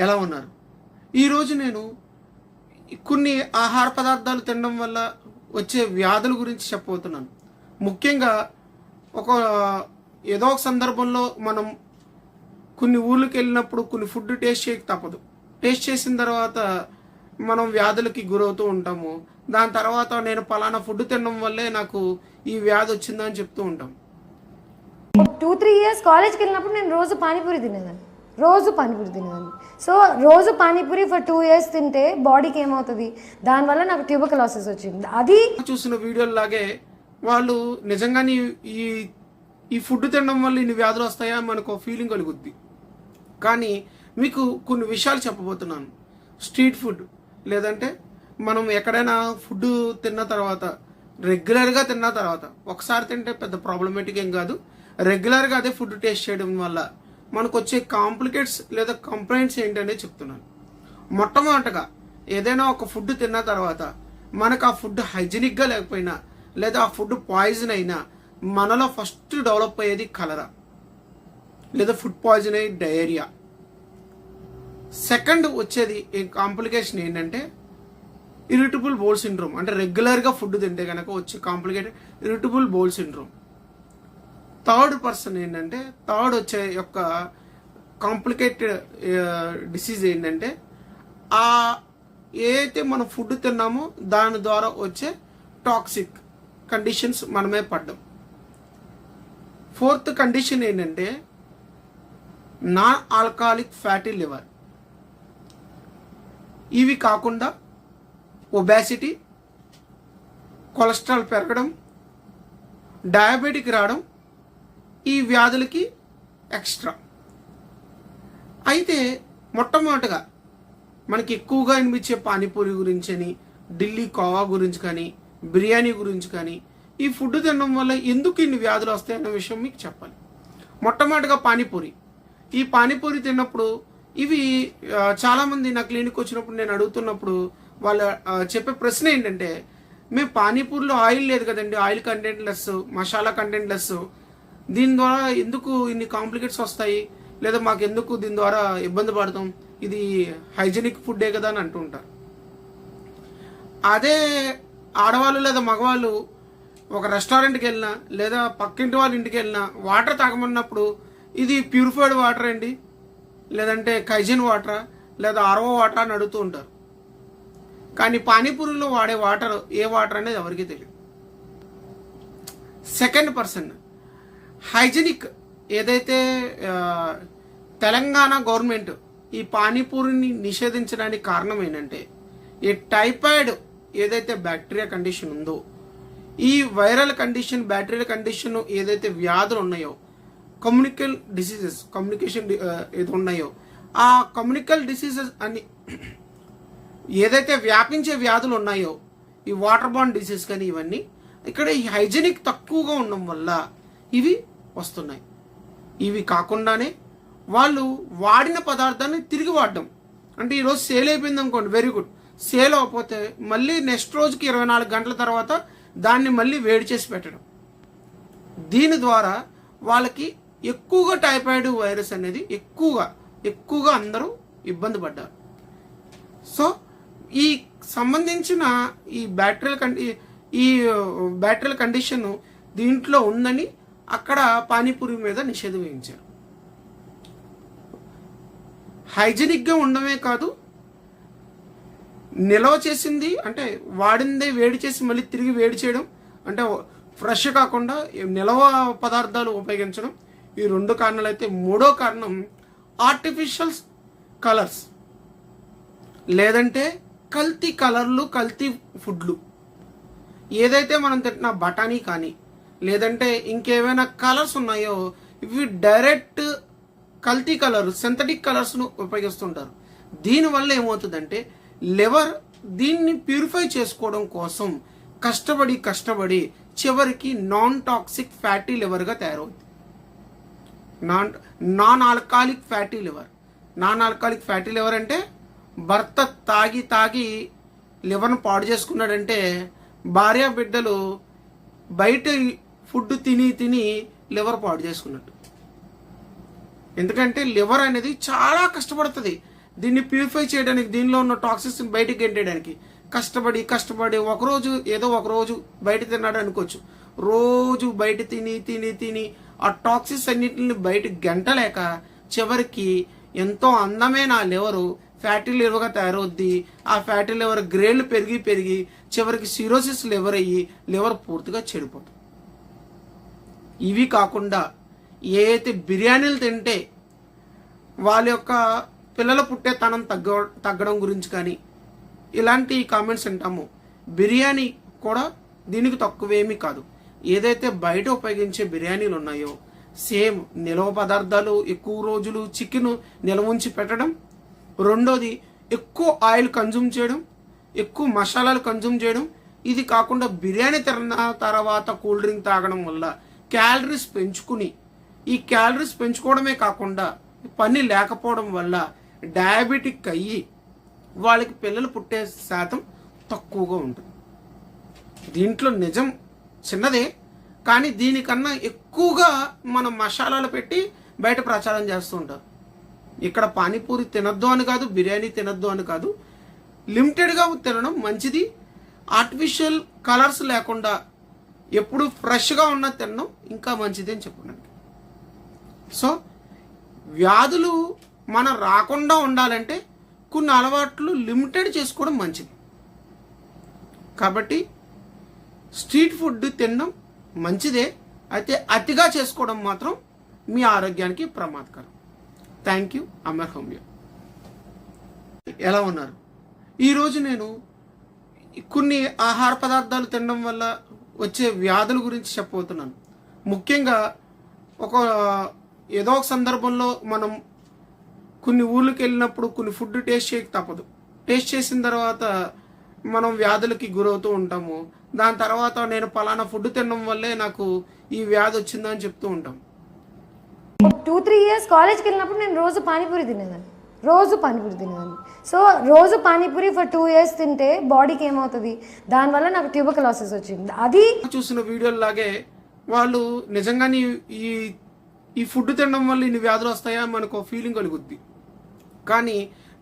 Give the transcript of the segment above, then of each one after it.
ఎలా ఉన్నారు? ఈరోజు నేను కొన్ని ఆహార పదార్థాలు తినడం వల్ల వచ్చే వ్యాధుల గురించి చెప్పబోతున్నాను. ముఖ్యంగా ఒక ఏదో ఒక సందర్భంలో మనం కొన్ని ఊళ్ళకి వెళ్ళినప్పుడు కొన్ని ఫుడ్ టేస్ట్ చేయక తప్పదు. టేస్ట్ చేసిన తర్వాత మనం వ్యాధులకి గురవుతూ ఉంటాము. దాని తర్వాత నేను పలానా ఫుడ్ తినడం వల్లే నాకు ఈ వ్యాధి వచ్చిందని చెప్తూ ఉంటాం. 2-3 ఇయర్స్ కాలేజ్కి వెళ్ళినప్పుడు నేను రోజు పానీపూరి తినేదాన్ని. సో రోజు పానీపూరి ఫర్ 2 ఇయర్స్ తింటే బాడీకి ఏమవుతుంది, దానివల్ల నాకు ట్యూబర్కులోసిస్ వచ్చింది. అది చూసిన వీడియోలాగే వాళ్ళు నిజంగానే ఈ ఫుడ్ తినడం వల్ల ఇన్ని వ్యాధులు వస్తాయా మనకు ఫీలింగ్ కలుగుద్ది. కానీ మీకు కొన్ని విషయాలు చెప్పబోతున్నాను. స్ట్రీట్ ఫుడ్ లేదంటే మనం ఎక్కడైనా ఫుడ్ తిన్న తర్వాత రెగ్యులర్గా తిన్న తర్వాత ఒకసారి తింటే పెద్ద ప్రాబ్లమేటిక్ ఏం కాదు. రెగ్యులర్గా అదే ఫుడ్ టేస్ట్ చేయడం వల్ల మనకు వచ్చే కాంప్లికేట్స్ లేదా కంప్లైంట్స్ ఏంటనే చెప్తున్నాను. మొట్టమొదటగా ఏదైనా ఒక ఫుడ్ తిన్న తర్వాత మనకు ఆ ఫుడ్ హైజీనిక్గా లేకపోయినా లేదా ఆ ఫుడ్ పాయిజన్ అయినా మనలో ఫస్ట్ డెవలప్ అయ్యేది కలరా లేదా ఫుడ్ పాయిజన్ అయ్యి డయేరియా. సెకండ్ వచ్చేది కాంప్లికేషన్ ఏంటంటే ఇరిటబుల్ బౌల్ సిండ్రోమ్. అంటే రెగ్యులర్గా ఫుడ్ తింటే కనుక వచ్చే complicated irritable bowel syndrome. Third person ఏంటంటే థర్డ్ వచ్చే యొక్క కాంప్లికేటెడ్ డిసీజ్ ఏంటంటే ఏదైతే మనం ఫుడ్ తిన్నామో దాని ద్వారా వచ్చే టాక్సిక్ కండిషన్స్ మనమే పడ్డాం. ఫోర్త్ కండిషన్ ఏంటంటే నాన్ ఆల్కహాలిక్ ఫ్యాటీ లివర్. ఇవి కాకుండా ఒబేసిటీ, కొలెస్ట్రాల్ పెరగడం, డయాబెటిక్ రావడం ఈ వ్యాధులకి ఎక్స్ట్రా. అయితే మొట్టమొదటిగా మనకి ఎక్కువగా అనిపించే పానీపూరి గురించి అని, ఢిల్లీ కోవా గురించి కానీ, బిర్యానీ గురించి కానీ, ఈ ఫుడ్ తినడం వల్ల ఎందుకు ఇన్ని వ్యాధులు వస్తాయన్న విషయం మీకు చెప్పాలి. మొట్టమొదటిగా పానీపూరి. ఈ పానీపూరి తిన్నప్పుడు ఇవి చాలామంది నా క్లినిక్ వచ్చినప్పుడు నేను అడుగుతున్నప్పుడు వాళ్ళు చెప్పే ప్రశ్న ఏంటంటే, మేము పానీపూరిలో ఆయిల్ లేదు కదండి, oil content less, masala content less, దీని ద్వారా ఎందుకు ఇన్ని కాంప్లికేట్స్ వస్తాయి, లేదా మాకు ఎందుకు దీని ద్వారా ఇబ్బంది పడతాం, ఇది హైజీనిక్ ఫుడ్డే కదా అని అంటుంటారు. అదే ఆడవాళ్ళు లేదా మగవాళ్ళు ఒక రెస్టారెంట్కి వెళ్ళినా లేదా పక్కింటి వాళ్ళ ఇంటికి వెళ్ళినా వాటర్ తాగమన్నప్పుడు ఇది ప్యూరిఫైడ్ వాటర్ అండి, లేదంటే కైజిన్ వాటరా లేదా ఆర్ఓ వాటర్ అని అడుగుతూ ఉంటారు. కానీ పానీపూరిలో వాడే వాటర్ ఏ వాటర్ అనేది ఎవరికీ తెలియదు. Second person hygienic. ఏదైతే తెలంగాణ గవర్నమెంట్ ఈ పానీపూరిని నిషేధించడానికి కారణం ఏంటంటే ఈ టైఫాయిడ్ ఏదైతే బ్యాక్టీరియా కండిషన్ ఉందో, ఈ వైరల్ కండిషన్, బ్యాక్టీరియల్ కండిషన్ ఏదైతే వ్యాధులు ఉన్నాయో, కమ్యూనికేషన్ ఏది ఉన్నాయో ఆ కమ్యూనికల్ డిసీజెస్ అని ఏదైతే వ్యాపించే వ్యాధులు ఉన్నాయో, ఈ వాటర్ బాండ్ డిసీజ్ కానీ ఇవన్నీ ఇక్కడ ఈ హైజీనిక్ తక్కువగా ఉండడం వల్ల ఇవి వస్తున్నాయి. ఇవి కాకుండానే వాళ్ళు వాడిన పదార్థాన్ని తిరిగి వాడడం. అంటే ఈరోజు సేల్ అయిపోయింది అనుకోండి, వెరీ గుడ్. సేల్ అవ్వకపోతే మళ్ళీ నెక్స్ట్ రోజుకి 24 గంటల తర్వాత దాన్ని మళ్ళీ వేడి చేసి పెట్టడం. దీని ద్వారా వాళ్ళకి ఎక్కువగా టైఫాయిడ్ వైరస్ అనేది ఎక్కువగా అందరూ ఇబ్బంది పడ్డారు. సో ఈ సంబంధించిన ఈ బ్యాక్టీరియల్ కండిషన్ దీంట్లో ఉందని అక్కడ పానీపూరి మీద నిషేధం విధించారు. హైజీనిక్గా ఉండమే కాదు, నిల్వ చేసింది అంటే వాడిందే వేడి చేసి మళ్ళీ తిరిగి వేడి చేయడం, అంటే ఫ్రెష్ కాకుండా నిల్వ పదార్థాలు ఉపయోగించడం, ఈ 2 కారణాలు అయితే మూడో కారణం ఆర్టిఫిషియల్ కలర్స్ లేదంటే కల్తీ కలర్లు, కల్తీ ఫుడ్లు. ఏదైతే మనం తింటున్న బఠానీ కానీ లేదంటే ఇంకేమైనా కలర్స్ ఉన్నాయో ఇవి డైరెక్ట్ కల్తీ కలర్, సింథటిక్ కలర్స్ను ఉపయోగిస్తుంటారు. దీనివల్ల ఏమవుతుందంటే లివర్ దీన్ని ప్యూరిఫై చేసుకోవడం కోసం కష్టపడి చివరికి నాన్ టాక్సిక్ ఫ్యాటీ లివర్గా తయారవుతుంది. Non alcoholic fatty liver. Non alcoholic fatty liver అంటే భర్త తాగి లివర్ను పాడు చేసుకున్నాడంటే భార్య బిడ్డలు బయట ఫుడ్ తిని లివర్ పాడు చేసుకున్నట్టు. ఎందుకంటే లివర్ అనేది చాలా కష్టపడుతుంది. దీన్ని ప్యూరిఫై చేయడానికి, దీనిలో ఉన్న టాక్సిక్స్ బయటికి గెంటేయడానికి కష్టపడి ఒకరోజు బయట తిన్నాడు అనుకోవచ్చు. రోజు బయట తిని ఆ టాక్సిక్స్ అన్నిటిని బయట గంటలేక చివరికి ఎంతో అందమైన ఆ లివరు ఫ్యాటీ లివర్గా తయారవుద్ది. ఆ ఫ్యాటీ లివర్ గ్రేడ్లు పెరిగి చివరికి సిరోసిస్ లివర్ అయ్యి లివర్ పూర్తిగా చెడిపోతుంది. ఇవి కాకుండా ఏదైతే బిర్యానీలు తింటే వాళ్ళ యొక్క పిల్లల పుట్టే తనం తగ్గడం గురించి కానీ ఇలాంటి కామెంట్స్ వింటాము. బిర్యానీ కూడా దీనికి తక్కువేమీ కాదు. ఏదైతే బయట ఉపయోగించే బిర్యానీలు ఉన్నాయో సేమ్ నిల్వ పదార్థాలు, ఎక్కువ రోజులు చికెన్ నిల్వ ఉంచి పెట్టడం, రెండోది ఎక్కువ ఆయిల్ కన్జ్యూమ్ చేయడం, ఎక్కువ మసాలాలు కన్జ్యూమ్ చేయడం, ఇది కాకుండా బిర్యానీ తిన్న తర్వాత కూల్ డ్రింక్ తాగడం వల్ల క్యాలరీస్ పెంచుకుని, ఈ క్యాలరీస్ పెంచుకోవడమే కాకుండా పని లేకపోవడం వల్ల డయాబెటిక్ అయ్యి వాళ్ళకి పిల్లలు పుట్టే శాతం తక్కువగా ఉంటుంది. దీంట్లో నిజం చిన్నదే, కానీ దీనికన్నా ఎక్కువగా మనం మసాలాలు పెట్టి బయట ప్రచారం చేస్తూ ఉంటారు. ఇక్కడ పానీపూరి తినద్దు అని కాదు, బిర్యానీ తినద్దు అని కాదు, లిమిటెడ్గా తినడం మంచిది. ఆర్టిఫిషియల్ కలర్స్ లేకుండా ఎప్పుడు ఫ్రెష్గా ఉన్న తినడం ఇంకా మంచిది అని చెప్పుకున్నాను. సో వ్యాధులు మనం రాకుండా ఉండాలంటే కొన్ని అలవాట్లు లిమిటెడ్ చేసుకోవడం మంచిది. కాబట్టి స్ట్రీట్ ఫుడ్ తినడం మంచిదే, అయితే అతిగా చేసుకోవడం మాత్రం మీ ఆరోగ్యానికి ప్రమాదకరం. Thank you. అమర్ హోమియో. ఎలా ఉన్నారు? ఈరోజు నేను కొన్ని ఆహార పదార్థాలు తినడం వల్ల వచ్చే వ్యాధుల గురించి చెప్పబోతున్నాను. ముఖ్యంగా ఏదో ఒక సందర్భంలో మనం కొన్ని ఊళ్ళకి వెళ్ళినప్పుడు కొన్ని ఫుడ్ టేస్ట్ చేయక తప్పదు. టేస్ట్ చేసిన తర్వాత మనం వ్యాధులకి గురవుతూ ఉంటాము. దాని తర్వాత నేను పలానా ఫుడ్ తినడం వల్లే నాకు ఈ వ్యాధి వచ్చిందని చెప్తూ ఉంటాం. 2-3 years కాలేజ్కి వెళ్ళినప్పుడు నేను రోజు పానీపూరి తినేదాన్ని. సో రోజు పానీపూరి ఫర్ 2 years తింటే బాడీకి ఏమవుతుంది, దానివల్ల నాకు ట్యూబర్కులోసిస్ వచ్చింది. అది చూసిన వీడియోలాగే వాళ్ళు నిజంగానే ఈ ఫుడ్ తినడం వల్ల ఇన్ని వ్యాధులు వస్తాయా మనకు ఫీలింగ్ కలుగుద్ది. కానీ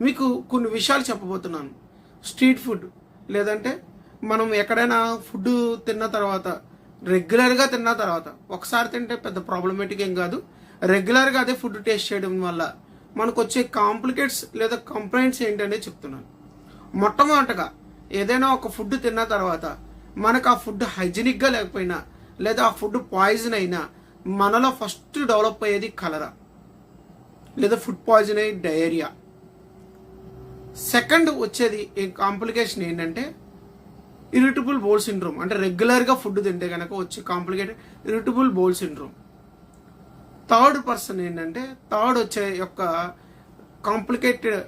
మీకు కొన్ని విషయాలు చెప్పబోతున్నాను. స్ట్రీట్ ఫుడ్ లేదంటే మనం ఎక్కడైనా ఫుడ్ తిన్న తర్వాత రెగ్యులర్గా తిన్న తర్వాత ఒకసారి తింటే పెద్ద ప్రాబ్లమేటిక్ ఏం కాదు. రెగ్యులర్గా అదే ఫుడ్ టేస్ట్ చేయడం వల్ల మనకు వచ్చే కాంప్లికేట్స్ లేదా కంప్లైంట్స్ ఏంటనే చెప్తున్నాను. మొట్టమొదటగా ఏదైనా ఒక ఫుడ్ తిన్న తర్వాత మనకు ఆ ఫుడ్ హైజీనిక్గా లేకపోయినా లేదా ఆ ఫుడ్ పాయిజన్ అయినా మనలో ఫస్ట్ డెవలప్ అయ్యేది కలరా లేదా ఫుడ్ పాయిజన్ అయ్యి డయేరియా. సెకండ్ వచ్చేది కాంప్లికేషన్ ఏంటంటే ఇరిటబుల్ బౌల్ సిండ్రోమ్. అంటే రెగ్యులర్గా ఫుడ్ తింటే కనుక వచ్చే complicated irritable bowel syndrome. Third వచ్చే యొక్క కాంప్లికేటెడ్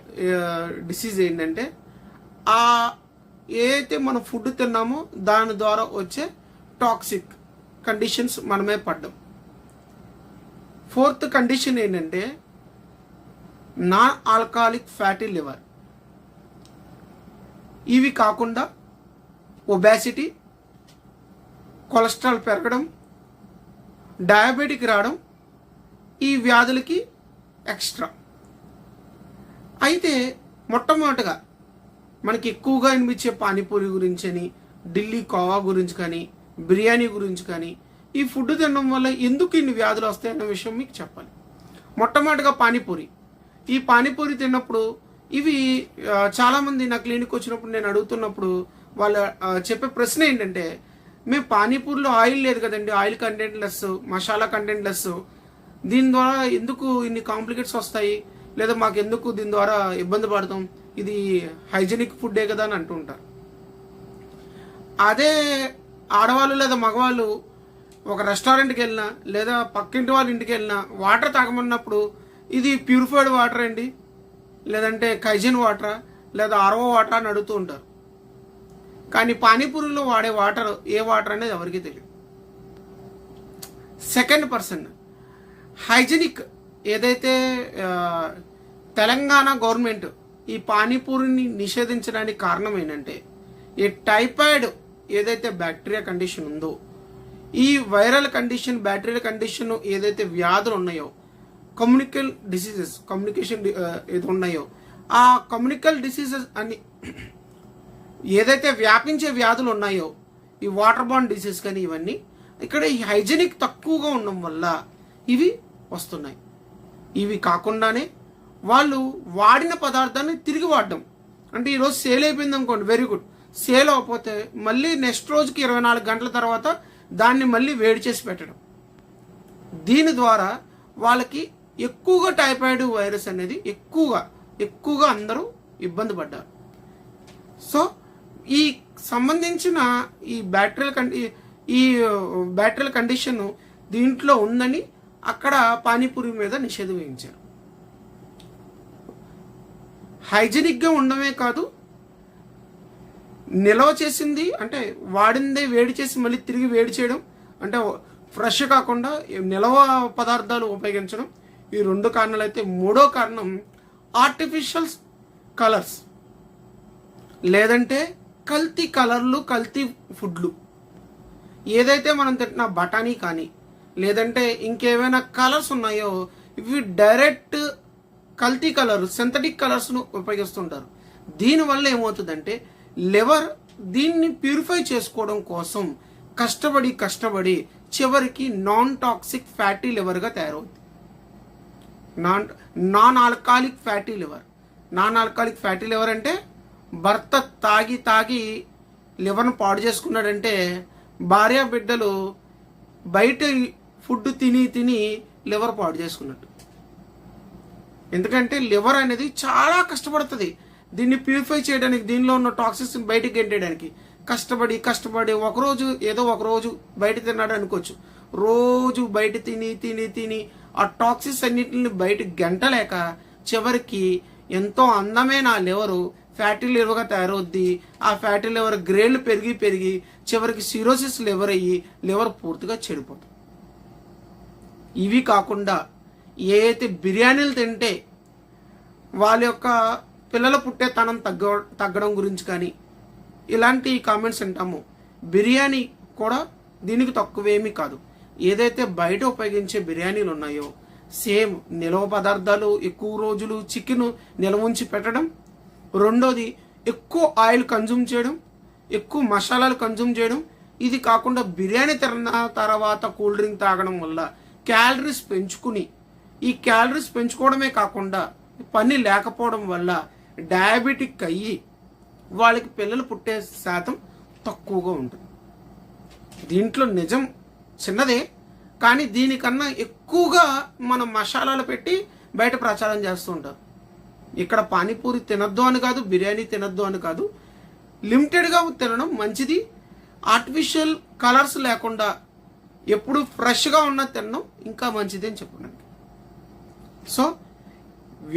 డిసీజ్ ఏంటంటే ఏదైతే మనం ఫుడ్ తిన్నామో దాని ద్వారా వచ్చే టాక్సిక్ కండిషన్స్ మనమే పడ్డం. ఫోర్త్ కండిషన్ ఏంటంటే నాన్ ఆల్కహాలిక్ ఫ్యాటీ లివర్. ఇవి కాకుండా ఒబేసిటీ, కొలెస్ట్రాల్ పెరగడం, డయాబెటిక్ రావడం ఈ వ్యాధులకి ఎక్స్ట్రా. అయితే మొట్టమొదటిగా మనకి ఎక్కువగా వినిపించే పానీపూరి గురించి అని, ఢిల్లీ కోవా గురించి కానీ, బిర్యానీ గురించి కానీ, ఈ ఫుడ్ తినడం వల్ల ఎందుకు ఇన్ని వ్యాధులు వస్తాయన్న విషయం మీకు చెప్పాలి. మొట్టమొదటిగా పానీపూరి. ఈ పానీపూరి తిన్నప్పుడు ఇవి చాలామంది నా క్లినిక్ వచ్చినప్పుడు నేను అడుగుతున్నప్పుడు వాళ్ళు చెప్పే ప్రశ్న ఏంటంటే, మేము పానీపూరిలో ఆయిల్ లేదు కదండి, oil content less, masala content less, దీని ద్వారా ఎందుకు ఇన్ని కాంప్లికేట్స్ వస్తాయి, లేదా మాకు ఎందుకు దీని ద్వారా ఇబ్బంది పడతాం, ఇది హైజీనిక్ ఫుడ్డే కదా అని అంటూ ఉంటారు. అదే ఆడవాళ్ళు లేదా మగవాళ్ళు ఒక రెస్టారెంట్కి వెళ్ళినా లేదా పక్కింటి వాళ్ళ ఇంటికి వెళ్ళినా వాటర్ తాగమన్నప్పుడు ఇది ప్యూరిఫైడ్ వాటర్ అండి, లేదంటే కైజిన్ వాటరా లేదా ఆర్ఓ వాటర్ అని అడుగుతూ ఉంటారు. కానీ పానీపూరిలో వాడే వాటర్ ఏ వాటర్ అనేది ఎవరికీ తెలియదు. Second person hygienic. ఏదైతే తెలంగాణ గవర్నమెంట్ ఈ పానీపూరిని నిషేధించడానికి కారణం ఏంటంటే, ఈ టైఫాయిడ్ ఏదైతే బ్యాక్టీరియా కండిషన్ ఉందో, ఈ వైరల్ కండిషన్, బ్యాక్టీరియల్ కండిషన్ ఏదైతే వ్యాధులు ఉన్నాయో, కమ్యూనికేషన్ ఏది ఉన్నాయో ఆ కమ్యూనికల్ డిసీజెస్ అని ఏదైతే వ్యాపించే వ్యాధులు ఉన్నాయో ఈ వాటర్ బాండ్ డిసీజ్ కానీ ఇవన్నీ ఇక్కడ ఈ హైజెనిక్ తక్కువగా ఉండడం వల్ల ఇవి వస్తున్నాయి. ఇవి కాకుండానే వాళ్ళు వాడిన పదార్థాన్ని తిరిగి వాడడం, అంటే ఈరోజు సేల్ అయిపోయింది అనుకోండి, వెరీ గుడ్. సేల్ అవ్వకపోతే మళ్ళీ నెక్స్ట్ రోజుకి 24 గంటల తర్వాత దాన్ని మళ్ళీ వేడి చేసి పెట్టడం. దీని ద్వారా వాళ్ళకి ఎక్కువగా టైఫాయిడ్ వైరస్ అనేది ఎక్కువగా అందరూ ఇబ్బంది పడ్డారు. సో ఈ సంబంధించిన ఈ బ్యాక్టీరియల్ కండిషన్ దీంట్లో ఉందని అక్కడ పానీపూరి మీద నిషేధం విధించారు. హైజీనిక్గా ఉండమే కాదు, నిల్వ చేసింది అంటే వాడిందే వేడి చేసి మళ్ళీ తిరిగి వేడి చేయడం, అంటే ఫ్రెష్ కాకుండా నిల్వ పదార్థాలు ఉపయోగించడం, ఈ 2 కారణాలు అయితే మూడో కారణం ఆర్టిఫిషియల్ కలర్స్ లేదంటే కల్తీ కలర్లు, కల్తీ ఫుడ్లు. ఏదైతే మనం తింటున్న బఠానీ కానీ లేదంటే ఇంకేమైనా కలర్స్ ఉన్నాయో ఇవి డైరెక్ట్ కల్తీ కలర్, సింథటిక్ కలర్స్ను ఉపయోగిస్తుంటారు. దీనివల్ల ఏమవుతుందంటే లివర్ దీన్ని ప్యూరిఫై చేసుకోవడం కోసం కష్టపడి చివరికి నాన్ టాక్సిక్ ఫ్యాటీ లివర్గా తయారవుతుంది. Non alcoholic fatty liver. Non alcoholic fatty liver అంటే భర్త తాగి లివర్ను పాడు చేసుకున్నాడంటే భార్య బిడ్డలు బయట ఫుడ్ తిని లివర్ పాడు చేసుకున్నట్టు. ఎందుకంటే లివర్ అనేది చాలా కష్టపడుతుంది దీన్ని ప్యూరిఫై చేయడానికి, దీనిలో ఉన్న టాక్సిన్స్ బయటకు గెంటేయడానికి. కష్టపడి ఒకరోజు బయట తిన్నాడు అనుకోవచ్చు. రోజు బయట తిని ఆ టాక్సిన్స్ అన్నిటిని బయట గెంటలేక చివరికి ఎంతో అందమైన ఆ లివరు ఫ్యాటీ లివర్గా తయారవుద్ది. ఆ ఫ్యాటీ లివర్ గ్రేడ్లు పెరిగి చివరికి సిరోసిస్ లివర్ అయ్యి లివర్ పూర్తిగా చెడిపోతుంది. ఇవి కాకుండా ఏదైతే బిర్యానీలు తింటే వాళ్ళ యొక్క పిల్లల పుట్టేతనం తగ్గడం గురించి కానీ ఇలాంటి కామెంట్స్ వింటాము. బిర్యానీ కూడా దీనికి తక్కువేమీ కాదు. ఏదైతే బయట ఉపయోగించే బిర్యానీలు ఉన్నాయో సేమ్ నిల్వ పదార్థాలు ఎక్కువ రోజులు చికెన్ నిల్వ ఉంచి పెట్టడం, రెండోది ఎక్కువ ఆయిల్ కన్జ్యూమ్ చేయడం, ఎక్కువ మసాలాలు కన్జ్యూమ్ చేయడం. ఇది కాకుండా బిర్యానీ తిన్న తర్వాత కూల్ డ్రింక్ తాగడం వల్ల క్యాలరీస్ పెంచుకోవడమే కాకుండా పని లేకపోవడం వల్ల డయాబెటిక్ అయ్యి వాళ్ళకి పిల్లలు పుట్టే శాతం తక్కువగా ఉంటుంది. దీంట్లో నిజం చిన్నదే, కానీ దీనికన్నా ఎక్కువగా మనం మసాలాలు పెట్టి బయట ప్రచారం చేస్తూ ఉంటారు. ఇక్కడ పానీపూరి తినద్దు అని కాదు, బిర్యానీ తినద్దు అని కాదు, లిమిటెడ్గా తినడం మంచిది. ఆర్టిఫిషియల్ కలర్స్ లేకుండా ఎప్పుడు ఫ్రెష్గా ఉన్న తినడం ఇంకా మంచిది అని చెప్పడానికి. సో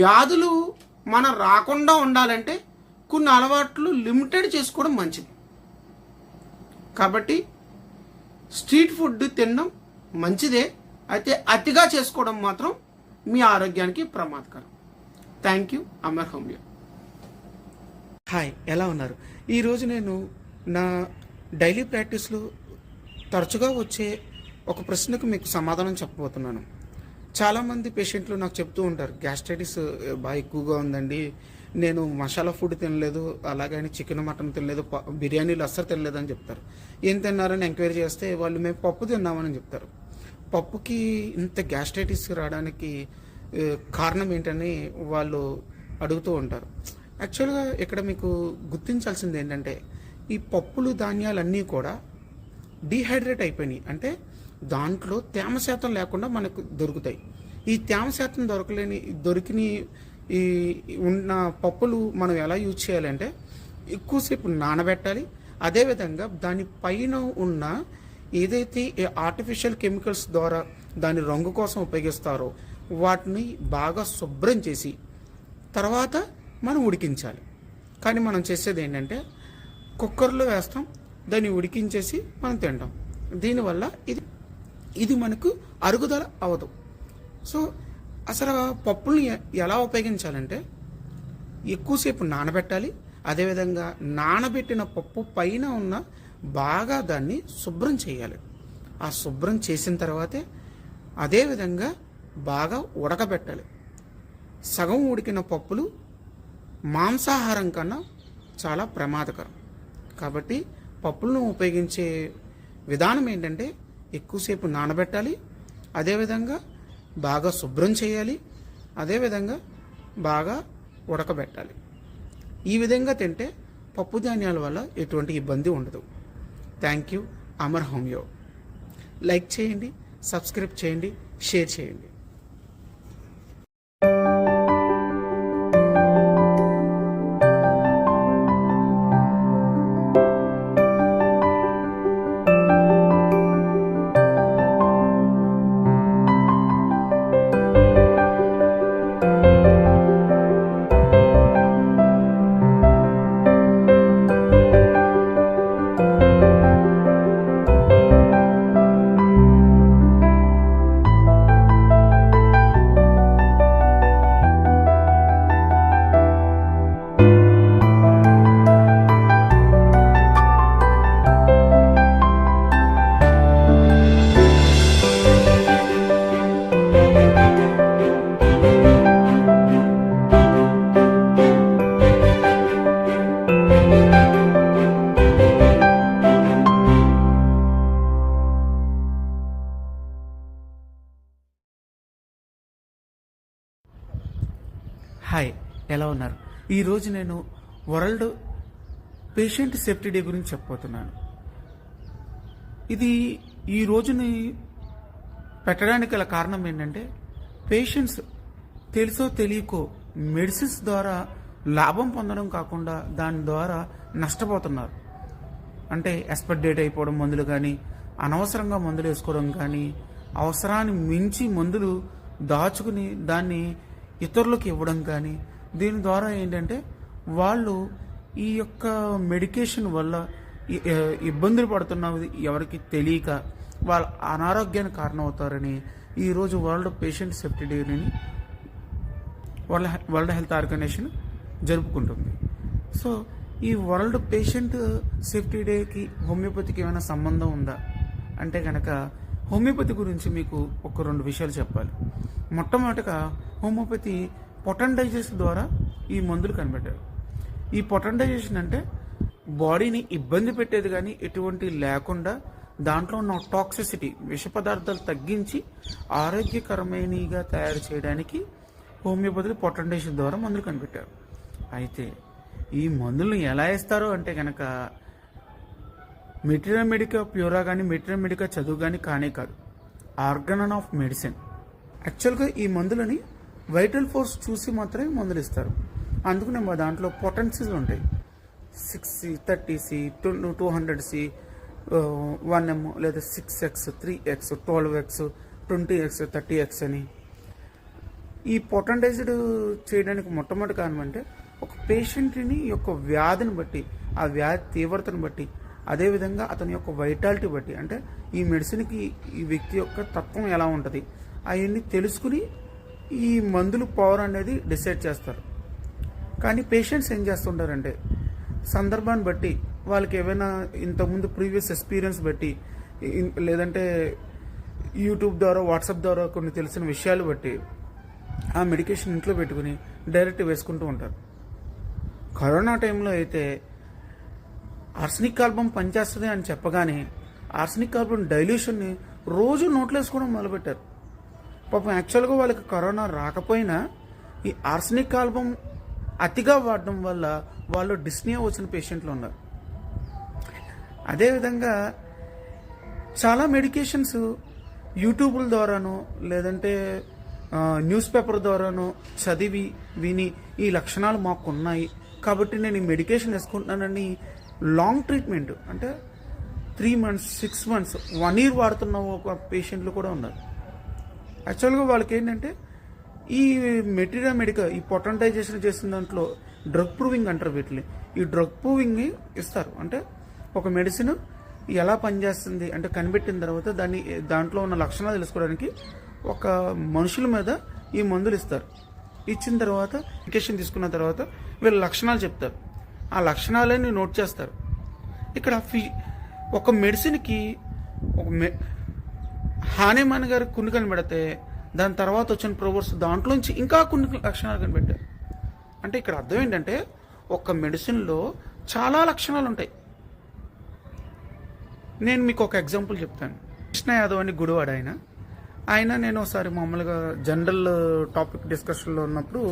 వ్యాధులు మనం రాకుండా ఉండాలంటే కొన్ని అలవాట్లు లిమిటెడ్ చేసుకోవడం మంచిది. కాబట్టి స్ట్రీట్ ఫుడ్ తినడం మంచిదే, అయితే అతిగా చేసుకోవడం మాత్రం మీ ఆరోగ్యానికి ప్రమాదకరం. Thank you. Amar homeo. Hi, ఎలా ఉన్నారు? ఈరోజు నేను నా డైలీ ప్రాక్టీస్లో తరచుగా వచ్చే ఒక ప్రశ్నకు మీకు సమాధానం చెప్పబోతున్నాను. చాలామంది పేషెంట్లు నాకు చెప్తూ ఉంటారు, గ్యాస్ట్రైటిస్ బాగా ఎక్కువగా ఉందండి, నేను మసాలా ఫుడ్ తినలేదు, అలాగని చికెన్ మటన్ తినలేదు, బిర్యానీలు అస్సలు తినలేదు అని చెప్తారు. ఏం తిన్నారని ఎంక్వైరీ చేస్తే వాళ్ళు మేము పప్పు తిన్నామని చెప్తారు. పప్పుకి ఇంత గ్యాస్ట్రైటిస్ రావడానికి కారణం ఏంటని వాళ్ళు అడుగుతూ ఉంటారు. యాక్చువల్గా ఇక్కడ మీకు గుర్తించాల్సింది ఏంటంటే ఈ పప్పులు ధాన్యాలన్నీ కూడా డీహైడ్రేట్ అయిపోయినాయి, అంటే దాంట్లో తేమ శాతం లేకుండా మనకు దొరుకుతాయి. ఈ తేమ శాతం దొరికిన ఈ ఉన్న పప్పులు మనం ఎలా యూజ్ చేయాలంటే ఎక్కువసేపు నానబెట్టాలి. అదేవిధంగా దాని పైన ఉన్న ఏదైతే ఆర్టిఫిషియల్ కెమికల్స్ ద్వారా దాని రంగు కోసం ఉపయోగిస్తారో వాటిని బాగా శుభ్రం చేసి తర్వాత మనం ఉడికించాలి. కానీ మనం చేసేది ఏంటంటే కుక్కర్లో వేస్తాం, దాన్ని ఉడికించేసి మనం తింటాం. దీనివల్ల ఇది మనకు అరుగుదల అవ్వదు. సో అసలు పప్పుల్ని ఎలా ఉపయోగించాలంటే ఎక్కువసేపు నానబెట్టాలి. అదేవిధంగా నానబెట్టిన పప్పు పైన ఉన్న బాగా దాన్ని శుభ్రం చేయాలి. ఆ శుభ్రం చేసిన తర్వాతే అదేవిధంగా బాగా ఉడకబెట్టాలి. సగం ఉడికిన పప్పులు మాంసాహారం కన్నా చాలా ప్రమాదకరం. కాబట్టి పప్పులను ఉపయోగించే విధానం ఏంటంటే ఎక్కువసేపు నానబెట్టాలి, అదేవిధంగా బాగా శుభ్రం చేయాలి, అదేవిధంగా బాగా ఉడకబెట్టాలి. ఈ విధంగా తింటే పప్పు ధాన్యాల వల్ల ఎటువంటి ఇబ్బంది ఉండదు. Thank you. Amar homeo. Like చేయండి, సబ్స్క్రైబ్ చేయండి, షేర్ చేయండి. హాయ్, ఎలా ఉన్నారు? ఈరోజు నేను వరల్డ్ పేషెంట్ సేఫ్టీ డే గురించి చెప్పబోతున్నాను. ఇది ఈ రోజుని పెట్టడానికి గల కారణం ఏంటంటే పేషెంట్స్ తెలుసో తెలియకో మెడిసిన్స్ ద్వారా లాభం పొందడం కాకుండా దాని ద్వారా నష్టపోతున్నారు. అంటే ఎక్స్పైర్ డేట్ అయిపోవడం మందులు కానీ, అనవసరంగా మందులు వేసుకోవడం కానీ, అవసరాన్ని మించి మందులు దాచుకుని దాన్ని ఇతరులకు ఇవ్వడం కానీ, దీని ద్వారా ఏంటంటే వాళ్ళు ఈ యొక్క మెడికేషన్ వల్ల ఇబ్బందులు పడుతున్నది ఎవరికి తెలియక వాళ్ళ అనారోగ్యానికి కారణమవుతారని ఈరోజు వరల్డ్ పేషెంట్ సేఫ్టీ డేని వరల్డ్ హెల్త్ ఆర్గనైజేషన్ జరుపుకుంటుంది. సో ఈ వరల్డ్ పేషెంట్ సేఫ్టీ డేకి హోమియోపతికి ఏమైనా సంబంధం ఉందా అంటే కనుక హోమియోపతి గురించి మీకు ఒక 2 విషయాలు చెప్పాలి. మొట్టమొదటిగా హోమియోపతి పొటెంటైజేషన్ ద్వారా ఈ మందులు కనిపెట్టారు. ఈ పొటెంటైజేషన్ అంటే బాడీని ఇబ్బంది పెట్టేది కానీ ఎటువంటి లేకుండా దాంట్లో ఉన్న టాక్సిసిటీ విష పదార్థాలు తగ్గించి ఆరోగ్యకరమైనగా తయారు చేయడానికి హోమియోపతి పొటెంటైజేషన్ ద్వారా మందులు కనిపెట్టారు. అయితే ఈ మందులను ఎలా ఇస్తారో అంటే కనుక మెటీరియల్ మెడికా ప్యూరా కానీ మెటీరియల్ మెడికా చదువు కానీ కానే కాదు, ఆర్గనన్ ఆఫ్ మెడిసిన్. యాక్చువల్గా ఈ మందులని వైటల్ ఫోర్స్ చూసి మాత్రమే మందులు ఇస్తారు. అందుకనే మా దాంట్లో పొటెన్సీస్ ఉంటాయి. 6C, 30C, 200C, 1M లేదా 6X, 3X, 12X, 20X, 30X అని. ఈ పొటెంటైజ్డ్ చేయడానికి మొట్టమొదటి కారణం అంటే ఒక పేషెంట్ని యొక్క వ్యాధిని బట్టి, ఆ వ్యాధి తీవ్రతను బట్టి, అదేవిధంగా అతని యొక్క వైటాలిటీ బట్టి, అంటే ఈ మెడిసిన్కి ఈ వ్యక్తి యొక్క తత్వం ఎలా ఉంటుంది అవన్నీ తెలుసుకుని ఈ మందులు పవర్ అనేది డిసైడ్ చేస్తారు. కానీ పేషెంట్స్ ఏం చేస్తుంటారంటే సందర్భాన్ని బట్టి వాళ్ళకి ఏమైనా ఇంతకుముందు ప్రీవియస్ ఎక్స్పీరియన్స్ బట్టి లేదంటే యూట్యూబ్ ద్వారా వాట్సాప్ ద్వారా కొన్ని తెలిసిన విషయాలు బట్టి ఆ మెడికేషన్ ఇంట్లో పెట్టుకుని డైరెక్ట్ వేసుకుంటూ ఉంటారు. కరోనా టైంలో అయితే ఆర్సనిక్ ఆల్బమ్ పనిచేస్తుంది అని చెప్పగానే ఆర్సనిక్ ఆల్బమ్ డైల్యూషన్ని రోజు నోట్లో వేసుకోవడం మొదలుపెట్టారు. పాపం యాక్చువల్గా వాళ్ళకి కరోనా రాకపోయినా ఈ ఆర్సనిక్ ఆల్బమ్ అతిగా వాడడం వల్ల వాళ్ళు డిస్నియా వచ్చిన పేషెంట్లు ఉన్నారు. అదేవిధంగా చాలా మెడికేషన్స్ యూట్యూబ్ల ద్వారానో లేదంటే న్యూస్ పేపర్ ద్వారానో చదివి విని ఈ లక్షణాలు మాకు ఉన్నాయి కాబట్టి నేను ఈ మెడికేషన్ వేసుకుంటున్నానని లాంగ్ ట్రీట్మెంట్ అంటే 3 months, 6 months, 1 year వాడుతున్న ఒక పేషెంట్లు కూడా ఉన్నారు. యాక్చువల్గా వాళ్ళకి ఏంటంటే ఈ మెటీరియల్ మెడికా ఈ పొటెంటైజేషన్ చేసిన దాంట్లో డ్రగ్ ప్రూవింగ్ అంటారు వీటిని. ఈ డ్రగ్ ప్రూవింగ్ ఇస్తారు. అంటే ఒక మెడిసిన్ ఎలా పనిచేస్తుంది అంటే కనిపెట్టిన తర్వాత దాంట్లో ఉన్న లక్షణాలు తెలుసుకోవడానికి ఒక మనుషుల మీద ఈ మందులు ఇస్తారు. ఇచ్చిన తర్వాత మెడికేషన్ తీసుకున్న తర్వాత వీళ్ళ లక్షణాలు చెప్తారు. ఆ లక్షణాలని నోట్ చేస్తారు. ఇక్కడ ఒక మెడిసిన్కి హానేమాన్ గారు కొన్ని కనిపెడితే దాని తర్వాత వచ్చిన ప్రోవర్స్ దాంట్లోంచి ఇంకా కొన్ని లక్షణాలు కనిపెట్టారు. అంటే ఇక్కడ అర్థం ఏంటంటే ఒక మెడిసిన్లో చాలా లక్షణాలు ఉంటాయి. నేను మీకు ఒక ఎగ్జాంపుల్ చెప్తాను. కృష్ణ యాదవ్ అని గుడివాడ ఆయన నేను ఒకసారి మామూలుగా జనరల్ టాపిక్ డిస్కషన్లో ఉన్నప్పుడు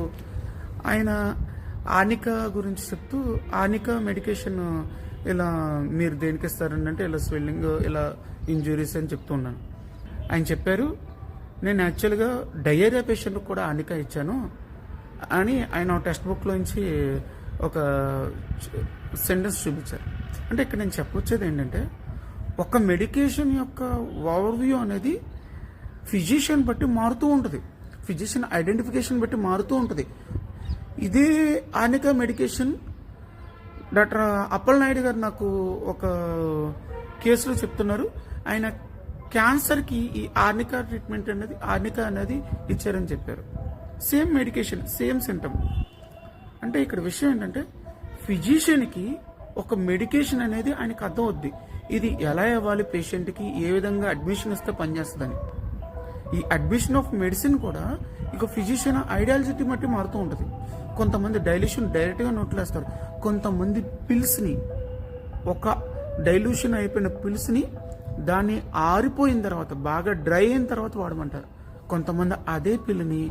ఆయన ఆనిక గురించి చెప్తూ ఆనిక మెడికేషన్ ఇలా మీరు దేనికి ఇస్తారండి అంటే ఇలా స్వెల్లింగ్ ఇలా ఇంజురీస్ అని చెప్తూ ఉన్నాను. ఆయన చెప్పారు నేను యాక్చువల్గా డయేరియా పేషెంట్కి కూడా ఆనిక ఇచ్చాను అని ఆయన టెక్స్ట్ బుక్లోంచి ఒక సెంటెన్స్ చూపించారు. అంటే ఇక్కడ నేను చెప్పొచ్చేది ఏంటంటే ఒక మెడికేషన్ యొక్క ఓవర్వ్యూ అనేది ఫిజిషియన్ బట్టి మారుతూ ఉంటుంది, ఫిజిషియన్ ఐడెంటిఫికేషన్ బట్టి మారుతూ ఉంటుంది. ఇదే ఆనిక మెడికేషన్ డాక్టర్ అప్పలనాయుడు గారు నాకు ఒక కేసులో చెప్తున్నారు. ఆయన క్యాన్సర్కి ఈ ఆర్నికా ట్రీట్మెంట్ అనేది ఆర్నికా అనేది ఇచ్చారని చెప్పారు. Same medication same symptom. అంటే ఇక్కడ విషయం ఏంటంటే ఫిజిషియన్కి ఒక మెడికేషన్ అనేది ఆయనకు అర్థం అవుద్ది, ఇది ఎలా ఇవ్వాలి పేషెంట్కి, ఏ విధంగా అడ్మిషన్ ఇస్తే పనిచేస్తుందని. ఈ అడ్మిషన్ ఆఫ్ మెడిసిన్ కూడా ఇక ఫిజిషియన్ ఐడియాలజిటీ బట్టి మారుతూ ఉంటుంది. కొంతమంది డైల్యూషన్ డైరెక్ట్గా నోట్లేస్తారు, కొంతమంది పిల్స్ని ఒక డైల్యూషన్ అయిపోయిన పిల్స్ని దాన్ని ఆరిపోయిన తర్వాత బాగా డ్రై అయిన తర్వాత వాడమంటారు. కొంతమంది అదే పిల్లని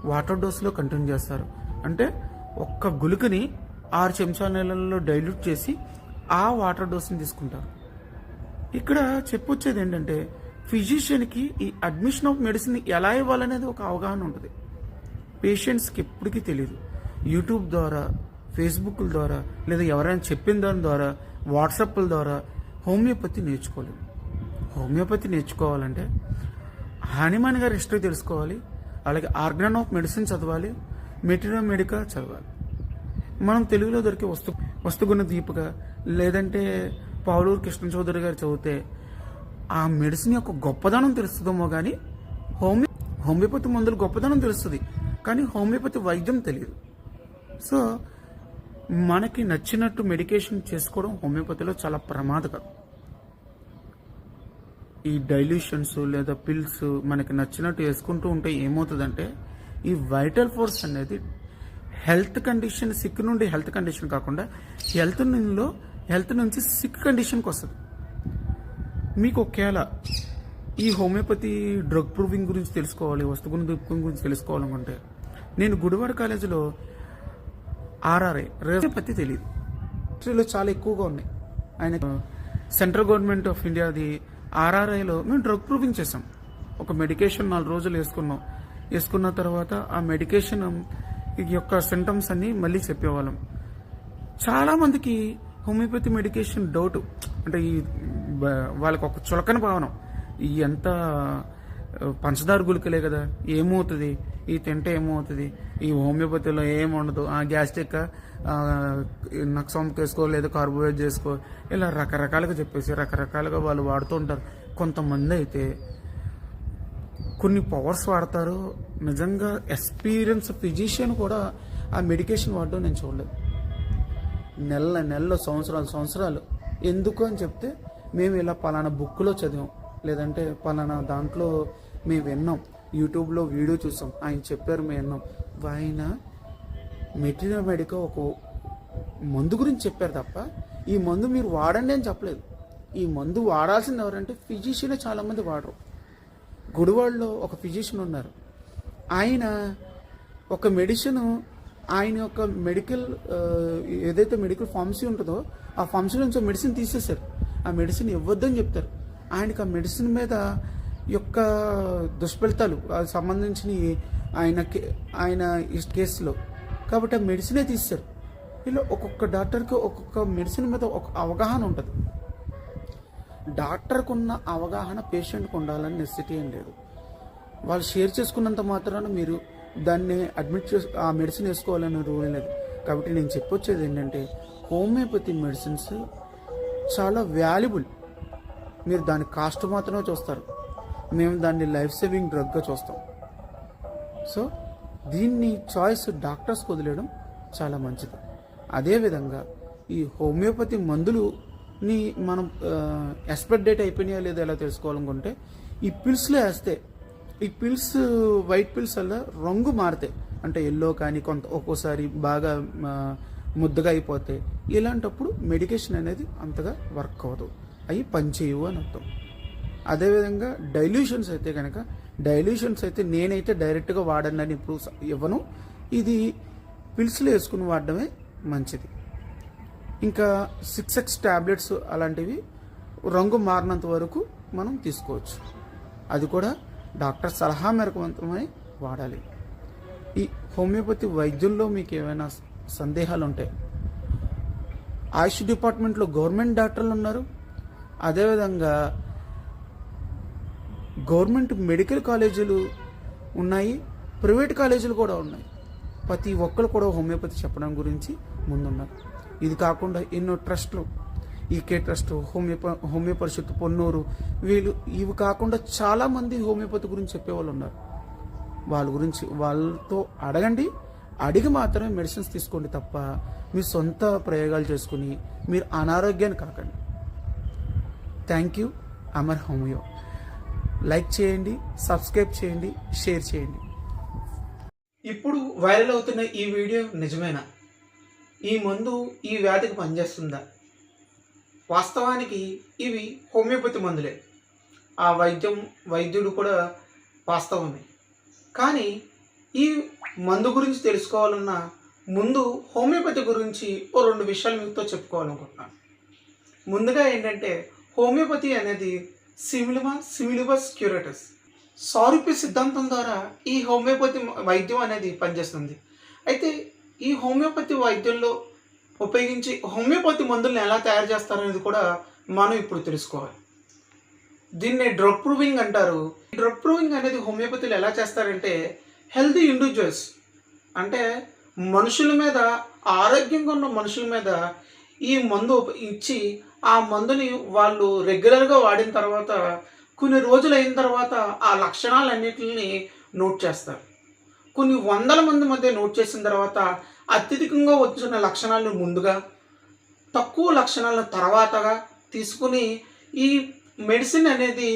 వాటర్ డోస్లో కంటిన్యూ చేస్తారు. అంటే ఒక్క గుళికని 6 చెంచాల నీళ్ళల్లో డైల్యూట్ చేసి ఆ వాటర్ డోస్ని తీసుకుంటారు. ఇక్కడ చెప్పొచ్చేది ఏంటంటే ఫిజిషియన్కి ఈ అడ్మిషన్ ఆఫ్ మెడిసిన్ ఎలా ఇవ్వాలనేది ఒక అవగాహన ఉంటుంది. పేషెంట్స్కి ఎప్పటికీ తెలియదు. యూట్యూబ్ ద్వారా, ఫేస్బుక్ల ద్వారా, లేదా ఎవరైనా చెప్పిన దాని ద్వారా, వాట్సాప్ల ద్వారా హోమియోపతి నేర్చుకోలేము. హోమియోపతి నేర్చుకోవాలంటే హనుమాన్ గారి హిస్టరీ తెలుసుకోవాలి, అలాగే ఆర్గన్ ఆఫ్ మెడిసిన్ చదవాలి, మెటీరియల్ మెడికా చదవాలి. మనం తెలుగులో దొరికే వస్తుగుణ దీపిక లేదంటే పావులూరు కృష్ణ చౌదరి గారు చదివితే ఆ మెడిసిన్ యొక్క గొప్పదనం తెలుస్తుందేమో కానీ హోమియోపతి మందులు గొప్పదనం తెలుస్తుంది, కానీ హోమియోపతి వైద్యం తెలియదు. సో మనకి నచ్చినట్టు మెడికేషన్ చేసుకోవడం హోమియోపతిలో చాలా ప్రమాదకరం. ఈ డైల్యూషన్స్ లేదా పిల్స్ మనకి నచ్చినట్టు వేసుకుంటూ ఉంటే ఏమవుతుందంటే ఈ వైటల్ ఫోర్స్ అనేది హెల్త్ కండిషన్, సిక్ నుండి హెల్త్ కండిషన్ కాకుండా హెల్త్ నుంచి సిక్ కండిషన్కి వస్తుంది. మీకు ఒకవేళ ఈ హోమియోపతి డ్రగ్ ప్రూవింగ్ గురించి తెలుసుకోవాలి, వస్తుగుణ దీపకం గురించి తెలుసుకోవాలనుకుంటే నేను గుడివాడ కాలేజీలో ఆర్ఆర్ఐ రేపతి తెలియదు హిస్టరీలో చాలా ఎక్కువగా ఉన్నాయి. ఆయన సెంట్రల్ గవర్నమెంట్ ఆఫ్ ఇండియాది ఆర్ఆర్ఐలో మేము డ్రగ్ ప్రూవింగ్ చేసాం. ఒక మెడికేషన్ 4 రోజులు వేసుకున్న తర్వాత ఆ మెడికేషన్ యొక్క సింటమ్స్ అన్ని మళ్ళీ చెప్పేవాళ్ళం. చాలామందికి హోమియోపతి మెడికేషన్ డౌట్, అంటే ఈ వాళ్ళకి ఒక చులకన భావన, ఈ ఎంత పంచదార గుళికలే కదా, ఏమవుతుంది, ఈ తింటే ఏమవుతుంది, ఈ హోమియోపతిలో ఏముండదు, ఆ గ్యాస్ట్రిక్ నక్సాంకి వేసుకో లేదా కార్బోహైడ్రేట్ చేసుకో, ఇలా రకరకాలుగా చెప్పేసి రకరకాలుగా వాళ్ళు వాడుతూ ఉంటారు. కొంతమంది అయితే కొన్ని పవర్స్ వాడతారు. నిజంగా ఎక్స్పీరియన్స్ ఫిజిషియన్ కూడా ఆ మెడికేషన్ వాడడం నేను చూడలేదు. నెలలు సంవత్సరాలు ఎందుకు అని చెప్తే మేము ఇలా పలానా బుక్లో చదివాం, లేదంటే పలానా దాంట్లో మేము విన్నాం, యూట్యూబ్లో వీడియో చూసాం, ఆయన చెప్పారు మేము విన్నాం. ఆయన మెటీరియల్ మెడికా ఒక మందు గురించి చెప్పారు తప్ప ఈ మందు మీరు వాడండి అని చెప్పలేదు. ఈ మందు వాడాల్సింది ఎవరంటే ఫిజిషియన్. చాలామంది వాడరు. గుడివాడలో ఒక ఫిజిషియన్ ఉన్నారు. ఆయన ఒక మెడిసిన్, ఆయన యొక్క మెడికల్ ఏదైతే మెడికల్ ఫార్మసీ ఉంటుందో ఆ ఫార్మసీ నుంచి మెడిసిన్ తీసేశారు. ఆ మెడిసిన్ ఇవ్వద్దని చెప్తారు. ఆయనకి ఆ మెడిసిన్ మీద యొక్క దుష్ఫలితాలు సంబంధించిన ఆయన ఈ కేసులో కాబట్టి ఆ మెడిసినే తీశారు. ఇలా ఒక్కొక్క డాక్టర్కి ఒక్కొక్క మెడిసిన్ మీద ఒక అవగాహన ఉంటుంది. డాక్టర్కు ఉన్న అవగాహన పేషెంట్కి ఉండాలని నెసెసిటీ ఏం లేదు. వాళ్ళు షేర్ చేసుకున్నంత మాత్రాన మీరు దాన్ని ఆ మెడిసిన్ వేసుకోవాలని రూల్ లేదు. కాబట్టి నేను చెప్పొచ్చేది ఏంటంటే హోమియోపతి మెడిసిన్స్ చాలా వాల్యుబుల్. మీరు దాని కాస్ట్ మాత్రమే చూస్తారు, మేము దాన్ని లైఫ్ సేవింగ్ డ్రగ్గా చూస్తాం. సో దీన్ని చాయిస్ డాక్టర్స్కి వదిలేయడం చాలా మంచిది. అదేవిధంగా ఈ హోమియోపతి మందులుని మనం ఎక్స్పైర్ డేట్ అయిపోయినాయా లేదా ఎలా తెలుసుకోవాలనుకుంటే ఈ పిల్స్లో వేస్తే ఈ పిల్స్ వైట్ పిల్స్ వల్ల రంగు మారుతాయి. అంటే ఎల్లో కానీ ఒక్కోసారి బాగా ముద్దగా అయిపోతే ఇలాంటప్పుడు మెడికేషన్ అనేది అంతగా వర్క్ అవ్వదు, అవి పనిచేయవు అని అర్థం. అదేవిధంగా డైల్యూషన్స్ అయితే నేనైతే డైరెక్ట్గా వాడనని ఇప్పుడు ఇవ్వను. ఇది పిల్స్లో వేసుకుని వాడడమే మంచిది. ఇంకా 6X ట్యాబ్లెట్స్ అలాంటివి రంగు మారినంత వరకు మనం తీసుకోవచ్చు. అది కూడా డాక్టర్ సలహా మేరకు మాత్రమే వాడాలి. ఈ హోమియోపతి వైద్యుల్లో మీకు ఏమైనా సందేహాలు ఉంటాయి, ఆయుష్ డిపార్ట్మెంట్లో గవర్నమెంట్ డాక్టర్లు ఉన్నారు, అదేవిధంగా గవర్నమెంట్ మెడికల్ కాలేజీలు ఉన్నాయి, ప్రైవేట్ కాలేజీలు కూడా ఉన్నాయి. ప్రతి ఒక్కరు కూడా హోమియోపతి చెప్పడం గురించి ముందున్నారు. ఇది కాకుండా ఎన్నో ట్రస్టులు, ఈకే ట్రస్ట్, హోమియో పరిషత్ పొన్నూరు, ఇవి కాకుండా చాలామంది హోమియోపతి గురించి చెప్పేవాళ్ళు ఉన్నారు. వాళ్ళతో అడిగి మాత్రమే మెడిసిన్స్ తీసుకోండి తప్ప మీ సొంత ప్రయోగాలు చేసుకుని మీరు అనారోగ్యాన్ని కాకండి. Thank you. Amar homeo. Like చేయండి, సబ్స్క్రైబ్ చేయండి, షేర్ చేయండి. ఇప్పుడు వైరల్ అవుతున్న ఈ వీడియో నిజమేనా? ఈ మందు ఈ వ్యాధికి పనిచేస్తుందా? వాస్తవానికి ఇవి హోమియోపతి మందులే. ఆ వైద్యుడు కూడా వాస్తవమే. కానీ ఈ మందు గురించి తెలుసుకోవాలన్నా ముందు హోమియోపతి గురించి 2 విషయాలు మీతో చెప్పుకోవాలనుకుంటున్నాను. ముందుగా ఏంటంటే హోమియోపతి అనేది సిమిలిబస్ క్యూరేటస్ సారూప్య సిద్ధాంతం ద్వారా ఈ హోమియోపతి వైద్యం అనేది పనిచేస్తుంది. అయితే ఈ హోమియోపతి వైద్యంలో ఉపయోగించి హోమియోపతి మందులను ఎలా తయారు చేస్తారనేది కూడా మనం ఇప్పుడు తెలుసుకోవాలి. దీన్ని డ్రగ్ ప్రూవింగ్ అంటారు. డ్రగ్ ప్రూవింగ్ అనేది హోమియోపతిలో ఎలా చేస్తారంటే హెల్తీ ఇండివిజువల్స్ అంటే మనుషుల మీద, ఆరోగ్యంగా ఉన్న మనుషుల మీద ఈ మందు ఇచ్చి ఆ మందుని వాళ్ళు రెగ్యులర్గా వాడిన తర్వాత కొన్ని రోజులు అయిన తర్వాత ఆ లక్షణాలన్నిటిని నోట్ చేస్తారు. కొన్ని వందల మంది మధ్య నోట్ చేసిన తర్వాత అత్యధికంగా వచ్చిన లక్షణాలను ముందుగా, తక్కువ లక్షణాలను తర్వాతగా తీసుకుని ఈ మెడిసిన్ అనేది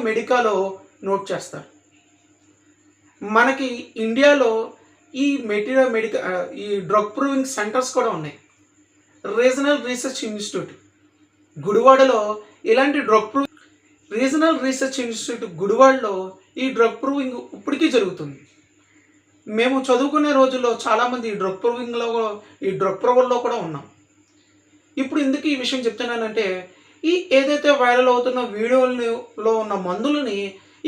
మెడికాలో నోట్ చేస్తారు. మనకి ఇండియాలో ఈ ఈ డ్రగ్ ప్రూవింగ్ సెంటర్స్ కూడా ఉన్నాయి. రీజనల్ రీసెర్చ్ ఇన్స్టిట్యూట్ గుడివాడలో ఇలాంటి రీజనల్ రీసెర్చ్ ఇన్స్టిట్యూట్ గుడివాడలో ఈ డ్రగ్ ప్రూవింగ్ ఇప్పటికీ జరుగుతుంది. మేము చదువుకునే రోజుల్లో చాలామంది ఈ డ్రగ్ ప్రూవల్లో కూడా ఉన్నాం. ఇప్పుడు ఎందుకు ఈ విషయం చెప్తున్నానంటే ఏదైతే వైరల్ అవుతున్న వీడియోలో ఉన్న మందులని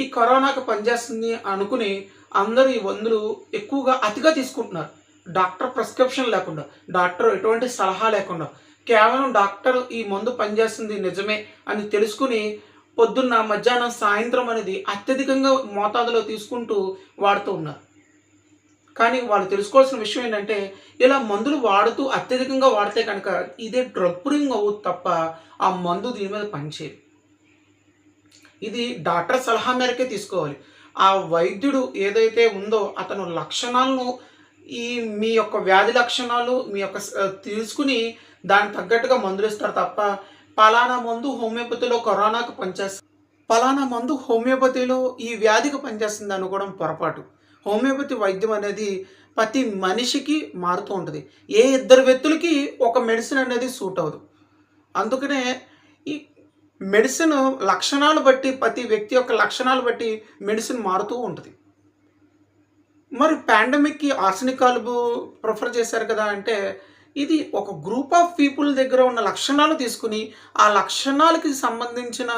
ఈ కరోనాకు పనిచేస్తుంది అనుకుని అందరూ ఈ మందులు ఎక్కువగా అతిగా తీసుకుంటున్నారు. డాక్టర్ ప్రిస్క్రిప్షన్ లేకుండా, డాక్టర్ ఎటువంటి సలహా లేకుండా, కేవలం డాక్టర్ ఈ మందు పనిచేస్తుంది నిజమే అని తెలుసుకుని పొద్దున్న, మధ్యాహ్నం, సాయంత్రం అనేది అత్యధికంగా మోతాదులో తీసుకుంటూ వాడుతూ ఉన్నారు. కానీ వాళ్ళు తెలుసుకోవాల్సిన విషయం ఏంటంటే ఇలా మందులు వాడుతూ అత్యధికంగా వాడితే కనుక ఇదే డ్రగ్ ప్రూవింగ్ అవుతుంది తప్ప ఆ మందు దీని మీద పనిచేయదు. ఇది డాక్టర్ సలహా మేరకే తీసుకోవాలి. ఆ వైద్యుడు ఏదైతే ఉందో అతను లక్షణాలను మీ యొక్క వ్యాధి లక్షణాలు మీ యొక్క తెలుసుకుని దానికి తగ్గట్టుగా మందులు ఇస్తారు తప్ప పలానా మందు హోమియోపతిలో కరోనాకు పనిచేస్తుంది, పలానా మందు హోమియోపతిలో ఈ వ్యాధికి పనిచేస్తుంది అనుకోవడం పొరపాటు. హోమియోపతి వైద్యం అనేది ప్రతి మనిషికి మారుతూ ఉంటుంది. ఏ 2 వ్యక్తులకి ఒక మెడిసిన్ అనేది సూట్ అవ్వదు. అందుకనే ఈ మెడిసిన్ లక్షణాలు బట్టి, ప్రతి వ్యక్తి యొక్క లక్షణాలు బట్టి మెడిసిన్ మారుతూ ఉంటుంది. మరి పాండమిక్కి ఆర్సెనిక్ ఆల్బు ప్రిఫర్ చేశారు కదా అంటే ఇది ఒక గ్రూప్ ఆఫ్ పీపుల్ దగ్గర ఉన్న లక్షణాలు తీసుకుని ఆ లక్షణాలకి సంబంధించిన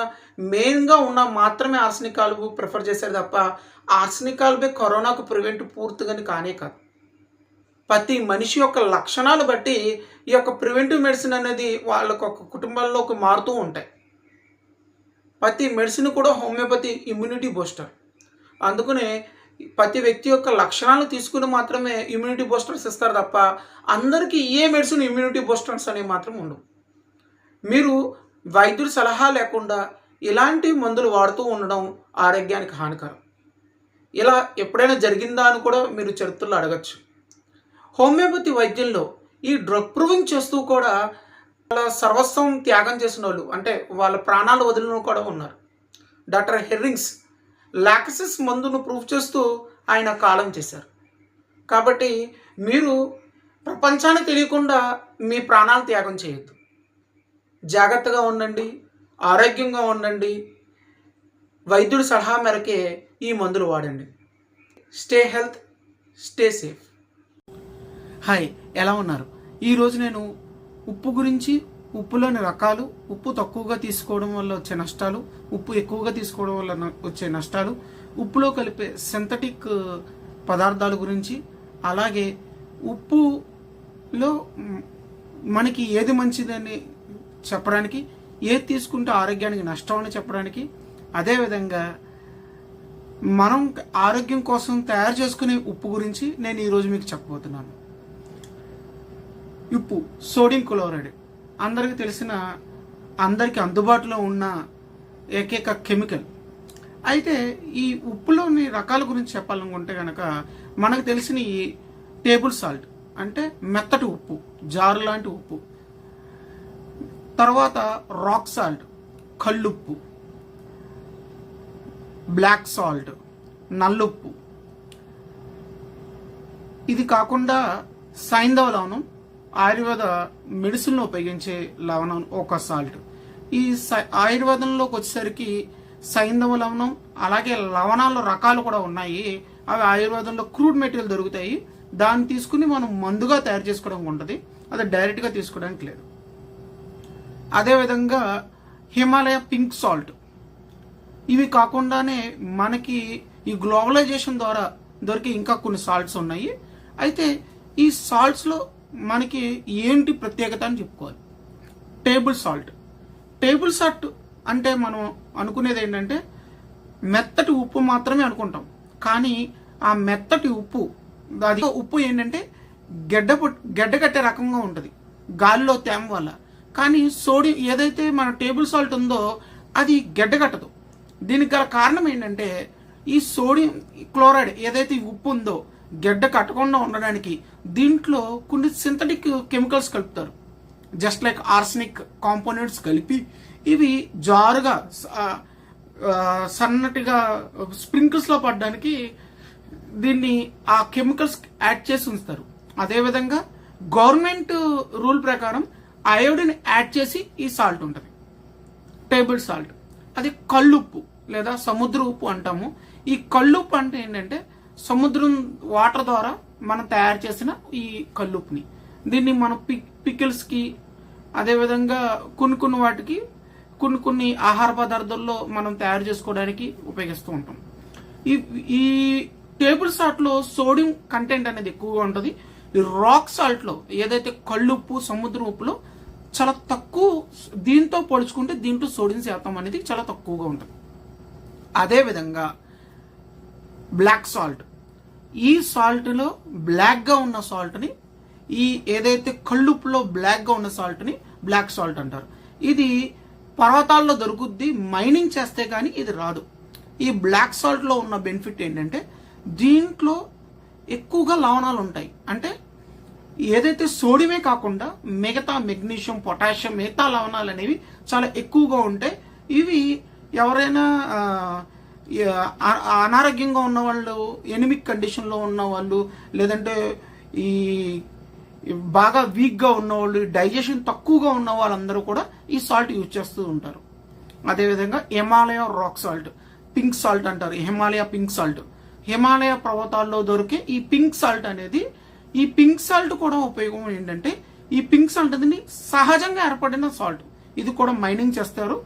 మెయిన్గా ఉన్న మాత్రమే ఆర్సెనిక్ ఆల్బు ప్రిఫర్ చేశారు తప్ప ఆర్సెనిక్ ఆల్బే కరోనాకు ప్రివెంట్ పూర్తిగాని కానే కాదు. ప్రతి మనిషి యొక్క లక్షణాలు బట్టి ఈ యొక్క ప్రివెంటివ్ మెడిసిన్ అనేది వాళ్ళకు ఒక కుటుంబాల్లోకి మారుతూ ఉంటాయి. ప్రతి మెడిసిన్ కూడా హోమియోపతి ఇమ్యూనిటీ బూస్టర్. అందుకనే ప్రతి వ్యక్తి యొక్క లక్షణాలు తీసుకుని మాత్రమే ఇమ్యూనిటీ బూస్టర్స్ ఇస్తారు తప్ప అందరికీ ఏ మెడిసిన్ ఇమ్యూనిటీ బూస్టర్స్ అనేవి మాత్రం ఉండవు. మీరు వైద్యుడి సలహా లేకుండా ఇలాంటి మందులు వాడుతూ ఉండడం ఆరోగ్యానికి హానికరం. ఇలా ఎప్పుడైనా జరిగిందా అని కూడా మీరు చరిత్రలో అడగచ్చు. హోమియోపతి వైద్యంలో ఈ డ్రగ్ ప్రూవింగ్ చేస్తూ కూడా వాళ్ళ సర్వస్వం త్యాగం చేసిన వాళ్ళు, అంటే వాళ్ళ ప్రాణాలు వదిలిన కూడా ఉన్నారు. డాక్టర్ హెర్రింగ్స్ లాక్సిస్ మందును ప్రూవ్ చేస్తూ ఆయన కాలం చేశారు. కాబట్టి మీరు ప్రపంచానికి తెలియకుండా మీ ప్రాణాలు త్యాగం చేయొద్దు. జాగ్రత్తగా ఉండండి, ఆరోగ్యంగా ఉండండి, వైద్యుడి సలహా మేరకే ఈ మందులు వాడండి. Stay health, stay safe. Hi, ఎలా ఉన్నారు? ఈరోజు నేను ఉప్పు గురించి, ఉప్పులోని రకాలు, ఉప్పు తక్కువగా తీసుకోవడం వల్ల వచ్చే నష్టాలు, ఉప్పు ఎక్కువగా తీసుకోవడం వల్ల వచ్చే నష్టాలు, ఉప్పులో కలిపే సింథటిక్ పదార్థాల గురించి, అలాగే ఉప్పులో మనకి ఏది మంచిదని చెప్పడానికి, ఏది తీసుకుంటే ఆరోగ్యానికి నష్టం అని చెప్పడానికి, అదేవిధంగా మనం ఆరోగ్యం కోసం తయారు చేసుకునే ఉప్పు గురించి నేను ఈరోజు మీకు చెప్పబోతున్నాను. ఉప్పు సోడియం క్లోరైడ్ అందరికీ తెలిసిన, అందరికీ అందుబాటులో ఉన్న ఏకైక కెమికల్. అయితే ఈ ఉప్పులోని రకాల గురించి చెప్పాలనుకుంటే కనుక మనకు తెలిసిన ఈ టేబుల్ సాల్ట్ అంటే మెత్తటి ఉప్పు, జారు లాంటి ఉప్పు, తర్వాత రాక్ సాల్ట్ కల్లుప్పు, బ్లాక్ సాల్ట్ నల్లుప్పు, ఇది కాకుండా సైంధవ లవణం ఆయుర్వేద మెడిసిన్లో ఉపయోగించే లవణం ఒక సాల్ట్. ఈ ఆయుర్వేదంలోకి వచ్చేసరికి సైంధవ లవణం అలాగే లవణాల రకాలు కూడా ఉన్నాయి. అవి ఆయుర్వేదంలో క్రూడ్ మెటీరియల్ దొరుకుతాయి, దాన్ని తీసుకుని మనం మందుగా తయారు చేసుకోవడానికి ఉంటుంది, అది డైరెక్ట్గా తీసుకోవడానికి లేదు. అదేవిధంగా హిమాలయ పింక్ సాల్ట్, ఇవి కాకుండానే మనకి ఈ గ్లోబలైజేషన్ ద్వారా దొరికే ఇంకా కొన్ని సాల్ట్స్ ఉన్నాయి. అయితే ఈ సాల్ట్స్లో మనకి ఏంటి ప్రత్యేకత అని చెప్పుకోవాలి. Table salt. టేబుల్ సాల్ట్ అంటే మనం అనుకునేది ఏంటంటే మెత్తటి ఉప్పు మాత్రమే అనుకుంటాం, కానీ ఆ మెత్తటి ఉప్పు, అది ఉప్పు ఏంటంటే గడ్డ కట్టే రకంగా ఉంటుంది గాలిలో తేమ వల్ల. కానీ సోడియం ఏదైతే మన టేబుల్ సాల్ట్ ఉందో అది గడ్డ కట్టదు. దీనికి గల కారణం ఏంటంటే ఈ సోడియం క్లోరైడ్ ఏదైతే ఉప్పు ఉందో గడ్డ కట్టకుండా ఉండడానికి దీంట్లో కొన్ని సింథటిక్ కెమికల్స్ కలుపుతారు. జస్ట్ లైక్ ఆర్సనిక్ కాంపోనెంట్స్ కలిపి ఇవి జారుగా సన్నటిగా స్ప్రింకిల్స్లో పడడానికి దీన్ని ఆ కెమికల్స్ యాడ్ చేసి ఉంచుతారు. అదేవిధంగా గవర్నమెంట్ రూల్ ప్రకారం అయోడిన్ యాడ్ చేసి ఈ సాల్ట్ ఉంటుంది, టేబుల్ సాల్ట్. అది కల్లుప్పు లేదా సముద్ర ఉప్పు అంటాము. ఈ కల్లుప్పు అంటే ఏంటంటే సముద్రం వాటర్ ద్వారా మనం తయారు చేసిన ఈ కల్లుప్పుని, దీన్ని మనం పికిల్స్కి, అదేవిధంగా కొన్ని వాటికి, కొన్ని ఆహార పదార్థాల్లో మనం తయారు చేసుకోవడానికి ఉపయోగిస్తూ ఉంటాం. ఈ టేబుల్ సాల్ట్లో సోడియం కంటెంట్ అనేది ఎక్కువగా ఉంటుంది. ఈ రాక్ సాల్ట్లో ఏదైతే కల్లుప్పు, సముద్రం ఉప్పులో చాలా తక్కువ, దీంతో పోల్చుకుంటే దీంట్లో సోడియం శాతం అనేది చాలా తక్కువగా ఉంటుంది. అదేవిధంగా బ్లాక్ సాల్ట్, ఈ సాల్ట్లో బ్లాక్గా ఉన్న సాల్ట్ని, ఈ ఏదైతే కల్లుప్పులో బ్లాక్గా ఉన్న సాల్ట్ని బ్లాక్ సాల్ట్ అంటారు. ఇది పర్వతాల్లో దొరుకుద్ది, మైనింగ్ చేస్తే కానీ ఇది రాదు. ఈ బ్లాక్ సాల్ట్లో ఉన్న బెనిఫిట్ ఏంటంటే దీంట్లో ఎక్కువగా లవణాలు ఉంటాయి. అంటే ఏదైతే సోడియమే కాకుండా మిగతా మెగ్నీషియం, పొటాషియం, మిగతా లవణాలు అనేవి చాలా ఎక్కువగా ఉంటాయి. ఇవి ఎవరైనా అనారోగ్యంగా ఉన్నవాళ్ళు, ఎనిమిక్ కండిషన్లో ఉన్నవాళ్ళు, లేదంటే ఈ బాగా వీక్గా ఉన్నవాళ్ళు, డైజెషన్ తక్కువగా ఉన్న వాళ్ళందరూ కూడా ఈ సాల్ట్ యూజ్ చేస్తూ ఉంటారు. అదేవిధంగా Himalaya rock salt, pink salt అంటారు, హిమాలయ పింక్ సాల్ట్. హిమాలయ పర్వతాల్లో దొరికే ఈ పింక్ సాల్ట్ అనేది, ఈ పింక్ సాల్ట్ కూడా ఉపయోగం ఏంటంటే ఈ పింక్ సాల్ట్ అనేది సహజంగా ఏర్పడిన సాల్ట్, ఇది కూడా మైనింగ్ చేస్తారు.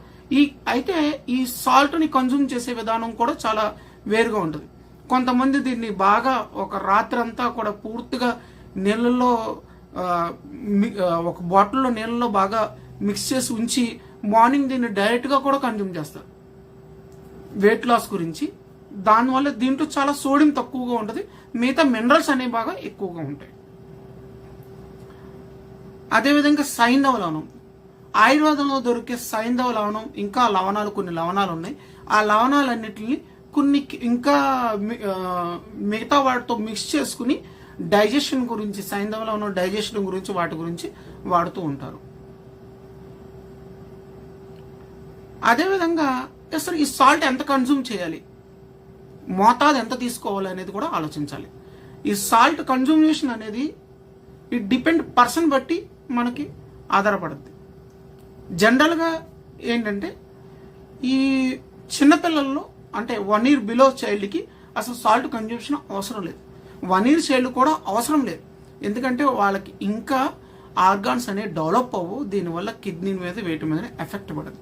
అయితే ఈ సాల్ట్ని కన్జ్యూమ్ చేసే విధానం కూడా చాలా వేరుగా ఉంటుంది. కొంతమంది దీన్ని బాగా ఒక రాత్రి అంతా కూడా పూర్తిగా నీళ్ళల్లో, ఒక బాటిల్లో నీళ్ళలో బాగా మిక్స్ చేసి ఉంచి మార్నింగ్ దీన్ని డైరెక్ట్గా కూడా కన్జ్యూమ్ చేస్తారు వెయిట్ లాస్ గురించి. దానివల్ల దీంట్లో చాలా సోడియం తక్కువగా ఉంటుంది, మిగతా మినరల్స్ అనేవి బాగా ఎక్కువగా ఉంటాయి. అదేవిధంగా సైంధవ లవణం, ఆయుర్వేదంలో దొరికే సైంధవ లవణం, ఇంకా లవణాలు, కొన్ని లవణాలు ఉన్నాయి. ఆ లవణాలన్నిటిని కొన్ని ఇంకా మిగతా వాటితో మిక్స్ చేసుకుని డైజెషన్ గురించి, సైంధవ లవణం డైజెషన్ గురించి, వాటి గురించి వాడుతూ ఉంటారు. అదేవిధంగా అసలు ఈ సాల్ట్ ఎంత కన్జ్యూమ్ చేయాలి, మోతాదు ఎంత తీసుకోవాలి అనేది కూడా ఆలోచించాలి. ఈ సాల్ట్ కన్జూమేషన్ అనేది ఇట్ డిపెండ్ పర్సన్ బట్టి మనకి ఆధారపడుద్ది. జనరల్గా ఏంటంటే ఈ చిన్నపిల్లల్లో అంటే 1 year బిలో చైల్డ్కి అసలు సాల్ట్ కన్జంప్షన్ అవసరం లేదు. 1 year చైల్డ్ కూడా అవసరం లేదు. ఎందుకంటే వాళ్ళకి ఇంకా ఆర్గాన్స్ అనేవి డెవలప్ అవ్వు, దీనివల్ల కిడ్నీ మీద వేటి మీద ఎఫెక్ట్ పడదు.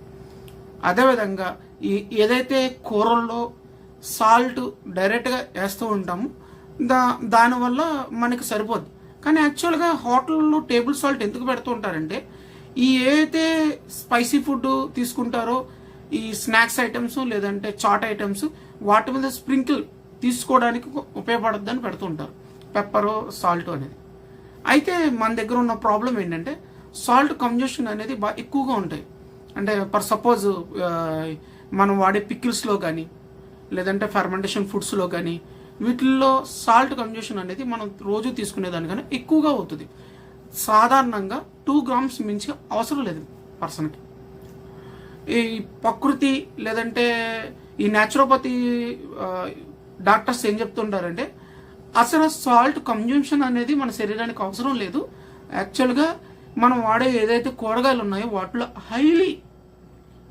అదేవిధంగా ఏదైతే కూరల్లో సాల్ట్ డైరెక్ట్గా వేస్తూ ఉంటామో దానివల్ల మనకి సరిపోద్ది. కానీ యాక్చువల్గా హోటల్లో టేబుల్ సాల్ట్ ఎందుకు పెడుతూ ఉంటారంటే ఈ ఏదైతే స్పైసీ ఫుడ్ తీసుకుంటారో ఈ స్నాక్స్ ఐటమ్స్ లేదంటే చాట్ ఐటమ్స్ వాటి మీద స్ప్రింకిల్ తీసుకోవడానికి ఉపయోగపడద్దని పెడుతుంటారు పెప్పరు సాల్ట్ అనేది. అయితే మన దగ్గర ఉన్న ప్రాబ్లం ఏంటంటే సాల్ట్ కన్జంప్షన్ అనేది బాగా ఎక్కువగా ఉంటాయి. అంటే ఫర్ సపోజ్ మనం వాడే పికిల్స్లో కానీ లేదంటే ఫెర్మెంటేషన్ ఫుడ్స్లో కానీ వీటిల్లో సాల్ట్ కన్జంప్షన్ అనేది మనం రోజు తీసుకునేదానికన్నా ఎక్కువగా అవుతుంది. సాధారణంగా 2 grams మించి అవసరం లేదు పర్సన్కి. ఈ ప్రకృతి లేదంటే ఈ న్యాచురోపతి డాక్టర్స్ ఏం చెప్తుంటారంటే అసలు సాల్ట్ కన్జంప్షన్ అనేది మన శరీరానికి అవసరం లేదు. యాక్చువల్గా మనం వాడే ఏదైతే కూరగాయలు ఉన్నాయో వాటిలో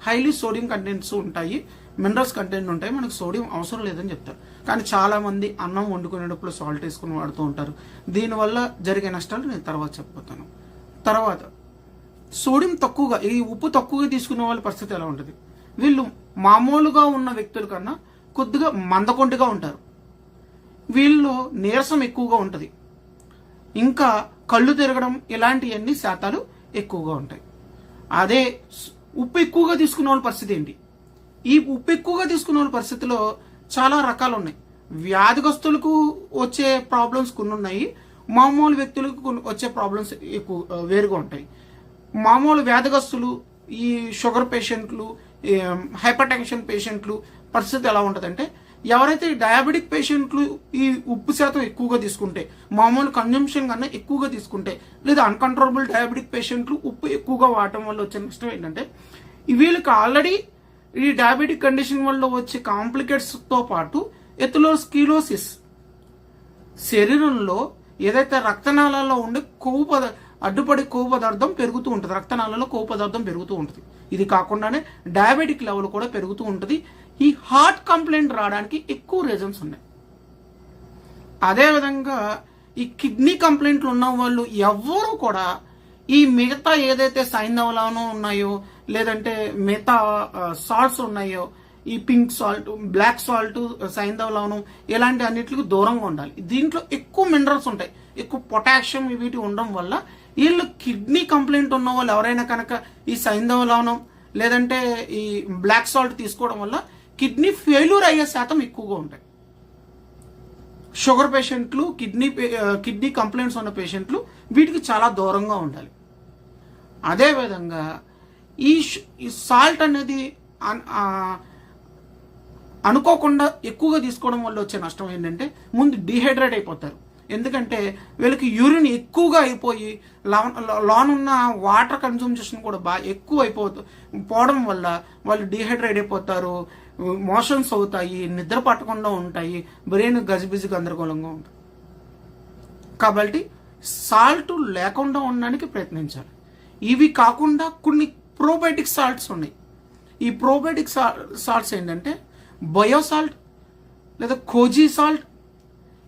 హైలీ సోడియం కంటెంట్స్ ఉంటాయి, మినరల్స్ కంటెంట్ ఉంటాయి, మనకు సోడియం అవసరం లేదని చెప్తారు. కానీ చాలామంది అన్నం వండుకునేటప్పుడు సాల్ట్ వేసుకుని వాడుతూ ఉంటారు. దీనివల్ల జరిగే నష్టాలు నేను తర్వాత చెప్పబోతాను. తర్వాత సోడియం తక్కువగా ఈ ఉప్పు తక్కువగా తీసుకునే వాళ్ళ పరిస్థితి ఎలా ఉంటుంది? వీళ్ళు మామూలుగా ఉన్న వ్యక్తుల కన్నా కొద్దిగా మందకొంటిగా ఉంటారు. వీళ్ళు నీరసం ఎక్కువగా ఉంటుంది, ఇంకా కళ్ళు తిరగడం ఇలాంటివన్నీ శాతాలు ఎక్కువగా ఉంటాయి. అదే ఉప్పు ఎక్కువగా తీసుకునే వాళ్ళ పరిస్థితి ఏంటి? ఈ ఉప్పు ఎక్కువగా తీసుకునే వాళ్ళ పరిస్థితిలో చాలా రకాలు ఉన్నాయి. వ్యాధిగ్రస్తులకు వచ్చే ప్రాబ్లమ్స్ కొన్ని ఉన్నాయి, మామూలు వ్యక్తులకు వచ్చే ప్రాబ్లమ్స్ ఎక్కువ వేరుగా ఉంటాయి. మామూలు వ్యాధిగ్రస్తులు ఈ షుగర్ పేషెంట్లు, హైపర్ టెన్షన్ పేషెంట్లు పరిస్థితి ఎలా ఉంటుందంటే ఎవరైతే డయాబెటిక్ పేషెంట్లు ఈ ఉప్పు శాతం ఎక్కువగా తీసుకుంటే, మామూలు కన్జంప్షన్ కన్నా ఎక్కువగా తీసుకుంటే, లేదా అన్కంట్రోలబుల్ డయాబెటిక్ పేషెంట్లు ఉప్పు ఎక్కువగా వాడటం వల్ల వచ్చే నష్టం ఏంటంటే వీళ్ళకి ఆల్రెడీ ఈ డయాబెటిక్ కండిషన్ వల్ల వచ్చే కాంప్లికేట్స్తో పాటు ఎథెరోస్క్లెరోసిస్, శరీరంలో ఏదైతే రక్తనాళాల్లో ఉండే అడ్డుపడే కొవ్వు పదార్థం పెరుగుతూ ఉంటుంది, రక్తనాళాల్లో కొవ్వు పదార్థం పెరుగుతూ ఉంటుంది. ఇది కాకుండానే డయాబెటిక్ లెవెల్ కూడా పెరుగుతూ ఉంటుంది. ఈ హార్ట్ కంప్లైంట్ రావడానికి ఎక్కువ రీజన్స్ ఉన్నాయి. అదేవిధంగా ఈ కిడ్నీ కంప్లైంట్లు ఉన్న వాళ్ళు ఎవ్వరూ కూడా ఈ మిగతా ఏదైతే సైంధవ లవణం ఉన్నాయో లేదంటే మిగతా సాల్ట్స్ ఉన్నాయో ఈ పింక్ సాల్ట్, బ్లాక్ సాల్ట్, సైంధవ లవణం ఇలాంటి అన్నిటికి దూరంగా ఉండాలి. దీంట్లో ఎక్కువ మినరల్స్ ఉంటాయి, ఎక్కువ పొటాషియం వీటి ఉండడం వల్ల వీళ్ళు కిడ్నీ కంప్లైంట్ ఉన్న వాళ్ళు ఎవరైనా కనుక ఈ సైంధవ లవణం లేదంటే ఈ బ్లాక్ సాల్ట్ తీసుకోవడం వల్ల కిడ్నీ ఫెయిల్యూర్ అయ్యే శాతం ఎక్కువగా ఉంటాయి. షుగర్ పేషెంట్లు, కిడ్నీ కంప్లైంట్స్ ఉన్న పేషెంట్లు వీటికి చాలా దూరంగా ఉండాలి. అదేవిధంగా ఈ సాల్ట్ అనేది అనుకోకుండా ఎక్కువగా తీసుకోవడం వల్ల వచ్చే నష్టం ఏంటంటే ముందు డీహైడ్రేట్ అయిపోతారు. ఎందుకంటే వీళ్ళకి యూరిన్ ఎక్కువగా అయిపోయి లోనున్న వాటర్ కన్సంప్షన్ కూడా బాగా ఎక్కువ పోవడం వల్ల వాళ్ళు డీహైడ్రేట్ అయిపోతారు, మోషన్స్ అవుతాయి, నిద్ర పట్టకుండా ఉంటాయి, బ్రెయిన్ గజిబిజి గందరగోళంగా ఉంటుంది. కాబట్టి సాల్ట్ లేకుండా ఉండడానికి ప్రయత్నించాలి. ఇవి కాకుండా కొన్ని ప్రోబయోటిక్ సాల్ట్స్ ఉన్నాయి. ఈ ప్రోబయోటిక్ సాల్ట్స్ ఏంటంటే బయోసాల్ట్ లేదా కోజీ సాల్ట్.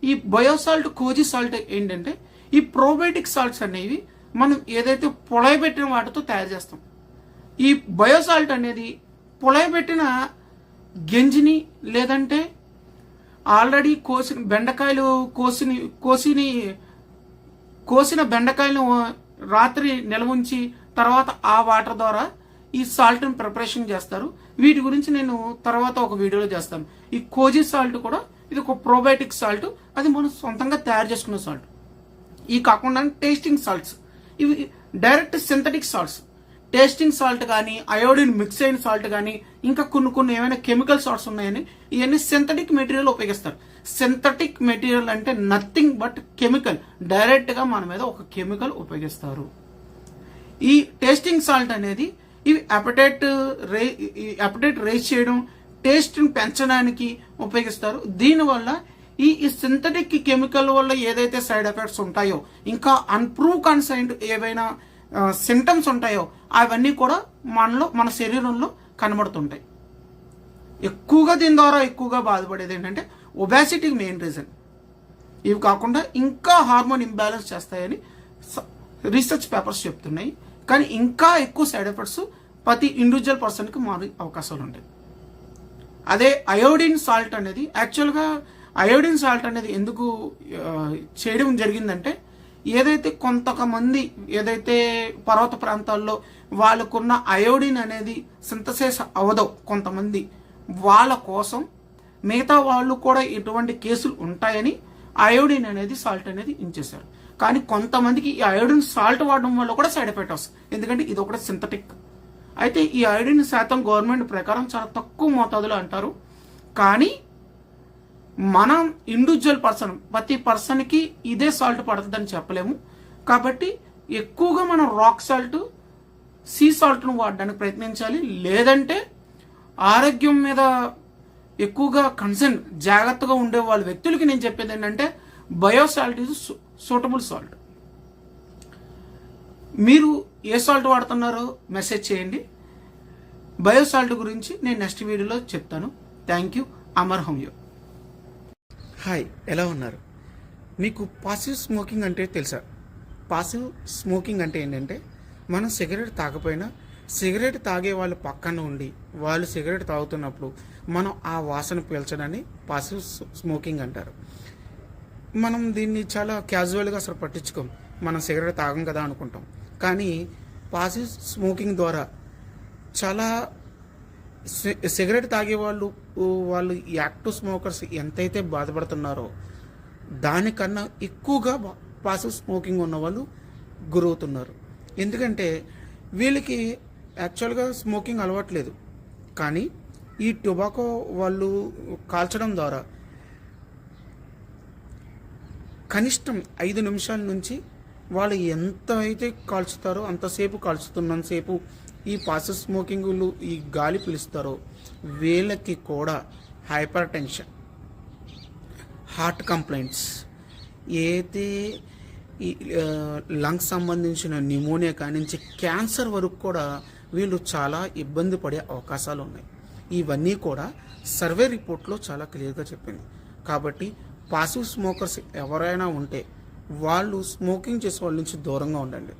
ఈ బయోసాల్ట్, కోజీ సాల్ట్ ఏంటంటే ఈ ప్రోబయోటిక్ సాల్ట్స్ అనేవి మనం ఏదైతే పొలయబెట్టిన వాటితో తయారు చేస్తాం. ఈ బయోసాల్ట్ అనేది పొలయబెట్టిన గంజిని లేదంటే ఆల్రెడీ కోసిన బెండకాయలు రాత్రి నిల్వ ఉంచి తర్వాత ఆ వాటర్ ద్వారా ఈ సాల్ట్ని ప్రిపరేషన్ చేస్తారు. వీటి గురించి నేను తర్వాత ఒక వీడియోలో చేస్తాను. ఈ కోజీ సాల్ట్ కూడా ఇది ఒక ప్రోబయోటిక్ సాల్ట్, అది మనం సొంతంగా తయారు చేసుకున్న సాల్ట్. ఈ కాకుండా టేస్టింగ్ సాల్ట్స్, ఇవి direct synthetic salts. Tasting salt కానీ అయోడిన్ మిక్స్ అయిన సాల్ట్ కానీ ఇంకా కొన్ని ఏమైనా కెమికల్ సాల్ట్స్ ఉన్నాయని ఇవన్నీ సింథటిక్ మెటీరియల్ ఉపయోగిస్తారు. సింథటిక్ మెటీరియల్ అంటే నథింగ్ బట్ కెమికల్, డైరెక్ట్గా మన మీద ఒక కెమికల్ ఉపయోగిస్తారు. ఈ టేస్టింగ్ సాల్ట్ అనేది ఇవి అపెటైట్ రేజ్ చేయడం, టేస్ట్ని పెంచడానికి ఉపయోగిస్తారు. దీనివల్ల ఈ సింథటిక్ కెమికల్ వల్ల ఏదైతే సైడ్ ఎఫెక్ట్స్ ఉంటాయో, ఇంకా అన్ప్రూవ్ కన్సైన్డ్ ఏవైనా సింటమ్స్ ఉంటాయో అవన్నీ కూడా మన శరీరంలో కనబడుతుంటాయి. ఎక్కువగా దీని ద్వారా ఎక్కువగా బాధపడేది ఏంటంటే ఒబేసిటీకి మెయిన్ రీజన్. ఇవి కాకుండా ఇంకా హార్మోన్ ఇంబ్యాలెన్స్ చేస్తాయని రీసెర్చ్ పేపర్స్ చెప్తున్నాయి. కానీ ఇంకా ఎక్కువ సైడ్ ఎఫెక్ట్స్ ప్రతి ఇండివిజువల్ పర్సన్కి మారే అవకాశాలు ఉంటాయి. అదే అయోడిన్ సాల్ట్ అనేది, యాక్చువల్గా అయోడిన్ సాల్ట్ అనేది ఎందుకు చేయడం జరిగిందంటే, ఏదైతే కొంతమంది ఏదైతే పర్వత ప్రాంతాల్లో వాళ్ళకున్న అయోడిన్ అనేది సింథసైజ్ అవ్వదో కొంతమంది, వాళ్ళ కోసం మిగతా వాళ్ళు కూడా ఇటువంటి కేసులు ఉంటాయని అయోడిన్ అనేది సాల్ట్ అనేది ఇచ్చేశారు. కానీ కొంతమందికి ఈ అయోడిన్ సాల్ట్ వాడడం వల్ల కూడా సైడ్ ఎఫెక్ట్ వస్తుంది, ఎందుకంటే ఇది ఒకటి సింథటిక్. అయితే ఈ అయోడిన్ శాతం గవర్నమెంట్ ప్రకారం చాలా తక్కువ మోతాదులో అంటారు. కానీ మనం ఇండివిజువల్ పర్సన్, ప్రతి పర్సన్కి ఇదే సాల్ట్ పడుతుందని చెప్పలేము. కాబట్టి ఎక్కువగా మనం రాక్ సాల్ట్, సీ సాల్ట్ను వాడడానికి ప్రయత్నించాలి. లేదంటే ఆరోగ్యం మీద ఎక్కువగా కన్సర్న్, జాగ్రత్తగా ఉండే వాళ్ళ వ్యక్తులకి నేను చెప్పేది ఏంటంటే బయోసాల్ట్ ఈజ్ సూటబుల్ సాల్ట్. మీరు ఏ సాల్ట్ వాడుతున్నారో మెసేజ్ చేయండి. బయోసాల్ట్ గురించి నేను నెక్స్ట్ వీడియోలో చెప్తాను. Thank you. Amar homeo. Hi, ఎలా ఉన్నారు? మీకు పాసివ్ స్మోకింగ్ అంటే తెలుసా? పాసివ్ స్మోకింగ్ అంటే ఏంటంటే, మనం సిగరెట్ తాగపోయినా సిగరెట్ తాగే వాళ్ళు పక్కన ఉండి వాళ్ళు సిగరెట్ తాగుతున్నప్పుడు మనం ఆ వాసన పీల్చడాన్ని పాసివ్ స్మోకింగ్ అంటారు. మనం దీన్ని చాలా క్యాజువల్గా అసలు పట్టించుకోం, మనం సిగరెట్ తాగం కదా అనుకుంటాం. కానీ పాసివ్ స్మోకింగ్ ద్వారా చాలా సిగరెట్ తాగే వాళ్ళు యాక్టివ్ స్మోకర్స్ ఎంతైతే బాధపడుతున్నారో దానికన్నా ఎక్కువగా పాసివ్ స్మోకింగ్ ఉన్న వాళ్ళు గురవుతున్నారు. ఎందుకంటే వీళ్ళకి యాక్చువల్గా స్మోకింగ్ అలవాట్లేదు, కానీ ఈ టొబాకో వాళ్ళు కాల్చడం ద్వారా కనిష్టం 5 నిమిషాల నుంచి వాళ్ళు ఎంత అయితే కాల్చుతారో అంతసేపు కాల్చుతున్నంతసేపు ఈ పాసివ్ స్మోకింగ్లు ఈ గాలి పీలుస్తారో వీళ్ళకి కూడా హైపర్ టెన్షన్, హార్ట్ కంప్లైంట్స్, ఏదైతే ఈ లంగ్స్ సంబంధించిన న్యూమోనియా కానించి క్యాన్సర్ వరకు కూడా వీళ్ళు చాలా ఇబ్బంది పడే అవకాశాలు ఉన్నాయి. ఇవన్నీ కూడా సర్వే రిపోర్ట్లో చాలా క్లియర్గా చెప్పింది. కాబట్టి పాసివ్ స్మోకర్స్ ఎవరైనా ఉంటే వాళ్ళు స్మోకింగ్ చేసే వాళ్ళ నుంచి దూరంగా ఉండండి,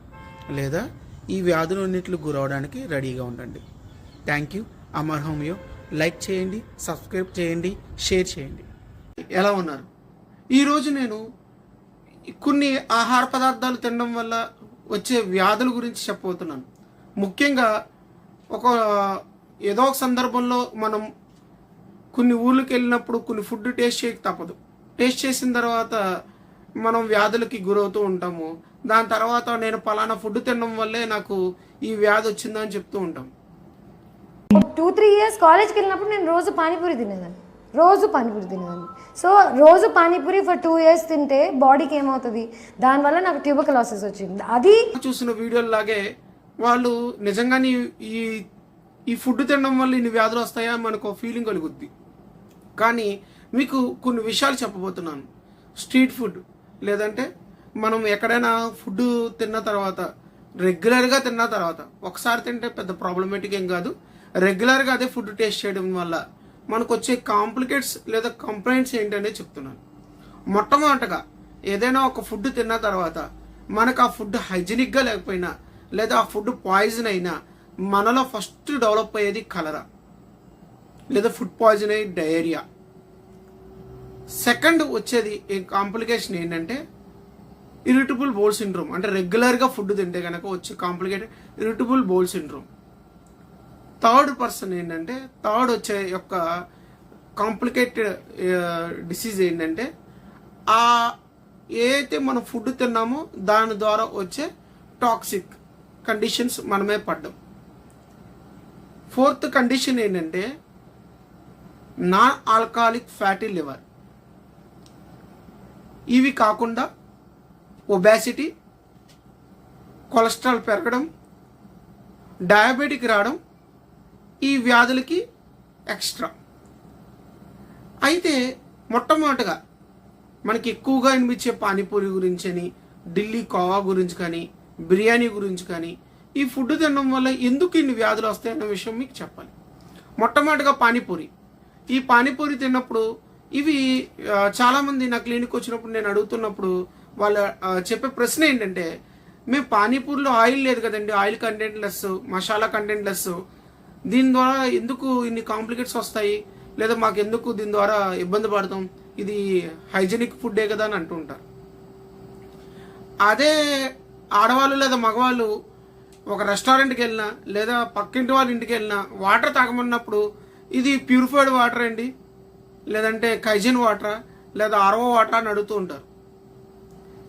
లేదా ఈ వ్యాధులన్నింటికి గురవడానికి రెడీగా ఉండండి. Thank you. Amar homeo. Like చేయండి, సబ్స్క్రైబ్ చేయండి, షేర్ చేయండి. ఎలా ఉన్నారు? ఈరోజు నేను కొన్ని ఆహార పదార్థాలు తినడం వల్ల వచ్చే వ్యాధుల గురించి చెప్పబోతున్నాను. ముఖ్యంగా ఏదో ఒక సందర్భంలో మనం కొన్ని ఊళ్ళకి వెళ్ళినప్పుడు కొన్ని ఫుడ్ టేస్ట్ చేయక తప్పదు. టేస్ట్ చేసిన తర్వాత మనం వ్యాధులకి గురవుతూ ఉంటాము. దాని తర్వాత నేను పలానా ఫుడ్ తినడం వల్లే నాకు ఈ వ్యాధి వచ్చిందని చెప్తూ ఉంటాం. 2-3 years కాలేజ్కి వెళ్ళినప్పుడు నేను రోజు పానీపూరి తినేదాన్ని. సో రోజు పానీపూరి ఫర్ 2 years తింటే బాడీకి ఏమవుతుంది, దానివల్ల నాకు ట్యూబర్కులోసిస్ వచ్చింది. అది చూసిన వీడియోలాగే వాళ్ళు నిజంగానే ఈ ఫుడ్ తినడం వల్ల ఇన్ని వ్యాధులు వస్తాయా మనకు ఫీలింగ్ కలుగుద్ది. కానీ మీకు కొన్ని విషయాలు చెప్పబోతున్నాను. స్ట్రీట్ ఫుడ్, లేదంటే మనం ఎక్కడైనా ఫుడ్ తిన్న తర్వాత రెగ్యులర్గా తిన్న తర్వాత, ఒకసారి తింటే పెద్ద ప్రాబ్లమేటిక్ ఏం కాదు, రెగ్యులర్గా అదే ఫుడ్ టేస్ట్ చేయడం వల్ల మనకు వచ్చే కాంప్లికేట్స్ లేదా కంప్లైంట్స్ ఏంటనే చెప్తున్నాను. మొట్టమొదటగా ఏదైనా ఒక ఫుడ్ తిన్న తర్వాత మనకు ఆ ఫుడ్ హైజీనిక్గా లేకపోయినా, లేదా ఆ ఫుడ్ పాయిజన్ అయినా మనలో ఫస్ట్ డెవలప్ అయ్యేది కలరా, లేదా ఫుడ్ పాయిజన్ అయ్యి డయేరియా. సెకండ్ వచ్చేది కాంప్లికేషన్ ఏంటంటే ఇరిటబుల్ బౌల్ సిండ్రోమ్. అంటే రెగ్యులర్గా ఫుడ్ తింటే కనుక వచ్చే complicated irritable bowel syndrome. Third person ఏంటంటే థర్డ్ వచ్చే యొక్క కాంప్లికేటెడ్ డిసీజ్ ఏంటంటే ఏదైతే మనం ఫుడ్ తిన్నామో దాని ద్వారా వచ్చే టాక్సిక్ కండిషన్స్ మనమే పడ్డాం. ఫోర్త్ కండిషన్ ఏంటంటే నాన్ ఆల్కహాలిక్ ఫ్యాటీ లివర్. ఇవి కాకుండా ఒబేసిటీ, కొలెస్ట్రాల్ పెరగడం, డయాబెటిక్ రావడం ఈ వ్యాధులకి ఎక్స్ట్రా. అయితే మొట్టమొదటిగా మనకి ఎక్కువగా వినిపించే పానీపూరి గురించి అని, ఢిల్లీ కోవా గురించి కానీ, బిర్యానీ గురించి కానీ, ఈ ఫుడ్ తినడం వల్ల ఎందుకు ఇన్ని వ్యాధులు వస్తాయన్న విషయం మీకు చెప్పాలి. మొట్టమొదటిగా పానీపూరి. ఈ పానీపూరి తిన్నప్పుడు ఇవి చాలామంది నా క్లినిక్ వచ్చినప్పుడు నేను అడుగుతున్నప్పుడు వాళ్ళ చెప్పే ప్రశ్న ఏంటంటే, మేము పానీపూరిలో ఆయిల్ లేదు కదండి, oil content less, masala content less, దీని ద్వారా ఎందుకు ఇన్ని కాంప్లికేట్స్ వస్తాయి, లేదా మాకు ఎందుకు దీని ద్వారా ఇబ్బంది పడతాం, ఇది హైజెనిక్ ఫుడ్డే కదా అని అంటుంటారు. అదే ఆడవాళ్ళు లేదా మగవాళ్ళు ఒక రెస్టారెంట్కి వెళ్ళినా లేదా పక్కింటి వాళ్ళ ఇంటికి వెళ్ళినా వాటర్ తాగమన్నప్పుడు ఇది ప్యూరిఫైడ్ వాటర్ అండి, లేదంటే కైజిన్ వాటరా, లేదా ఆర్ఓ వాటర్ అని అడుగుతూ ఉంటారు.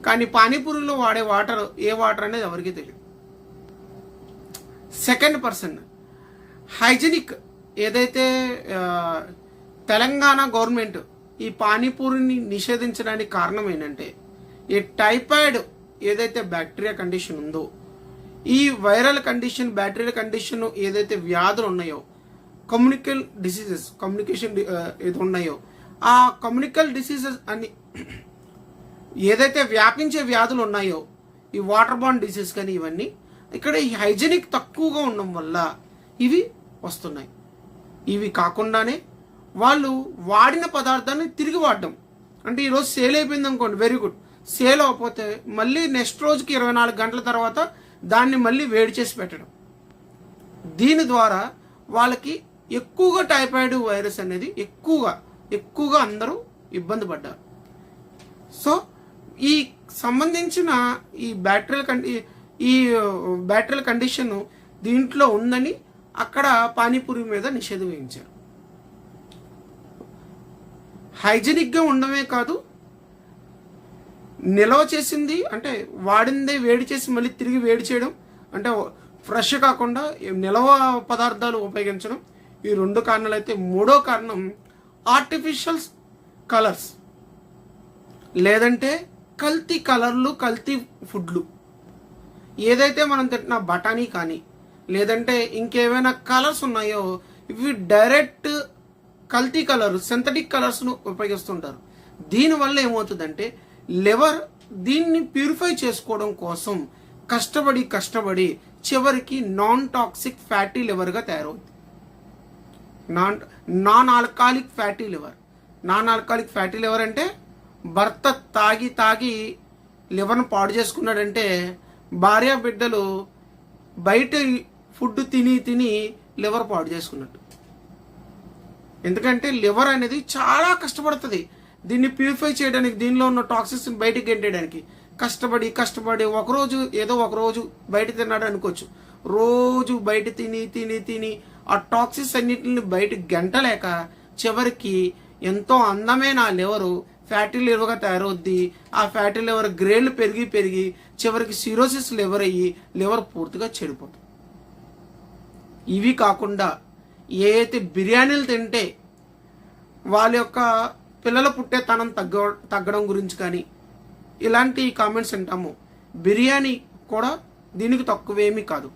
కానీ పానీపూరిలో వాడే వాటర్ ఏ వాటర్ అనేది ఎవరికీ తెలియదు. Second person hygienic. ఏదైతే తెలంగాణ గవర్నమెంట్ ఈ పానీపూరిని నిషేధించడానికి కారణం ఏంటంటే, ఈ టైఫాయిడ్ ఏదైతే బ్యాక్టీరియా కండిషన్ ఉందో, ఈ వైరల్ కండిషన్, బ్యాక్టీరియల్ కండిషన్ ఏదైతే వ్యాధులు ఉన్నాయో, కమ్యూనికేషన్ ఏది ఉన్నాయో, ఆ కమ్యూనికల్ డిసీజెస్ అని ఏదైతే వ్యాపించే వ్యాధులు ఉన్నాయో, ఈ వాటర్ బాండ్ డిసీజ్ కానీ ఇవన్నీ ఇక్కడ ఈ హైజెనిక్ తక్కువగా ఉండడం వల్ల ఇవి వస్తున్నాయి. ఇవి కాకుండానే వాళ్ళు వాడిన పదార్థాన్ని తిరిగి వాడడం. అంటే ఈరోజు సేల్ అయిపోయింది అనుకోండి, వెరీ గుడ్. సేల్ అవ్వకపోతే మళ్ళీ నెక్స్ట్ రోజుకి 24 గంటల తర్వాత దాన్ని మళ్ళీ వేడి చేసి పెట్టడం. దీని ద్వారా వాళ్ళకి ఎక్కువగా టైఫాయిడ్ వైరస్ అనేది ఎక్కువగా అందరూ ఇబ్బంది పడ్డారు. సో ఈ సంబంధించిన ఈ బ్యాక్టీరియల్ కండిషన్ దీంట్లో ఉందని అక్కడ పానీపూరి మీద నిషేధం విధించారు. హైజెనిక్గా ఉండడమే కాదు, నిల్వ చేసింది అంటే వాడిందే వేడి చేసి మళ్ళీ తిరిగి వేడి చేయడం, అంటే ఫ్రెష్ కాకుండా నిల్వ పదార్థాలు ఉపయోగించడం, ఈ 2 కారణాలు అయితే, మూడో కారణం ఆర్టిఫిషియల్ కలర్స్, లేదంటే కల్తీ కలర్లు, కల్తీ ఫుడ్లు. ఏదైతే మనం తింటున్న బఠానీ కానీ లేదంటే ఇంకేమైనా కలర్స్ ఉన్నాయో ఇవి డైరెక్ట్ కల్తీ కలర్, సింథటిక్ కలర్స్ను ఉపయోగిస్తుంటారు. దీనివల్ల ఏమవుతుందంటే లివర్ దీన్ని ప్యూరిఫై చేసుకోవడం కోసం కష్టపడి చివరికి నాన్ టాక్సిక్ ఫ్యాటీ లివర్గా తయారవుతుంది. Non alcoholic fatty liver. Non alcoholic fatty liver అంటే భర్త తాగి లివర్ను పాడు చేసుకున్నాడంటే భార్య బిడ్డలు బయట ఫుడ్ తిని లివర్ పాడు చేసుకున్నట్టు. ఎందుకంటే లివర్ అనేది చాలా కష్టపడుతుంది దీన్ని ప్యూరిఫై చేయడానికి, దీనిలో ఉన్న టాక్సిన్స్ బయటకు గెంటేయడానికి. కష్టపడి ఒకరోజు బయట తిన్నాడు అనుకోవచ్చు, రోజు బయట తిని ఆ టాక్సిన్స్ అన్నిటిని బయట గెంటలేక చివరికి ఎంతో అందమైన ఆ లివరు ఫ్యాటీ లివర్గా తయారవుద్ది. ఆ ఫ్యాటీ లివర్ గ్రేడ్లు పెరిగి చివరికి సిరోసిస్ లివర్ అయ్యి లివర్ పూర్తిగా చెడిపోతుంది. ఇవి కాకుండా ఏదైతే బిర్యానీలు తింటే వాళ్ళ యొక్క పిల్లల పుట్టేతనం తగ్గడం గురించి కానీ ఇలాంటి కామెంట్స్ వింటాము. బిర్యానీ కూడా దీనికి తక్కువేమీ కాదు.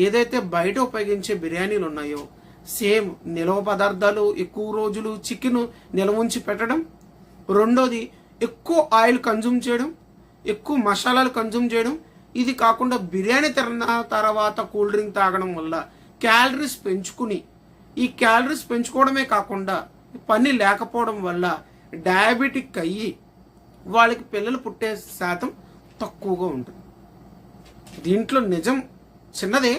ఏదైతే బయట ఉపయోగించే బిర్యానీలు ఉన్నాయో సేమ్ నిల్వ పదార్థాలు, ఎక్కువ రోజులు చికెన్ నిల్వ ఉంచి పెట్టడం, రెండోది ఎక్కువ ఆయిల్ కన్జ్యూమ్ చేయడం, ఎక్కువ మసాలాలు కన్జ్యూమ్ చేయడం. ఇది కాకుండా బిర్యానీ తిన్న తర్వాత కూల్ డ్రింక్ తాగడం వల్ల క్యాలరీస్ పెంచుకుని, ఈ క్యాలరీస్ పెంచుకోవడమే కాకుండా పని లేకపోవడం వల్ల డయాబెటిక్ అయ్యి వాళ్ళకి పిల్లలు పుట్టే శాతం తక్కువగా ఉంటుంది. దీంట్లో నిజం చిన్నదే,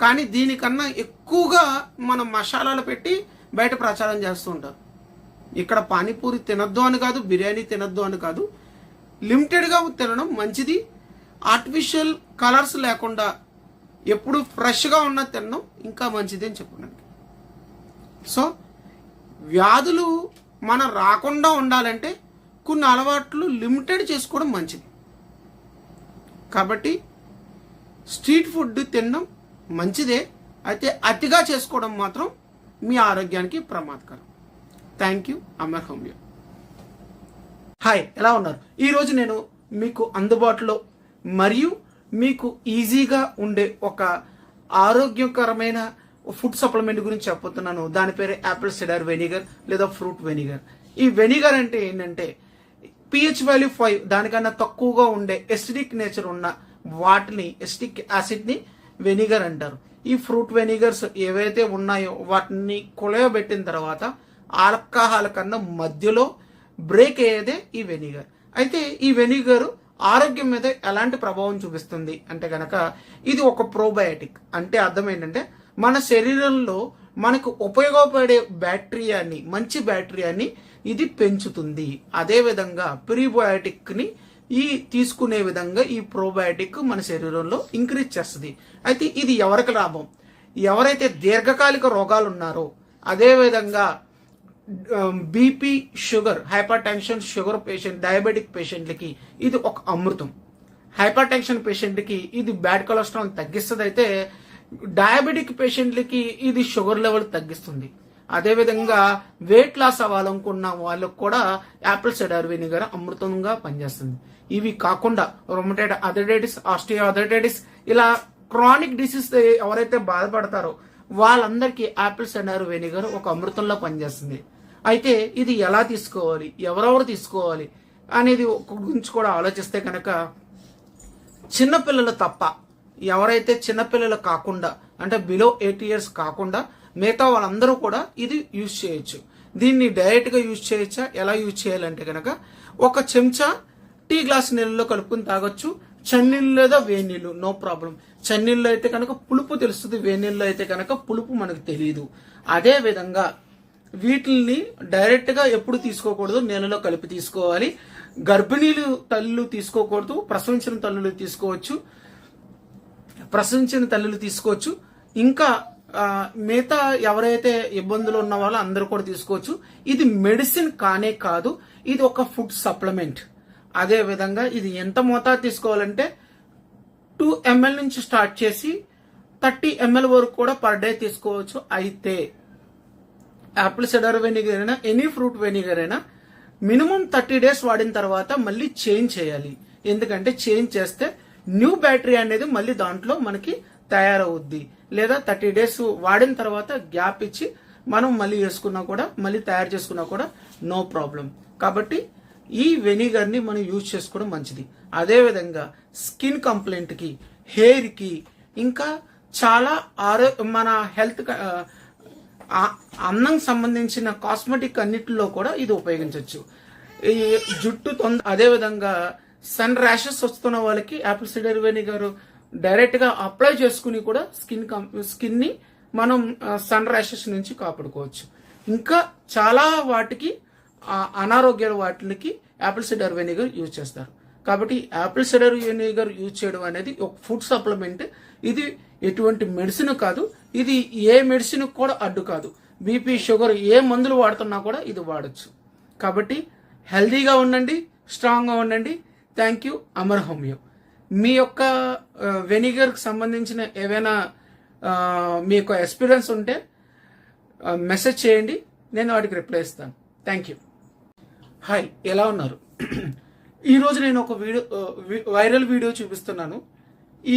కానీ దీనికన్నా ఎక్కువగా మనం మసాలాలు పెట్టి బయట ప్రచారం చేస్తూ ఉంటారు. ఇక్కడ పానీపూరి తినద్దు అని కాదు, బిర్యానీ తినద్దు అని కాదు, లిమిటెడ్గా తినడం మంచిది. ఆర్టిఫిషియల్ కలర్స్ లేకుండా ఎప్పుడు ఫ్రెష్గా ఉన్న తినడం ఇంకా మంచిది అని చెప్పుకున్నాను. సో వ్యాధులు మనం రాకుండా ఉండాలంటే కొన్ని అలవాట్లు లిమిటెడ్ చేసుకోవడం మంచిది. కాబట్టి స్ట్రీట్ ఫుడ్ తినడం మంచిదే, అయితే అతిగా చేసుకోవడం మాత్రం మీ ఆరోగ్యానికి ప్రమాదకరం. Thank you. Amar homeo. Hi, ఎలా ఉన్నారు? ఈరోజు నేను మీకు అందుబాటులో మరియు మీకు ఈజీగా ఉండే ఒక ఆరోగ్యకరమైన ఫుడ్ సప్లిమెంట్ గురించి చెప్పబోతున్నాను. దాని పేరు యాపిల్ సిడర్ వెనిగర్ లేదా ఫ్రూట్ వెనిగర్. ఈ వెనిగర్ అంటే ఏంటంటే పిహెచ్ వాల్యూ 5 దానికన్నా తక్కువగా ఉండే ఎసిడిక్ నేచర్ ఉన్న వాటిని ఎసిడిక్ యాసిడ్ని వెనిగర్ అంటారు. ఈ ఫ్రూట్ వెనిగర్స్ ఏవైతే ఉన్నాయో వాటిని కొలయబెట్టిన తర్వాత ఆల్కహాల్ కన్నా మధ్యలో బ్రేక్ అయ్యేదే ఈ వెనిగర్. అయితే ఈ వెనిగర్ ఆరోగ్యం మీద ఎలాంటి ప్రభావం చూపిస్తుంది అంటే కనుక ఇది ఒక ప్రోబయాటిక్. అంటే అర్థం ఏంటంటే మన శరీరంలో మనకు ఉపయోగపడే బ్యాక్టీరియాని, మంచి బ్యాక్టీరియాని ఇది పెంచుతుంది. అదేవిధంగా ప్రీబయాటిక్ని ఈ తీసుకునే విధంగా ఈ ప్రోబయాటిక్ మన శరీరంలో ఇంక్రీజ్ చేస్తుంది. అయితే ఇది ఎవరికి లాభం? ఎవరైతే దీర్ఘకాలిక రోగాలు ఉన్నారో, అదేవిధంగా BP, sugar, hypertension, sugar patient, diabetic పేషెంట్లకి ఇది ఒక అమృతం. హైపర్ టెన్షన్ పేషెంట్కి ఇది బ్యాడ్ కొలెస్ట్రాల్ తగ్గిస్తుంది. అయితే డయాబెటిక్ పేషెంట్లకి ఇది షుగర్ లెవెల్ తగ్గిస్తుంది. అదేవిధంగా వెయిట్ లాస్ అవ్వాలనుకున్న వాళ్ళకు కూడా యాపిల్ సైడర్ వెనిగర్ అమృతంగా పనిచేస్తుంది. ఇవి కాకుండా రొమటైడ్ ఆర్థరైటిస్, ఆస్టియో ఆర్థరైటిస్, ఇలా క్రానిక్ డిసీజ్ ఎవరైతే బాధపడతారో వాళ్ళందరికీ యాపిల్ సైడర్ వెనిగర్ ఒక అమృతంలో పనిచేస్తుంది. అయితే ఇది ఎలా తీసుకోవాలి, ఎవరెవరు తీసుకోవాలి అనేది గురించి కూడా ఆలోచిస్తే కనుక చిన్నపిల్లలు తప్ప ఎవరైతే చిన్నపిల్లలు కాకుండా అంటే బిలో 8 years కాకుండా మిగతా వాళ్ళందరూ కూడా ఇది యూజ్ చేయొచ్చు. దీన్ని డైరెక్ట్గా యూజ్ చేయొచ్చా? ఎలా యూజ్ చేయాలంటే కనుక ఒక చెంచా టీ గ్లాస్ నీళ్ళలో కలుపుకుని తాగొచ్చు. చన్నీళ్ళు లేదా వేడి నీళ్ళు, నో ప్రాబ్లం. చన్నీళ్ళు అయితే కనుక పులుపు తెలుస్తుంది, వేడి నీళ్ళు అయితే కనుక పులుపు మనకు తెలియదు. అదే విధంగా వీటిని డైరెక్ట్గా ఎప్పుడు తీసుకోకూడదు, నీళ్ళలో కలిపి తీసుకోవాలి. గర్భిణీలు తల్లులు తీసుకోకూడదు, ప్రసవించిన తల్లులు తీసుకోవచ్చు. ఇంకా మిగతా ఎవరైతే ఇబ్బందులు ఉన్న వాళ్ళు అందరూ కూడా తీసుకోవచ్చు. ఇది మెడిసిన్ కానే కాదు, ఇది ఒక ఫుడ్ సప్లిమెంట్. అదే విధంగా ఇది ఎంత మోతాదు తీసుకోవాలంటే 2 ml నుంచి స్టార్ట్ చేసి 30 ml వరకు కూడా పర్ డే తీసుకోవచ్చు. అయితే యాపిల్ సైడర్ వెనిగర్ అయినా ఎనీ ఫ్రూట్ వెనిగర్ అయినా మినిమం 30 days వాడిన తర్వాత మళ్ళీ చేంజ్ చేయాలి. ఎందుకంటే చేంజ్ చేస్తే న్యూ బ్యాటరీ అనేది మళ్ళీ దాంట్లో మనకి తయారవుద్ది. లేదా 30 days వాడిన తర్వాత గ్యాప్ ఇచ్చి మనం మళ్ళీ వేసుకున్నా కూడా, మళ్ళీ తయారు చేసుకున్నా కూడా నో ప్రాబ్లం. కాబట్టి ఈ వెనిగర్ని మనం యూజ్ చేసుకోవడం మంచిది. అదేవిధంగా స్కిన్ కంప్లైంట్కి, హెయిర్కి, ఇంకా చాలా మన హెల్త్ అందం సంబంధించిన కాస్మెటిక్ అన్నిటిలో కూడా ఇది ఉపయోగించవచ్చు. ఈ జుట్టు అదేవిధంగా సన్ ర్యాషెస్ వస్తున్న వాళ్ళకి యాపిల్ సైడర్ వెనిగర్ డైరెక్ట్ గా అప్లై చేసుకుని కూడా స్కిన్ ని మనం సన్ ర్యాషెస్ నుంచి కాపాడుకోవచ్చు. ఇంకా చాలా వాటికి అనారోగ్యాల వాటికి యాపిల్ సైడర్ వెనిగర్ యూజ్ చేస్తారు. కాబట్టి యాపిల్ సైడర్ వెనిగర్ యూజ్ చేయడం అనేది ఒక ఫుడ్ సప్లిమెంట్. ఇది ఎటువంటి మెడిసిన్ కాదు, ఇది ఏ మెడిసిన్ కూడా అడ్డు కాదు. బీపీ, షుగర్ ఏ మందులు వాడుతున్నా కూడా ఇది వాడచ్చు. కాబట్టి హెల్దీగా ఉండండి, స్ట్రాంగ్గా ఉండండి. Thank you. అమర్ హోమియో. మీ యొక్క వెనిగర్కి సంబంధించిన ఏవైనా మీ యొక్క ఎక్స్పీరియన్స్ ఉంటే మెసేజ్ చేయండి, నేను వాటికి రిప్లై ఇస్తాను. Thank you. హాయ్, ఎలా ఉన్నారు? ఈరోజు నేను ఒక వైరల్ వీడియో చూపిస్తున్నాను.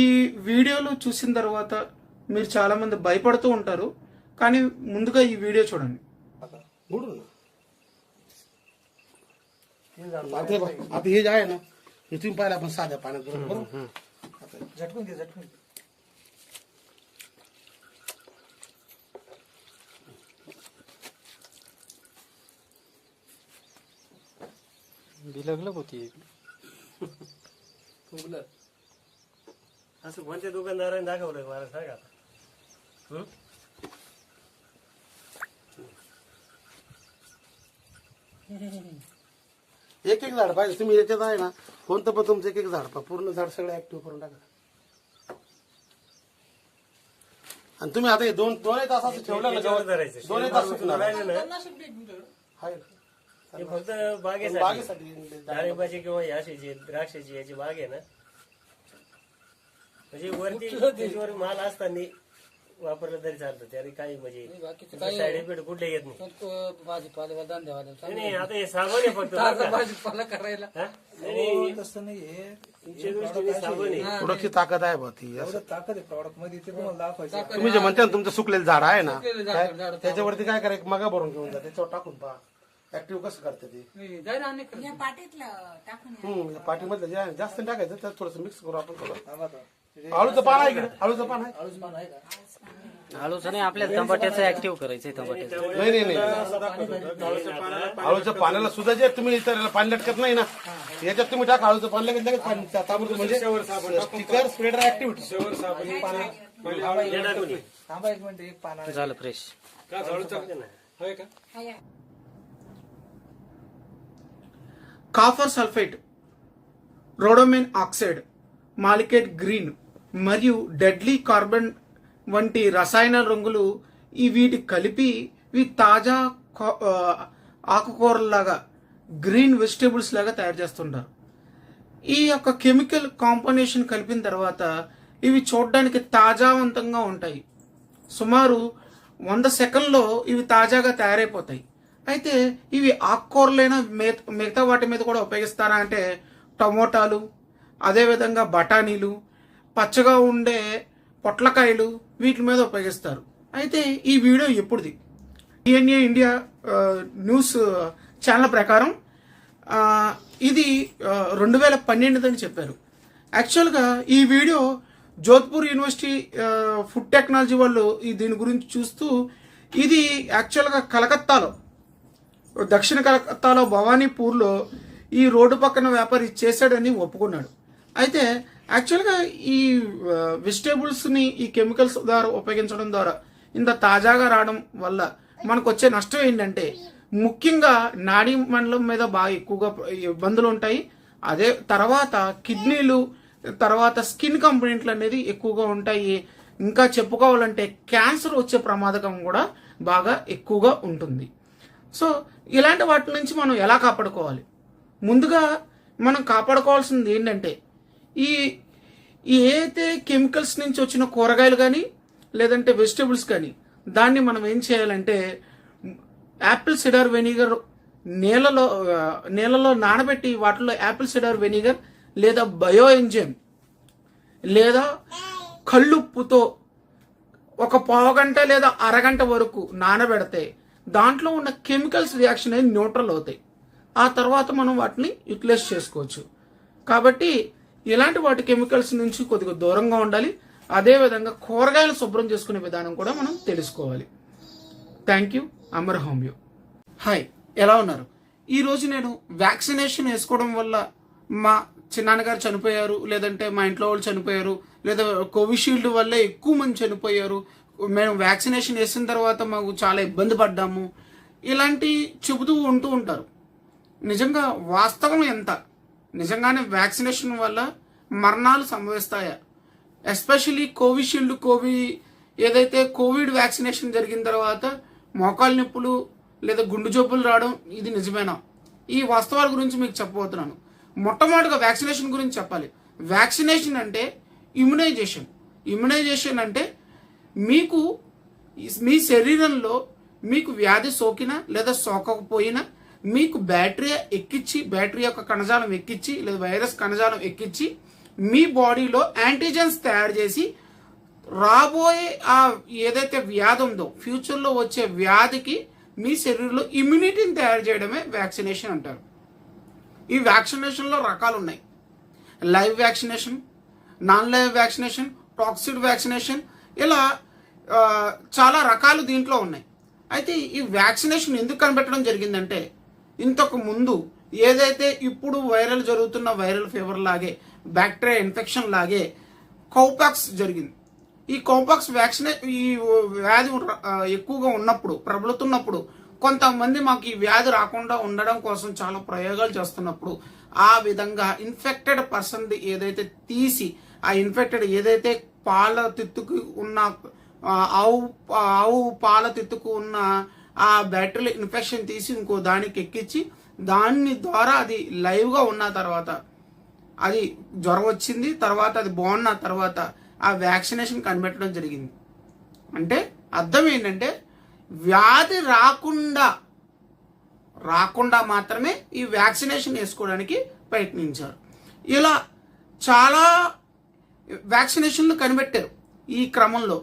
ఈ వీడియోలో చూసిన తర్వాత మీరు చాలా మంది భయపడుతూ ఉంటారు, కానీ ముందుగా ఈ వీడియో చూడండి. आता हे जे आहे ना हे तुम्ही पाहिलं आपण साध्या पाण्यात बरोबर झटकून घे झटकून बिलगलग होती असं कोणत्या दुकानदाराने दाखवलं मला सांगा आता. एक एक झाड पाहिजे तुम्ही याच्यात आहे ना कोणतं पण तुमचं एक एक झाड पहा पूर्ण झाड सगळं ऍक्टिव्ह करून टाका. आणि तुम्ही आता हे दोन तास असं ठेवलं ना त्याच्यावर धरायचं. 2 तास सुकणार राहिलं ना, आहे. हे फक्त बागेसाठी डाळिंबाची किंवा याशीची द्राक्षाची याची बाग आहे ना, म्हणजे वरती त्याच्यावर माल असताना वापरलं तरी चालतं. त्याने काही म्हणजे साईड इफेक्ट कुठले येत नाही. नाही आता हे साबण आहे फक्त भाजीपाला करायला हा? नाही तसं नाहीये. तुमच्या दृष्टीने साबण आहे. थोडीशी ताकद आहे बा ती असं. ताकद आहे प्रॉडक्ट मध्ये ते तुम्हाला दाखवायचं. तुम्ही जे म्हणता ना तुमचं सुकलेलं झाड आहे ना त्याच्यावरती काय करा एक मगा भरून घेऊन जा त्याच्यावर टाकून पहा ऍक्टिव्ह कसं करते ते जाय ना आणि या पाटीतलं टाकून या. पाठीमधलं जास्त नाही टाकायचं त्यात थोडंसं मिक्स करू आपण थोडं थांबा आता. आळूचं पान आहे इकडे आळूचं पान आहे आळूचं नाही आपल्याला टमाट्याचं ऍक्टिव्ह करायचंय टमाट्याचं. नाही आळूच्या पाण्याला सुद्धा जे तुम्ही इतर पाणी लटकत नाही ना याच्यात तुम्ही टाका आळूचं पाणी लगेच लगेच पाणी ताबडतोब म्हणजे स्टिकर स्प्रेडर ऍक्टिव्हिटी थांबा एक मिनिट एक पाना झालं fresh. Copper sulphate, rhodamine oxide, malachite green మరియు డెడ్లీ కార్బన్ వంటి రసాయన రంగులు వీటి కలిపి ఇవి తాజా ఆకుకూరలాగా గ్రీన్ వెజిటేబుల్స్ లాగా తయారు చేస్తుంటారు. ఈ యొక్క కెమికల్ కాంబినేషన్ కలిపిన తర్వాత ఇవి చూడడానికి తాజావంతంగా ఉంటాయి. సుమారు 100 సెకండ్లో ఇవి తాజాగా తయారైపోతాయి. అయితే ఇవి ఆకుకూరలైన మిగతా వాటి మీద కూడా ఉపయోగిస్తారా అంటే టమోటాలు, అదేవిధంగా బఠానీలు, పచ్చగా ఉండే పొట్లకాయలు వీటి మీద ఉపయోగిస్తారు. అయితే ఈ వీడియో ఎప్పుడుది? డిఎన్ఏ ఇండియా న్యూస్ ఛానల్ ప్రకారం ఇది 2012 అని చెప్పారు. యాక్చువల్గా ఈ video Jodhpur university food technology వాళ్ళు దీని గురించి చూస్తూ ఇది యాక్చువల్గా కలకత్తాలో, దక్షిణ కలకత్తాలో భవానీపూర్లో ఈ రోడ్డు పక్కన వ్యాపారి చేశాడని ఒప్పుకున్నాడు. అయితే యాక్చువల్గా ఈ వెజిటేబుల్స్ని ఈ కెమికల్స్ ద్వారా ఉపయోగించడం ద్వారా ఇంత తాజాగా రావడం వల్ల మనకు వచ్చే నష్టం ఏంటంటే ముఖ్యంగా నాడీ మండలం మీద బాగా ఎక్కువగా ఇబ్బందులు ఉంటాయి. అదే తర్వాత కిడ్నీలు, తర్వాత స్కిన్ కంప్లైంట్లు అనేది ఎక్కువగా ఉంటాయి. ఇంకా చెప్పుకోవాలంటే క్యాన్సర్ వచ్చే ప్రమాదకం కూడా బాగా ఎక్కువగా ఉంటుంది. సో ఇలాంటి వాటి నుంచి మనం ఎలా కాపాడుకోవాలి? ముందుగా మనం కాపాడుకోవాల్సింది ఏంటంటే ఈ ఏదైతే కెమికల్స్ నుంచి వచ్చిన కూరగాయలు కానీ లేదంటే వెజిటేబుల్స్ కానీ దాన్ని మనం ఏం చేయాలంటే యాపిల్ సిడార్ వెనిగర్ నీళ్ళలో నానబెట్టి వాటిలో యాపిల్ సిడార్ వెనిగర్ లేదా బయో ఎంజైమ్ లేదా కళ్ళుప్పుతో ఒక పావుగంట లేదా అరగంట వరకు నానబెడితే దాంట్లో ఉన్న కెమికల్స్ రియాక్షన్ అనేది న్యూట్రల్ అవుతాయి. ఆ తర్వాత మనం వాటిని యూటిలైజ్ చేసుకోవచ్చు. కాబట్టి ఇలాంటి వాటి కెమికల్స్ నుంచి కొద్దిగా దూరంగా ఉండాలి. అదేవిధంగా కూరగాయలు శుభ్రం చేసుకునే విధానం కూడా మనం తెలుసుకోవాలి. Thank you. Amar homeo. Hi, ఎలా ఉన్నారు? ఈరోజు నేను వ్యాక్సినేషన్ వేసుకోవడం వల్ల మా చిన్నాన్నగారు చనిపోయారు, లేదంటే మా ఇంట్లో వాళ్ళు చనిపోయారు, లేదా కోవిషీల్డ్ వల్లే ఎక్కువ మంది చనిపోయారు, మేము వ్యాక్సినేషన్ వేసిన తర్వాత మాకు చాలా ఇబ్బంది పడ్డాము, ఇలాంటి చెబుతూ ఉంటూ ఉంటారు. నిజంగా వాస్తవం ఎంత? నిజంగానే వ్యాక్సినేషన్ వల్ల మరణాలు సంభవిస్తాయా? ఎస్పెషల్లీ కోవిషీల్డ్ ఏదైతే కోవిడ్ వ్యాక్సినేషన్ జరిగిన తర్వాత మోకాలు నొప్పులు లేదా గుండు జబ్బులు రావడం ఇది నిజమేనా? ఈ వాస్తవాల గురించి మీకు చెప్పబోతున్నాను. మొట్టమొదటిగా వ్యాక్సినేషన్ గురించి చెప్పాలి. వ్యాక్సినేషన్ అంటే ఇమ్యునైజేషన్ అంటే మీకు మీ శరీరంలో మీకు వ్యాధి సోకినా లేదా సోకకపోయినా మీకు బ్యాటరీ యొక్క కణజాలం ఎక్కించి లేదా వైరస్ కణజాలం ఎక్కించి మీ బాడీలో యాంటీజెన్స్ తయారు చేసి రాబోయే ఆ ఏదైతే వ్యాధి ఉందో ఫ్యూచర్లో వచ్చే వ్యాధికి మీ శరీరంలో ఇమ్యూనిటీని తయారు చేయడమే వ్యాక్సినేషన్ అంటారు. ఈ వ్యాక్సినేషన్లో రకాలు ఉన్నాయి. Live vaccination, non live vaccination, toxoid vaccination, ఇలా చాలా రకాలు దీంట్లో ఉన్నాయి. అయితే ఈ వ్యాక్సినేషన్ ఎందుకు కనిపెట్టడం జరిగిందంటే ఇంతకు ముందు ఏదైతే ఇప్పుడు జరుగుతున్న వైరల్ ఫీవర్ లాగే బ్యాక్టీరియా ఇన్ఫెక్షన్ లాగే కౌపాక్స్ జరిగింది. ఈ కౌపాక్స్ ఈ వ్యాధి ఎక్కువగా ఉన్నప్పుడు, ప్రబలుతున్నప్పుడు కొంతమంది మాకు ఈ వ్యాధి రాకుండా ఉండడం కోసం చాలా ప్రయోగాలు చేస్తున్నప్పుడు ఆ విధంగా ఇన్ఫెక్టెడ్ పర్సన్ ఏదైతే తీసి ఆ ఇన్ఫెక్టెడ్ ఏదైతే పాల తిత్తుకు ఉన్న ఆవు పాల తిత్తుకు ఉన్న ఆ బ్యాక్టీరియల్ ఇన్ఫెక్షన్ తీసి ఇంకో దానికి ఎక్కించి దాని ద్వారా అది లైవ్గా ఉన్న తర్వాత అది జ్వరం వచ్చింది, తర్వాత అది బాగున్న తర్వాత ఆ వ్యాక్సినేషన్ కనిపెట్టడం జరిగింది. అంటే అర్థం ఏంటంటే వ్యాధి రాకుండా మాత్రమే ఈ వ్యాక్సినేషన్ వేసుకోవడానికి ప్రయత్నించారు. ఇలా చాలా వ్యాక్సినేషన్లు కనిపెట్టారు. ఈ క్రమంలో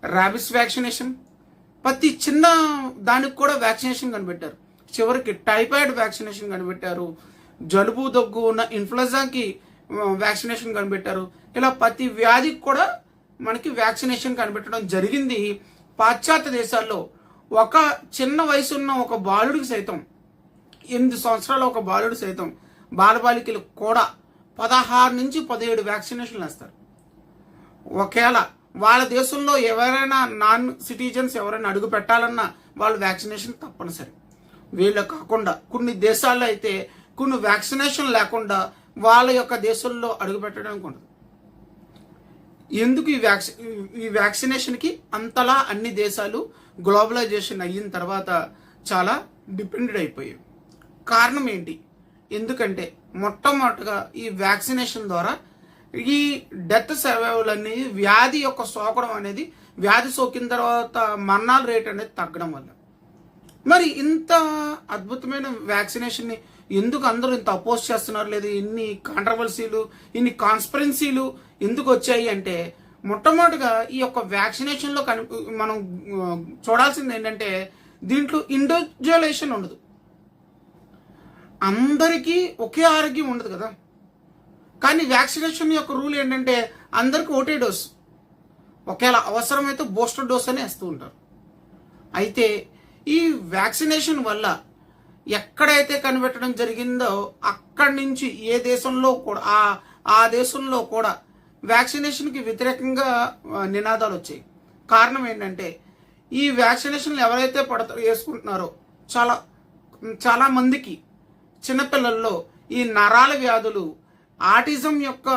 ర్యాబిస్ వ్యాక్సినేషన్, ప్రతి చిన్న దానికి కూడా వ్యాక్సినేషన్ కనిపెట్టారు. చివరికి టైఫాయిడ్ వ్యాక్సినేషన్ కనిపెట్టారు, జలుబు దగ్గు ఉన్న ఇన్ఫ్లుయెంజాకి వ్యాక్సినేషన్ కనిపెట్టారు. ఇలా ప్రతి వ్యాధికి కూడా మనకి వ్యాక్సినేషన్ కనిపెట్టడం జరిగింది. పాశ్చాత్య దేశాల్లో ఒక చిన్న వయసు ఉన్న ఒక బాలుడికి సైతం 8 సంవత్సరాల ఒక బాలుడు సైతం బాలబాలికలు కూడా 16 నుంచి 17 వ్యాక్సినేషన్లు వేస్తారు. ఒకవేళ వాళ్ళ దేశంలో ఎవరైనా నాన్ సిటిజన్స్ ఎవరైనా అడుగు పెట్టాలన్నా వాళ్ళు వ్యాక్సినేషన్ తప్పనిసరి. వీళ్ళు కాకుండా కొన్ని దేశాల్లో అయితే కొన్ని వ్యాక్సినేషన్ లేకుండా వాళ్ళ యొక్క దేశంలో అడుగు పెట్టడానికి ఉండదు. ఎందుకు ఈ వ్యాక్సినేషన్కి అంతలా అన్ని దేశాలు గ్లోబలైజేషన్ అయిన తర్వాత చాలా డిపెండెడ్ అయిపోయాయి. కారణం ఏంటి? ఎందుకంటే మొట్టమొదటిగా ఈ వ్యాక్సినేషన్ ద్వారా ఈ డెత్ సర్వైవల్ అనేది వ్యాధి యొక్క సోకడం అనేది, వ్యాధి సోకిన తర్వాత మరణాల రేట్ అనేది తగ్గడం వల్ల. మరి ఇంత అద్భుతమైన వ్యాక్సినేషన్ని ఎందుకు అందరూ ఇంత అపోజ్ చేస్తున్నారు? లేదు ఇన్ని కాంట్రవర్సీలు, ఇన్ని కాన్స్పిరెన్సీలు ఎందుకు వచ్చాయి అంటే, మొట్టమొదటిగా ఈ యొక్క వ్యాక్సినేషన్లో మనం చూడాల్సింది ఏంటంటే దీంట్లో ఇండివిజువలైజేషన్ ఉండదు. అందరికీ ఒకే ఆరోగ్యం ఉండదు కదా. కానీ వ్యాక్సినేషన్ యొక్క రూల్ ఏంటంటే అందరికీ ఒకటే డోసు, ఒకవేళ అవసరమైతే బూస్టర్ డోస్ అని వేస్తూ ఉంటారు. అయితే ఈ వ్యాక్సినేషన్ వల్ల ఎక్కడైతే కనిపెట్టడం జరిగిందో అక్కడి నుంచి ఏ దేశంలో కూడా ఆ దేశంలో కూడా వ్యాక్సినేషన్కి వ్యతిరేకంగా నినాదాలు వచ్చాయి. కారణం ఏంటంటే ఈ వ్యాక్సినేషన్లు ఎవరైతే వేసుకుంటున్నారో చాలా మందికి చిన్నపిల్లల్లో ఈ నరాల వ్యాధులు, ఆటిజం యొక్క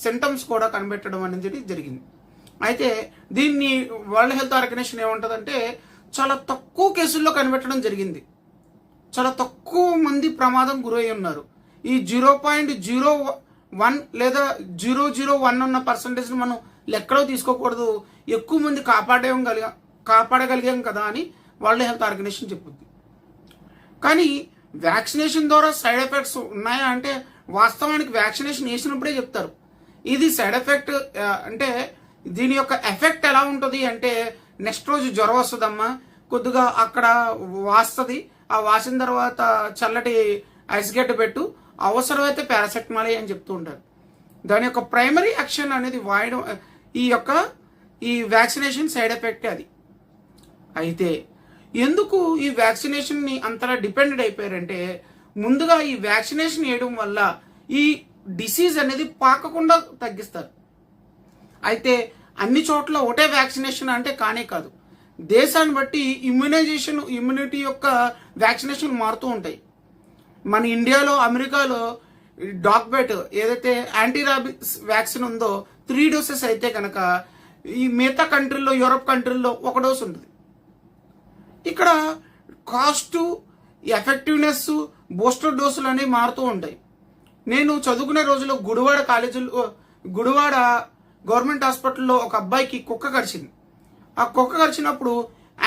సింటమ్స్ కూడా కనిపెట్టడం అనేది జరిగింది. అయితే దీన్ని వరల్డ్ హెల్త్ ఆర్గనైజేషన్ ఏమంటుందంటే చాలా తక్కువ కేసుల్లో కనిపెట్టడం జరిగింది. చాలా తక్కువ మంది ప్రమాదం గురై ఉన్నారు. ఈ 0.01 లేదా 001 ఉన్న పర్సంటేజ్ మనం లెక్కలో తీసుకోకూడదు, ఎక్కువ మంది కాపాడగలిగాం కదా అని వరల్డ్ హెల్త్ ఆర్గనైజేషన్ చెప్పుద్ది. కానీ వ్యాక్సినేషన్ ద్వారా సైడ్ ఎఫెక్ట్స్ ఉన్నాయా అంటే వాస్తవానికి వ్యాక్సినేషన్ వేసినప్పుడే చెప్తారు. ఇది సైడ్ ఎఫెక్ట్ అంటే దీని యొక్క ఎఫెక్ట్ ఎలా ఉంటుంది అంటే, నెక్స్ట్ రోజు జ్వరం వస్తుందమ్మా, కొద్దిగా అక్కడ వాస్తుంది, ఆ వాసిన తర్వాత చల్లటి ఐస్ గడ్డ పెట్టు, అవసరమైతే పారాసెటమాల్ అని చెప్తూ ఉంటారు. దాని యొక్క ప్రైమరీ యాక్షన్ అనేది వాయడం ఈ వ్యాక్సినేషన్ సైడ్ ఎఫెక్ట్ అది. అయితే ఎందుకు ఈ వ్యాక్సినేషన్ని అంతలా డిపెండెడ్ అయిపోయారంటే, ముందుగా ఈ వ్యాక్సినేషన్ వేయడం వల్ల ఈ డిసీజ్ అనేది పాకకుండా తగ్గిస్తారు. అయితే అన్ని చోట్ల ఒకటే వ్యాక్సినేషన్ అంటే కానే కాదు. దేశాన్ని బట్టి ఇమ్యూనిటీ యొక్క వ్యాక్సినేషన్ మారుతూ ఉంటాయి. మన ఇండియాలో, అమెరికాలో డాగ్బెట్ ఏదైతే యాంటీ రాబిస్ వ్యాక్సిన్ ఉందో 3 డోసెస్ అయితే కనుక ఈ మిగతా కంట్రీల్లో, యూరోప్ కంట్రీల్లో 1 డోస్ ఉంటుంది. ఇక్కడ కాస్ట్, ఎఫెక్టివ్నెస్, బూస్టర్ డోసులు అనేవి మారుతూ ఉంటాయి. నేను చదువుకునే రోజుల్లో గుడివాడ గవర్నమెంట్ హాస్పిటల్లో ఒక అబ్బాయికి కుక్క కరిచింది. ఆ కుక్క కరిచినప్పుడు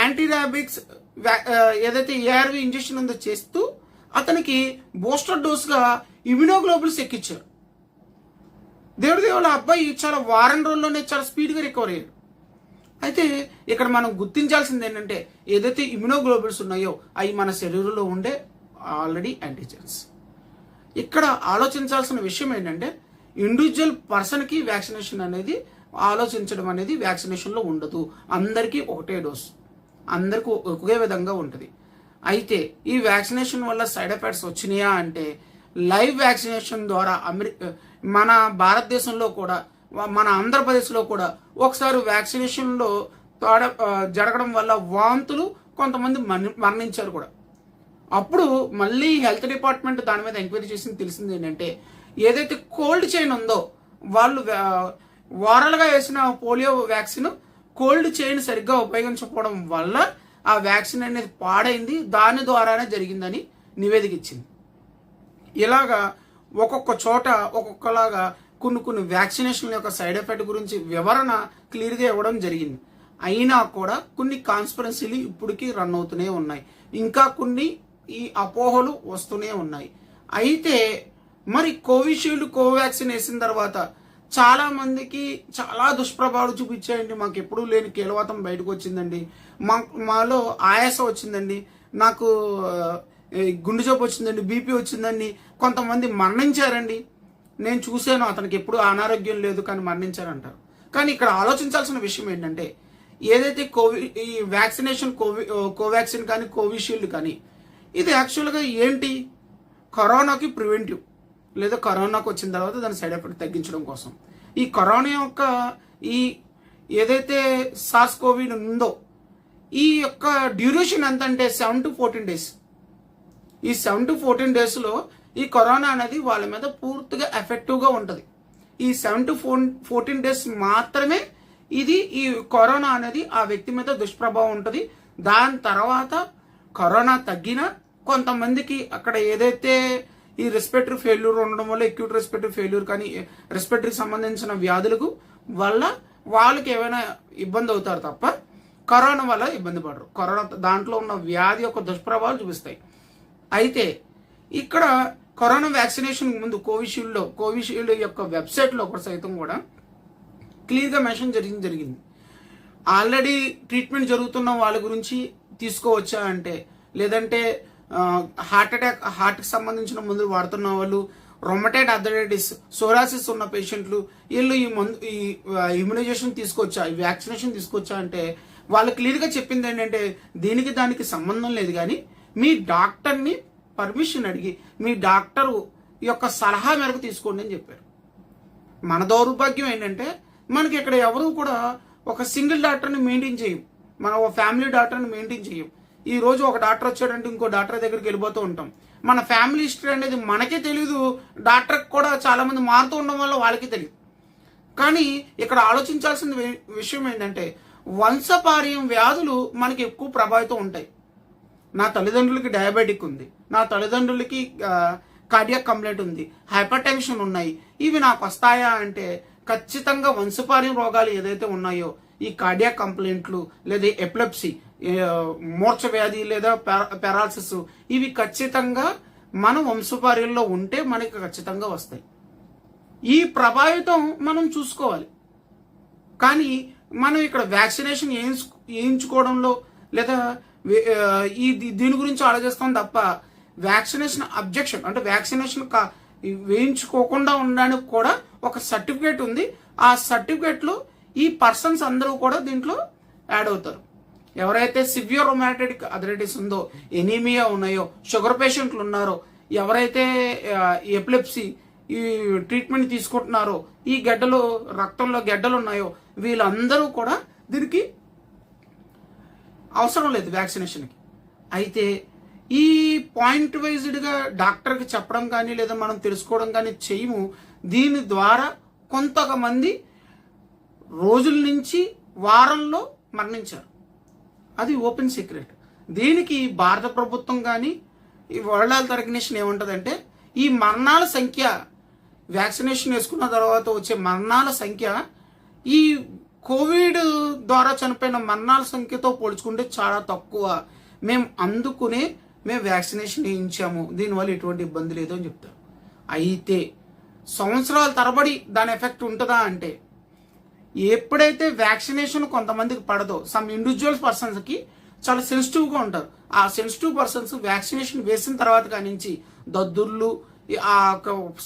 యాంటీ ర్యాబిక్స్ ఏదైతే ఏఆర్వి ఇంజెక్షన్ ఉందో చేస్తూ అతనికి బూస్టర్ డోస్గా ఇమ్యునోగ్లోబుల్స్ ఎక్కించారు. దేవుళ్ళ అబ్బాయి చాలా వారం రోజుల్లోనే చాలా స్పీడ్గా రికవర్ అయ్యాడు. అయితే ఇక్కడ మనం గుర్తించాల్సింది ఏంటంటే, ఏదైతే ఇమ్యునోగ్లోబుల్స్ ఉన్నాయో అవి మన శరీరంలో ఉండే ఆల్రెడీ యాంటీజెన్స్. ఇక్కడ ఆలోచించాల్సిన విషయం ఏంటంటే, ఇండివిజువల్ పర్సన్కి వ్యాక్సినేషన్ అనేది ఆలోచించడం అనేది వ్యాక్సినేషన్లో ఉండదు. అందరికీ ఒకటే డోస్, అందరికీ ఒకే విధంగా ఉంటుంది. అయితే ఈ వ్యాక్సినేషన్ వల్ల సైడ్ ఎఫెక్ట్స్ వచ్చినాయా అంటే, లైవ్ వ్యాక్సినేషన్ ద్వారా మన భారతదేశంలో కూడా, మన ఆంధ్రప్రదేశ్లో కూడా ఒకసారి వ్యాక్సినేషన్లో జరగడం వల్ల వాంతులు, కొంతమంది మరణించారు కూడా. అప్పుడు మళ్ళీ హెల్త్ డిపార్ట్మెంట్ దాని మీద ఎంక్వైరీ చేసి తెలిసింది ఏంటంటే, ఏదైతే కోల్డ్ చైన్ ఉందో వాళ్ళు వారాలుగా వేసిన పోలియో వ్యాక్సిన్ కోల్డ్ చైన్ సరిగ్గా ఉపయోగించకపోవడం వల్ల ఆ వ్యాక్సిన్ అనేది పాడైంది, దాని ద్వారానే జరిగిందని నివేదిక ఇచ్చింది. ఇలాగా ఒక్కొక్క చోట ఒక్కొక్కలాగా కొన్ని వ్యాక్సినేషన్ల యొక్క సైడ్ ఎఫెక్ట్ గురించి వివరణ క్లియర్గా ఇవ్వడం జరిగింది. అయినా కూడా కొన్ని కాన్స్పిరన్సీలు ఇప్పటికీ రన్ అవుతూనే ఉన్నాయి, ఇంకా కొన్ని ఈ అపోహలు వస్తూనే ఉన్నాయి. అయితే మరి కోవిషీల్డ్, కోవాక్సిన్ వేసిన తర్వాత చాలా మందికి చాలా దుష్ప్రభావాలు చూపించాయండి. మాకు ఎప్పుడూ లేని కీలవాతం బయటకు వచ్చిందండి, మాలో ఆయాసం వచ్చిందండి, నాకు గుండె జబ్బు వచ్చిందండి, బీపీ వచ్చిందండి, కొంతమంది మరణించారండి. నేను చూశాను, అతనికి ఎప్పుడు అనారోగ్యం లేదు కానీ మరణించారంటారు. కానీ ఇక్కడ ఆలోచించాల్సిన విషయం ఏంటంటే, ఏదైతే ఈ వ్యాక్సినేషన్ కోవాక్సిన్ కానీ కోవిషీల్డ్ కానీ ఇది యాక్చువల్గా ఏంటి, కరోనాకి ప్రివెంటివ్, లేదా కరోనాకి వచ్చిన తర్వాత దాని సైడ్ ఎఫెక్ట్ తగ్గించడం కోసం. ఈ కరోనా యొక్క ఈ ఏదైతే సార్స్ కోవిడ్ ఉందో ఈ యొక్క డ్యూరేషన్ ఎంత అంటే 7 to 14 days. ఈ 7 to 14 daysలో ఈ కరోనా అనేది వాళ్ళ మీద పూర్తిగా ఎఫెక్టివ్గా ఉంటుంది. ఈ 7 to 14 days మాత్రమే ఇది ఈ కరోనా అనేది ఆ వ్యక్తి మీద దుష్ప్రభావం ఉంటుంది. దాని తర్వాత కరోనా తగ్గిన కొంతమందికి అక్కడ ఏదైతే ఈ రెస్పిరేటరీ ఫెయిల్యూర్ ఉండడం వల్ల అక్యూట్ రెస్పిరేటరీ ఫెయిల్యూర్ కానీ రెస్పిరేటరీకి సంబంధించిన వ్యాధులకు వల్ల వాళ్ళకి ఏమైనా ఇబ్బంది అవుతారు తప్ప కరోనా వల్ల ఇబ్బంది పడరు. కరోనా దాంట్లో ఉన్న వ్యాధి యొక్క దుష్ప్రభావాలు చూపిస్తాయి. అయితే ఇక్కడ కరోనా వ్యాక్సినేషన్ ముందు కోవిషీల్డ్ యొక్క వెబ్సైట్లో ఒక సైతం కూడా క్లియర్గా మెన్షన్ జరిగింది. ఆల్రెడీ ట్రీట్మెంట్ జరుగుతున్న వాళ్ళ గురించి తీసుకోవచ్చా అంటే, లేదంటే హార్ట్కి సంబంధించిన మందులు వాడుతున్న వాళ్ళు, రొమటైడ్ ఆర్థరైటిస్, సోరాసిస్ ఉన్న పేషెంట్లు వీళ్ళు ఈ ఇమ్యునైజేషన్ తీసుకోవచ్చా, ఈ వ్యాక్సినేషన్ తీసుకోవచ్చా అంటే వాళ్ళు క్లియర్గా చెప్పింది ఏంటంటే దీనికి దానికి సంబంధం లేదు, కానీ మీ డాక్టర్ని పర్మిషన్ అడిగి మీ డాక్టర్ యొక్క సలహా మేరకు తీసుకోండి అని చెప్పారు. మన దౌర్భాగ్యం ఏంటంటే మనకి ఇక్కడ ఎవరు కూడా ఒక సింగిల్ డాక్టర్ని మెయింటైన్ చేయం, మనం ఒక ఫ్యామిలీ డాక్టర్ని మెయింటైన్ చేయం. ఈ రోజు ఒక డాక్టర్ వచ్చాడంటే ఇంకో డాక్టర్ దగ్గరికి వెళ్ళిపోతూ ఉంటాం. మన ఫ్యామిలీ హిస్టరీ అనేది మనకే తెలియదు, డాక్టర్కి కూడా చాలా మంది మారుతూ ఉండడం వల్ల వాళ్ళకి తెలియదు. కానీ ఇక్కడ ఆలోచించాల్సిన విషయం ఏంటంటే వంశపార్యం వ్యాధులు మనకి ఎక్కువ ప్రభావితం ఉంటాయి. నా తల్లిదండ్రులకి డయాబెటిక్ ఉంది, నా తల్లిదండ్రులకి కార్డియాక్ కంప్లైంట్ ఉంది, హైపర్ టెన్షన్ ఉన్నాయి, ఇవి నాకు వస్తాయా అంటే ఖచ్చితంగా వంశపార్యం రోగాలు ఏదైతే ఉన్నాయో ఈ కార్డియాక్ కంప్లైంట్లు లేదా ఎపిలెప్సీ, మూర్ఛ వ్యాధి లేదా పారాలసిస్, ఇవి ఖచ్చితంగా మన వంశపార్యంలో ఉంటే మనకి ఖచ్చితంగా వస్తాయి. ఈ ప్రభావితం మనం చూసుకోవాలి. కానీ మనం ఇక్కడ వ్యాక్సినేషన్ వేయించుకోవడంలో లేదా దీని గురించి ఆలోచిస్తాం తప్ప వ్యాక్సినేషన్ అబ్జెక్షన్ అంటే వ్యాక్సినేషన్ వేయించుకోకుండా ఉండడానికి కూడా ఒక సర్టిఫికేట్ ఉంది. ఆ సర్టిఫికేట్లో ఈ పర్సన్స్ అందరూ కూడా దీంట్లో యాడ్ అవుతారు. ఎవరైతే సివియర్ రొమాటైటిక్ ఆర్థరైటిస్ ఉందో, ఎనీమియా ఉన్నాయో, షుగర్ పేషెంట్లు ఉన్నారో, ఎవరైతే ఎపిలెప్సీ ఈ ట్రీట్మెంట్ తీసుకుంటున్నారో, ఈ రక్తంలో గడ్డలు ఉన్నాయో, వీళ్ళందరూ కూడా దీనికి అవసరం లేదు వ్యాక్సినేషన్కి. అయితే ఈ పాయింట్ వైజ్డ్గా డాక్టర్కి చెప్పడం కానీ లేదా మనం తెలుసుకోవడం కానీ చేయము. దీని ద్వారా కొంతమంది రోజుల నుంచి వారంలో మరణించారు. అది ఓపెన్ సీక్రెట్. దీనికి భారత ప్రభుత్వం కానీ ఈ వరల్డ్ హెల్త్ ఆర్గనైజేషన్ ఏముంటుందంటే ఈ మరణాల సంఖ్య వ్యాక్సినేషన్ వేసుకున్న తర్వాత వచ్చే మరణాల సంఖ్య ఈ కోవిడ్ ద్వారా చనిపోయిన మరణాల సంఖ్యతో పోల్చుకుంటే చాలా తక్కువ. మేము వ్యాక్సినేషన్ వేయించాము, దీనివల్ల ఎటువంటి ఇబ్బంది లేదు అని చెప్తారు. అయితే సంవత్సరాల తరబడి దాని ఎఫెక్ట్ ఉంటుందా అంటే ఎప్పుడైతే వ్యాక్సినేషన్ కొంతమందికి పడదో, సమ్ ఇండివిజువల్ పర్సన్స్కి చాలా సెన్సిటివ్గా ఉంటారు. ఆ సెన్సిటివ్ పర్సన్స్ వ్యాక్సినేషన్ వేసిన తర్వాత కానించి దద్దుర్లు, ఆ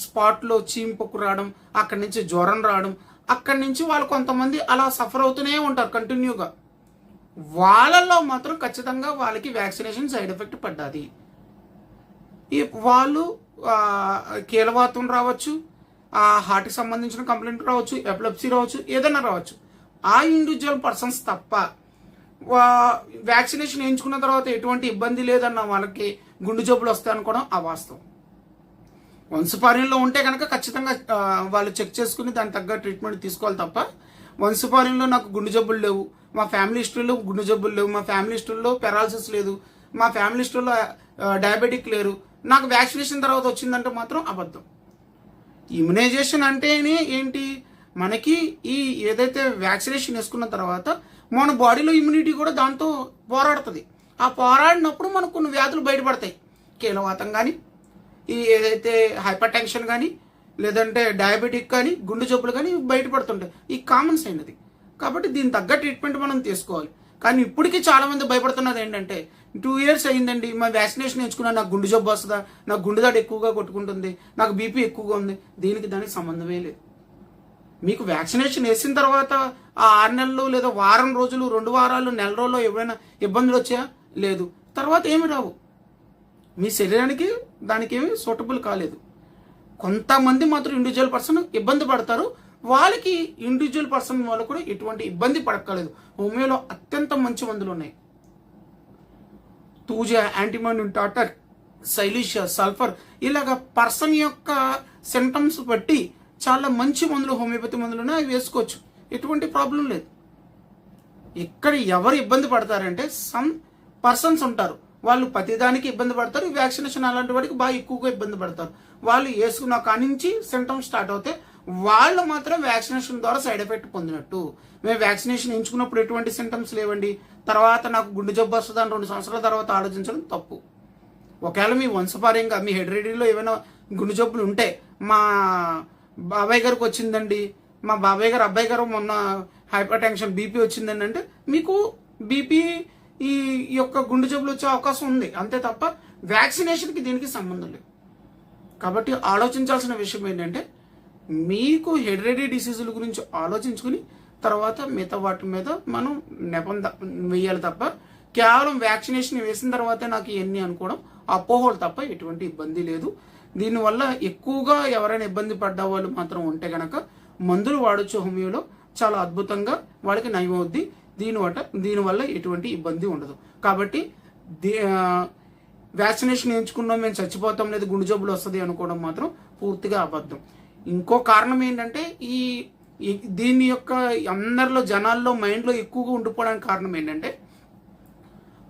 స్పాట్లో చీంపొక్కు రావడం, అక్కడి నుంచి జ్వరం రావడం, అక్కడి నుంచి వాళ్ళు కొంతమంది అలా సఫర్ అవుతూనే ఉంటారు కంటిన్యూగా. వాళ్ళల్లో మాత్రం ఖచ్చితంగా వాళ్ళకి వ్యాక్సినేషన్ సైడ్ ఎఫెక్ట్ పడ్డది. వాళ్ళు కీలవాతం రావచ్చు, ఆ హార్ట్కి సంబంధించిన కంప్లైంట్ రావచ్చు, ఎపిలెప్సీ రావచ్చు, ఏదైనా రావచ్చు. ఆ ఇండివిజువల్ పర్సన్స్ తప్ప వ్యాక్సినేషన్ వేయించుకున్న తర్వాత ఎటువంటి ఇబ్బంది లేదన్న వాళ్ళకి గుండె జబ్బులు వస్తాయి అనుకోవడం అవాస్తవం. వంశపార్యంలో ఉంటే కనుక ఖచ్చితంగా వాళ్ళు చెక్ చేసుకుని దానికి తగ్గ ట్రీట్మెంట్ తీసుకోవాలి తప్ప వంశపార్యంలో నాకు గుండె జబ్బులు లేవు, మా ఫ్యామిలీ హిస్టరీలో గుండె జబ్బులు లేవు, మా ఫ్యామిలీ హిస్టరీలో పెరాలసిస్ లేదు, మా ఫ్యామిలీ హిస్టరీలో డయాబెటిక్ లేరు, నాకు వ్యాక్సినేషన్ తర్వాత వచ్చిందంటే మాత్రం అబద్ధం. ఇమ్యునైజేషన్ అంటేనే ఏంటి, మనకి ఈ ఏదైతే వ్యాక్సినేషన్ వేసుకున్న తర్వాత మన బాడీలో ఇమ్యూనిటీ కూడా దాంతో పోరాడుతుంది. ఆ పోరాడినప్పుడు మనకు కొన్ని వ్యాధులు బయటపడతాయి. కీలవాతం కానీ, ఈ ఏదైతే హైపర్ టెన్షన్ కానీ, లేదంటే డయాబెటిక్ కానీ, గుండె జబ్బులు కానీ బయటపడుతుంటాయి. ఈ కామన్స్ అయినది. కాబట్టి దీని తగ్గ ట్రీట్మెంట్ మనం తీసుకోవాలి. కానీ ఇప్పటికీ చాలా మంది భయపడుతున్నది ఏంటంటే 2 years అయిందండి, మా వ్యాక్సినేషన్ ఎంచుకున్నా, నాకు గుండె జబ్బు వస్తుందా, నాకు గుండె దాడి ఎక్కువగా కొట్టుకుంటుంది, నాకు బీపీ ఎక్కువగా ఉంది, దానికి సంబంధమే లేదు. మీకు వ్యాక్సినేషన్ వేసిన తర్వాత ఆ 6 నెలలు లేదా వారం రోజులు, 2 వారాలు, నెల రోజుల్లో ఏమైనా ఇబ్బందులు వచ్చాయా? లేదు. తర్వాత ఏమి రావు. మీ శరీరానికి దానికి ఏమి సూటబుల్ కాలేదు. కొంతమంది మాత్రం ఇండివిజువల్ పర్సన్ ఇబ్బంది పడతారు. వాళ్ళకి ఇండివిజువల్ పర్సన్ వాళ్ళు కూడా ఎటువంటి ఇబ్బంది పడక్కలేదు. హోమియోలో అత్యంత మంచి మందులు ఉన్నాయి. తూజా, యాంటీమైన్, టాటర్, సైలిషియా, సల్ఫర్, ఇలాగ పర్సన్ యొక్క సింటమ్స్ బట్టి చాలా మంచి మందులు, హోమియోపతి మందులు ఉన్నాయి. అవి వేసుకోవచ్చు, ఎటువంటి ప్రాబ్లం లేదు. ఇక్కడ ఎవరు ఇబ్బంది పడతారంటే సమ్ పర్సన్స్ ఉంటారు, వాళ్ళు ప్రతిదానికి ఇబ్బంది పడతారు. వ్యాక్సినేషన్ అలాంటి వాడికి బాగా ఎక్కువగా ఇబ్బంది పడతారు. వాళ్ళు వేసుకున్న కానించి సింటమ్స్ స్టార్ట్ అవుతాయి. వాళ్ళు మాత్రం వ్యాక్సినేషన్ ద్వారా సైడ్ ఎఫెక్ట్ పొందినట్టు. మేము వ్యాక్సినేషన్ ఎంచుకున్నప్పుడు ఎటువంటి సింటమ్స్ లేవండి, తర్వాత నాకు గుండె జబ్బు వస్తుందని 2 సంవత్సరాల తర్వాత ఆలోచించడం తప్పు. ఒకవేళ మీ వంశపార్యంగా మీ హెరిడిటీలో ఏమైనా గుండె జబ్బులు ఉంటే, మా బాబాయ్ గారికి వచ్చిందండి, మా బాబాయ్ గారు అబ్బాయి గారు మొన్న హైపర్ టెన్షన్ బీపీ వచ్చిందండి అంటే మీకు బీపీ ఈ యొక్క గుండె జబ్బులు వచ్చే అవకాశం ఉంది, అంతే తప్ప వ్యాక్సినేషన్కి దీనికి సంబంధం లేదు. కాబట్టి ఆలోచించాల్సిన విషయం ఏంటంటే మీకు హెరిడిటరీ డిసీజుల గురించి ఆలోచించుకుని తర్వాత మిగతా వాటి మీద మనం నెపం వేయాలి తప్ప కేవలం వ్యాక్సినేషన్ వేసిన తర్వాతే నాకు ఇవన్నీ అనుకోవడం అపోహలు తప్ప ఎటువంటి ఇబ్బంది లేదు. దీనివల్ల ఎక్కువగా ఎవరైనా ఇబ్బంది పడ్డ వాళ్ళు మాత్రం ఉంటే గనక మందులు వాడచ్చు. హోమియోలో చాలా అద్భుతంగా వాళ్ళకి నయం అవుద్ది. దీనివల్ల ఎటువంటి ఇబ్బంది ఉండదు. కాబట్టి వ్యాక్సినేషన్ ఎంచుకున్నాం మేము చచ్చిపోతాం లేదు గుండె జబ్బులు వస్తుంది అనుకోవడం మాత్రం పూర్తిగా అబద్ధం. ఇంకో కారణం ఏంటంటే దీని యొక్క అందరిలో జనాల్లో మైండ్లో ఎక్కువగా ఉండిపోవడానికి కారణం ఏంటంటే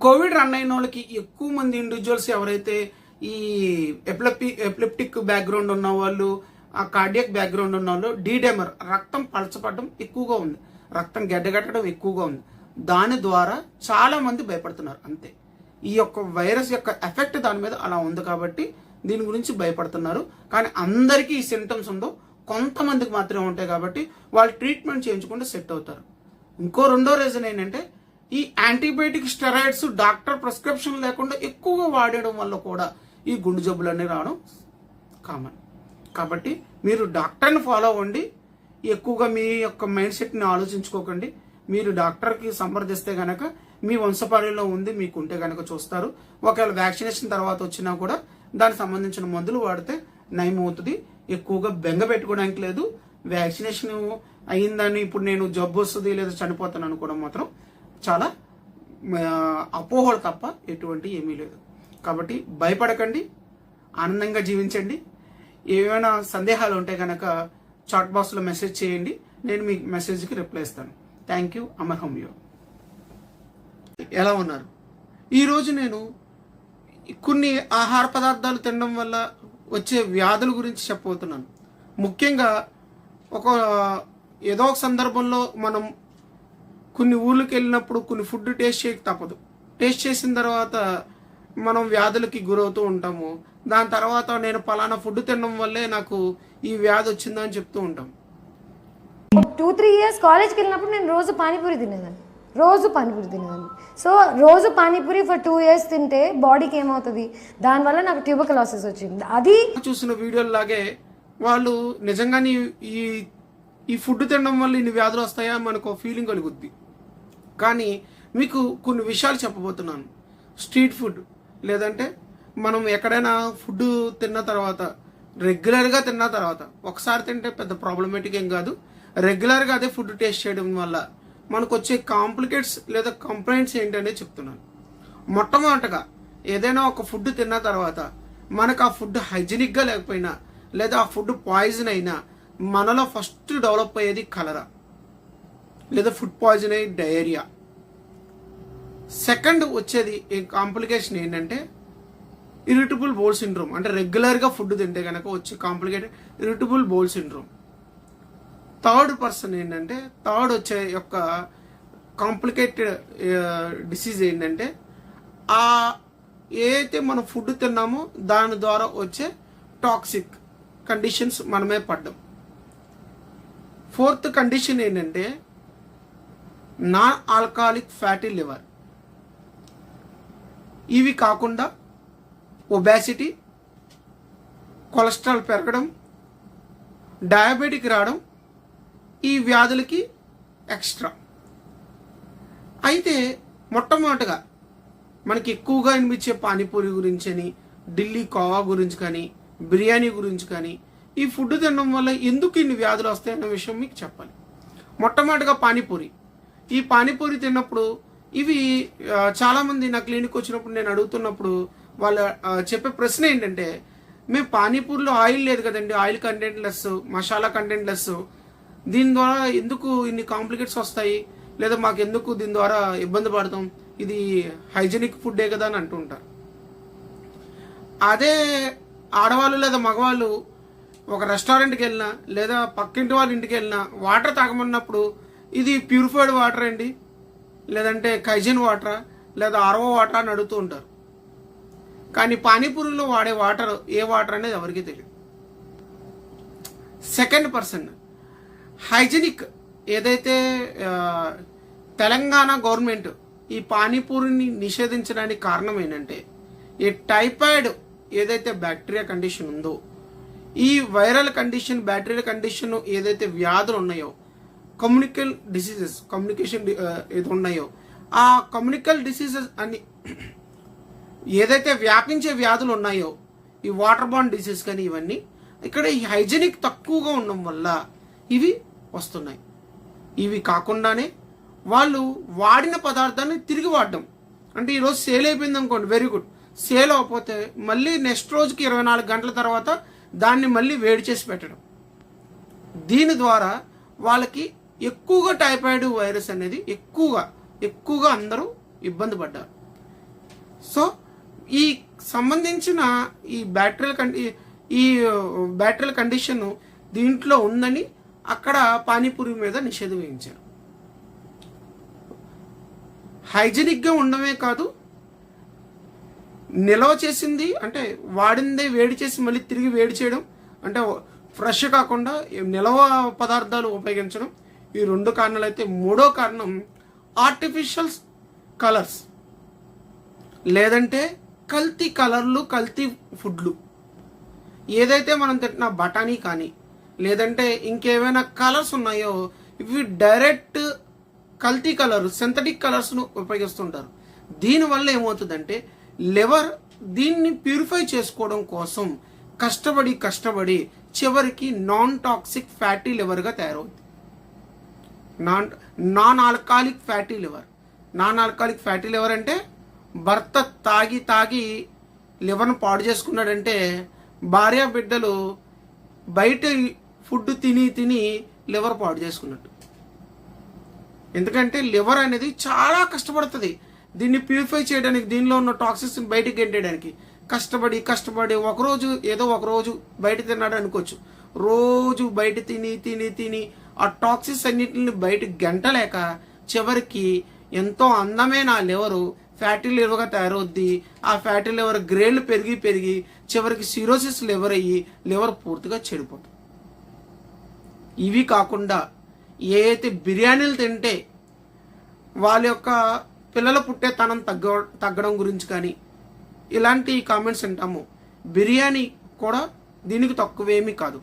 కోవిడ్ రన్ అయిన వాళ్ళకి ఎక్కువ మంది ఇండివిజువల్స్ ఎవరైతే ఈ ఎపిలెప్టిక్ బ్యాక్గ్రౌండ్ ఉన్న వాళ్ళు, ఆ కార్డియాక్ బ్యాక్గ్రౌండ్ ఉన్న వాళ్ళు, డీడెమర్ రక్తం పలచపడడం ఎక్కువగా ఉంది, రక్తం గడ్డగట్టడం ఎక్కువగా ఉంది. దాని ద్వారా చాలా మంది భయపడుతున్నారు. అంతే, ఈ యొక్క వైరస్ యొక్క ఎఫెక్ట్ దాని మీద అలా ఉంది కాబట్టి దీని గురించి భయపడుతున్నారు. కానీ అందరికీ ఈ సింటమ్స్ ఉండవు, కొంతమందికి మాత్రమే ఉంటాయి కాబట్టి వాళ్ళు ట్రీట్మెంట్ చేయించుకుంటే సెట్ అవుతారు. ఇంకో రెండో రీజన్ ఏంటంటే ఈ యాంటీబయాటిక్ స్టెరాయిడ్స్ డాక్టర్ ప్రిస్క్రిప్షన్ లేకుండా ఎక్కువగా వాడడం వల్ల కూడా ఈ గుండె జబ్బులన్నీ రావడం కామన్. కాబట్టి మీరు డాక్టర్ని ఫాలో అవ్వండి, ఎక్కువగా మీ యొక్క మైండ్ సెట్ని ఆలోచించుకోకండి. మీరు డాక్టర్కి సంప్రదిస్తే గనక మీ వంశపార్యంలో ఉంది మీకు ఉంటే గనక చూస్తారు. ఒకవేళ వ్యాక్సినేషన్ తర్వాత వచ్చినా కూడా దానికి సంబంధించిన మందులు వాడితే నయం అవుతుంది. ఎక్కువగా బెంగ పెట్టుకోవడానికి లేదు. వ్యాక్సినేషన్ అయిందని ఇప్పుడు నేను జబ్బు వస్తుంది లేదా చనిపోతాను అనుకోవడం మాత్రం చాలా అపోహలు తప్ప ఎటువంటి ఏమీ లేదు. కాబట్టి భయపడకండి, ఆనందంగా జీవించండి. ఏమైనా సందేహాలు ఉంటే కనుక చాట్ బాక్స్లో మెసేజ్ చేయండి, నేను మీ మెసేజ్కి రిప్లై ఇస్తాను. Thank you. అమర్ హోమియో. ఎలా ఉన్నారు? ఈరోజు నేను కొన్ని ఆహార పదార్థాలు తినడం వల్ల వచ్చే వ్యాధుల గురించి చెప్పబోతున్నాను. ముఖ్యంగా ఏదో ఒక సందర్భంలో మనం కొన్ని ఊళ్ళకి వెళ్ళినప్పుడు కొన్ని ఫుడ్ టేస్ట్ చేయక తప్పదు. టేస్ట్ చేసిన తర్వాత మనం వ్యాధులకి గురవుతూ ఉంటాము. దాని తర్వాత నేను పలానా ఫుడ్ తినడం వల్లే నాకు ఈ వ్యాధి వచ్చిందని చెప్తూ ఉంటాం. 2-3 years కాలేజ్కి వెళ్ళినప్పుడు నేను రోజు పానీపూరి తినేదాన్ని. సో రోజు పానీపూరి ఫర్ 2 years తింటే బాడీకి ఏమవుతుంది, దానివల్ల నాకు ట్యూబర్కులోసిస్ వచ్చింది. అది చూసిన వీడియోలాగే వాళ్ళు నిజంగానే ఈ ఫుడ్ తినడం వల్ల ఇన్ని వ్యాధులు వస్తాయా మనకు ఫీలింగ్ కలుగుద్ది. కానీ మీకు కొన్ని విషయాలు చెప్పబోతున్నాను. స్ట్రీట్ ఫుడ్ లేదంటే మనం ఎక్కడైనా ఫుడ్ తిన్న తర్వాత రెగ్యులర్గా తిన్న తర్వాత ఒకసారి తింటే పెద్ద ప్రాబ్లమేటిక్ ఏం కాదు. రెగ్యులర్గా అదే ఫుడ్ టేస్ట్ చేయడం వల్ల మనకు వచ్చే కాంప్లికేట్స్ లేదా కంప్లైంట్స్ ఏంటనే చెప్తున్నాను. మొట్టమొదటగా ఏదైనా ఒక ఫుడ్ తిన్న తర్వాత మనకు ఆ ఫుడ్ హైజీనిక్గా లేకపోయినా లేదా ఆ ఫుడ్ పాయిజన్ అయినా మనలో ఫస్ట్ డెవలప్ అయ్యేది కలరా లేదా ఫుడ్ పాయిజన్ అయ్యి డయేరియా. సెకండ్ వచ్చేది కాంప్లికేషన్ ఏంటంటే ఇరిటబుల్ బౌల్ సిండ్రోమ్. అంటే రెగ్యులర్గా ఫుడ్ తింటే కనుక వచ్చే complicated irritable bowel syndrome. Third వచ్చే యొక్క కాంప్లికేటెడ్ డిసీజ్ ఏంటంటే ఏదైతే మనం ఫుడ్ తిన్నామో దాని ద్వారా వచ్చే టాక్సిక్ కండిషన్స్ మనమే పడ్డం. ఫోర్త్ కండిషన్ ఏంటంటే నాన్ ఆల్కహాలిక్ ఫ్యాటీ లివర్. ఇవి కాకుండా ఒబేసిటీ, కొలెస్ట్రాల్ పెరగడం, డయాబెటిక్ రావడం ఈ వ్యాధులకి ఎక్స్ట్రా. అయితే మొట్టమొదటిగా మనకి ఎక్కువగా అనిపించే పానీపూరి గురించి అని, ఢిల్లీ కోవా గురించి కానీ, బిర్యానీ గురించి కానీ, ఈ ఫుడ్ తినడం వల్ల ఎందుకు ఇన్ని వ్యాధులు వస్తాయన్న విషయం మీకు చెప్పాలి. మొట్టమొదటిగా పానీపూరి. ఈ పానీపూరి తిన్నప్పుడు ఇవి చాలామంది నా క్లినిక్ వచ్చినప్పుడు నేను అడుగుతున్నప్పుడు వాళ్ళు చెప్పే ప్రశ్న ఏంటంటే, మేము పానీపూరిలో ఆయిల్ లేదు కదండి, oil content less, masala content less, దీని ద్వారా ఎందుకు ఇన్ని కాంప్లికేట్స్ వస్తాయి, లేదా మాకు ఎందుకు దీని ద్వారా ఇబ్బంది పడతాం, ఇది హైజెనిక్ ఫుడ్డే కదా అని అంటుంటారు. అదే ఆడవాళ్ళు లేదా మగవాళ్ళు ఒక రెస్టారెంట్కి వెళ్ళినా లేదా పక్కింటి వాళ్ళ ఇంటికి వెళ్ళినా వాటర్ తాగమన్నప్పుడు ఇది ప్యూరిఫైడ్ వాటర్ అండి, లేదంటే కైజిన్ వాటరా, లేదా ఆర్ఓ వాటర్ అని అడుగుతూ ఉంటారు. కానీ పానీపూరిలో వాడే వాటర్ ఏ వాటర్ అనేది ఎవరికీ తెలియదు. Second person hygienic. ఏదైతే తెలంగాణ గవర్నమెంట్ ఈ పానీపూరిని నిషేధించడానికి కారణం ఏంటంటే, ఈ టైఫాయిడ్ ఏదైతే బ్యాక్టీరియా కండిషన్ ఉందో, ఈ వైరల్ కండిషన్, బ్యాక్టీరియల్ కండిషన్ ఏదైతే వ్యాధులు ఉన్నాయో, కమ్యూనికేషన్ ఏది ఉన్నాయో, ఆ కమ్యూనికల్ డిసీజెస్ అని ఏదైతే వ్యాపించే వ్యాధులు ఉన్నాయో, ఈ వాటర్ బాండ్ డిసీజ్ కానీ ఇవన్నీ ఇక్కడ ఈ హైజెనిక్ తక్కువగా ఉండడం వల్ల ఇవి వస్తున్నాయి. ఇవి కాకుండానే వాళ్ళు వాడిన పదార్థాన్ని తిరిగి వాడడం. అంటే ఈరోజు సేల్ అయిపోయింది అనుకోండి, వెరీ గుడ్. సేల్ అవ్వకపోతే మళ్ళీ నెక్స్ట్ రోజుకి 24 గంటల తర్వాత దాన్ని మళ్ళీ వేడి చేసి పెట్టడం. దీని ద్వారా వాళ్ళకి ఎక్కువగా టైఫాయిడ్ వైరస్ అనేది ఎక్కువగా అందరూ ఇబ్బంది పడ్డారు. సో ఈ సంబంధించిన ఈ బ్యాక్టీరియల్ కండిషన్ దీంట్లో ఉందని అక్కడ పానీపూరి మీద నిషేధం విధించారు. హైజెనిక్గా ఉండమే కాదు, నిల్వ చేసింది అంటే వాడిందే వేడి చేసి మళ్ళీ తిరిగి వేడి చేయడం, అంటే ఫ్రెష్ కాకుండా నిల్వ పదార్థాలు ఉపయోగించడం, ఈ 2 కారణాలు అయితే. మూడో కారణం ఆర్టిఫిషియల్ కలర్స్, లేదంటే కల్తీ కలర్లు, కల్తీ ఫుడ్లు. ఏదైతే మనం తింటున్న బఠానీ కానీ లేదంటే ఇంకేమైనా కలర్స్ ఉన్నాయో ఇవి డైరెక్ట్ కల్తీ కలర్, సింథటిక్ కలర్స్ను ఉపయోగిస్తుంటారు. దీనివల్ల ఏమవుతుందంటే లివర్ దీన్ని ప్యూరిఫై చేసుకోవడం కోసం కష్టపడి చివరికి నాన్ టాక్సిక్ ఫ్యాటీ లివర్గా తయారవుతుంది. Non alcoholic fatty liver. Non alcoholic fatty liver అంటే భర్త తాగి లివర్ను పాడు చేసుకున్నాడంటే భార్య బిడ్డలు బయట ఫుడ్ తిని లివర్ పాడు చేసుకున్నట్టు. ఎందుకంటే లివర్ అనేది చాలా కష్టపడుతుంది దీన్ని ప్యూరిఫై చేయడానికి, దీనిలో ఉన్న టాక్సిన్స్ బయటకు గెంటేయడానికి. కష్టపడి ఒకరోజు బయట తిన్నాడు అనుకోవచ్చు. రోజు బయట తిని ఆ టాక్సిన్స్ అన్నిటిని బయట గెంటలేక చివరికి ఎంతో అందమైన ఆ లివరు ఫ్యాటీ లివర్గా తయారవుద్ది. ఆ ఫ్యాటీ లివర్ గ్రేడ్లు పెరిగి చివరికి సిరోసిస్ లివర్ అయ్యి లివర్ పూర్తిగా చెడిపోతుంది. ఇవి కాకుండా ఏదైతే బిర్యానీలు తింటే వాళ్ళ యొక్క పిల్లల పుట్టేతనం తగ్గడం గురించి కానీ ఇలాంటి కామెంట్స్ వింటాము. బిర్యానీ కూడా దీనికి తక్కువేమీ కాదు.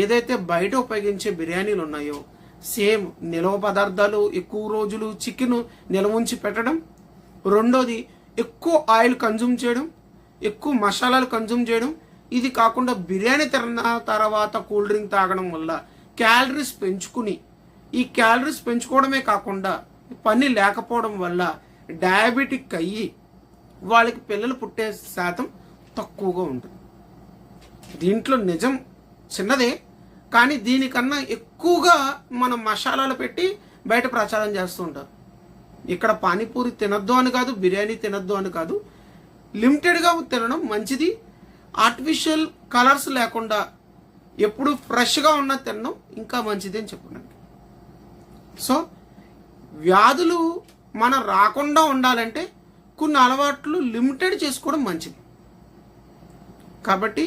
ఏదైతే బయట ఉపయోగించే బిర్యానీలు ఉన్నాయో సేమ్ నిల్వ పదార్థాలు, ఎక్కువ రోజులు చికెన్ నిల్వ ఉంచి పెట్టడం, రెండోది ఎక్కువ ఆయిల్ కన్జ్యూమ్ చేయడం, ఎక్కువ మసాలాలు కన్జ్యూమ్ చేయడం. ఇది కాకుండా బిర్యానీ తిన్న తర్వాత కూల్ డ్రింక్ తాగడం వల్ల క్యాలరీస్ పెంచుకుని, ఈ క్యాలరీస్ పెంచుకోవడమే కాకుండా పని లేకపోవడం వల్ల డయాబెటిక్ అయ్యి వాళ్ళకి పిల్లలు పుట్టే శాతం తక్కువగా ఉంటుంది. దీంట్లో నిజం చిన్నదే, కానీ దీనికన్నా ఎక్కువగా మనం మసాలాలు పెట్టి బయట ప్రచారం చేస్తూ ఉంటారు. ఇక్కడ పానీపూరి తినద్దు అని కాదు, బిర్యానీ తినద్దు అని కాదు, లిమిటెడ్గా తినడం మంచిది. ఆర్టిఫిషియల్ కలర్స్ లేకుండా ఎప్పుడు ఫ్రెష్గా ఉన్న తినడం ఇంకా మంచిది అని చెప్పడానికి. సో వ్యాధులు మనం రాకుండా ఉండాలంటే కొన్ని అలవాట్లు లిమిటెడ్ చేసుకోవడం మంచిది. కాబట్టి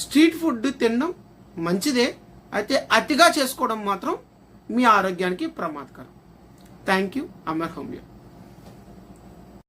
స్ట్రీట్ ఫుడ్ తినడం మంచిదే, అయితే అతిగా చేసుకోవడం మాత్రం మీ ఆరోగ్యానికి ప్రమాదకరం. Thank you. అమర్ హోమియో.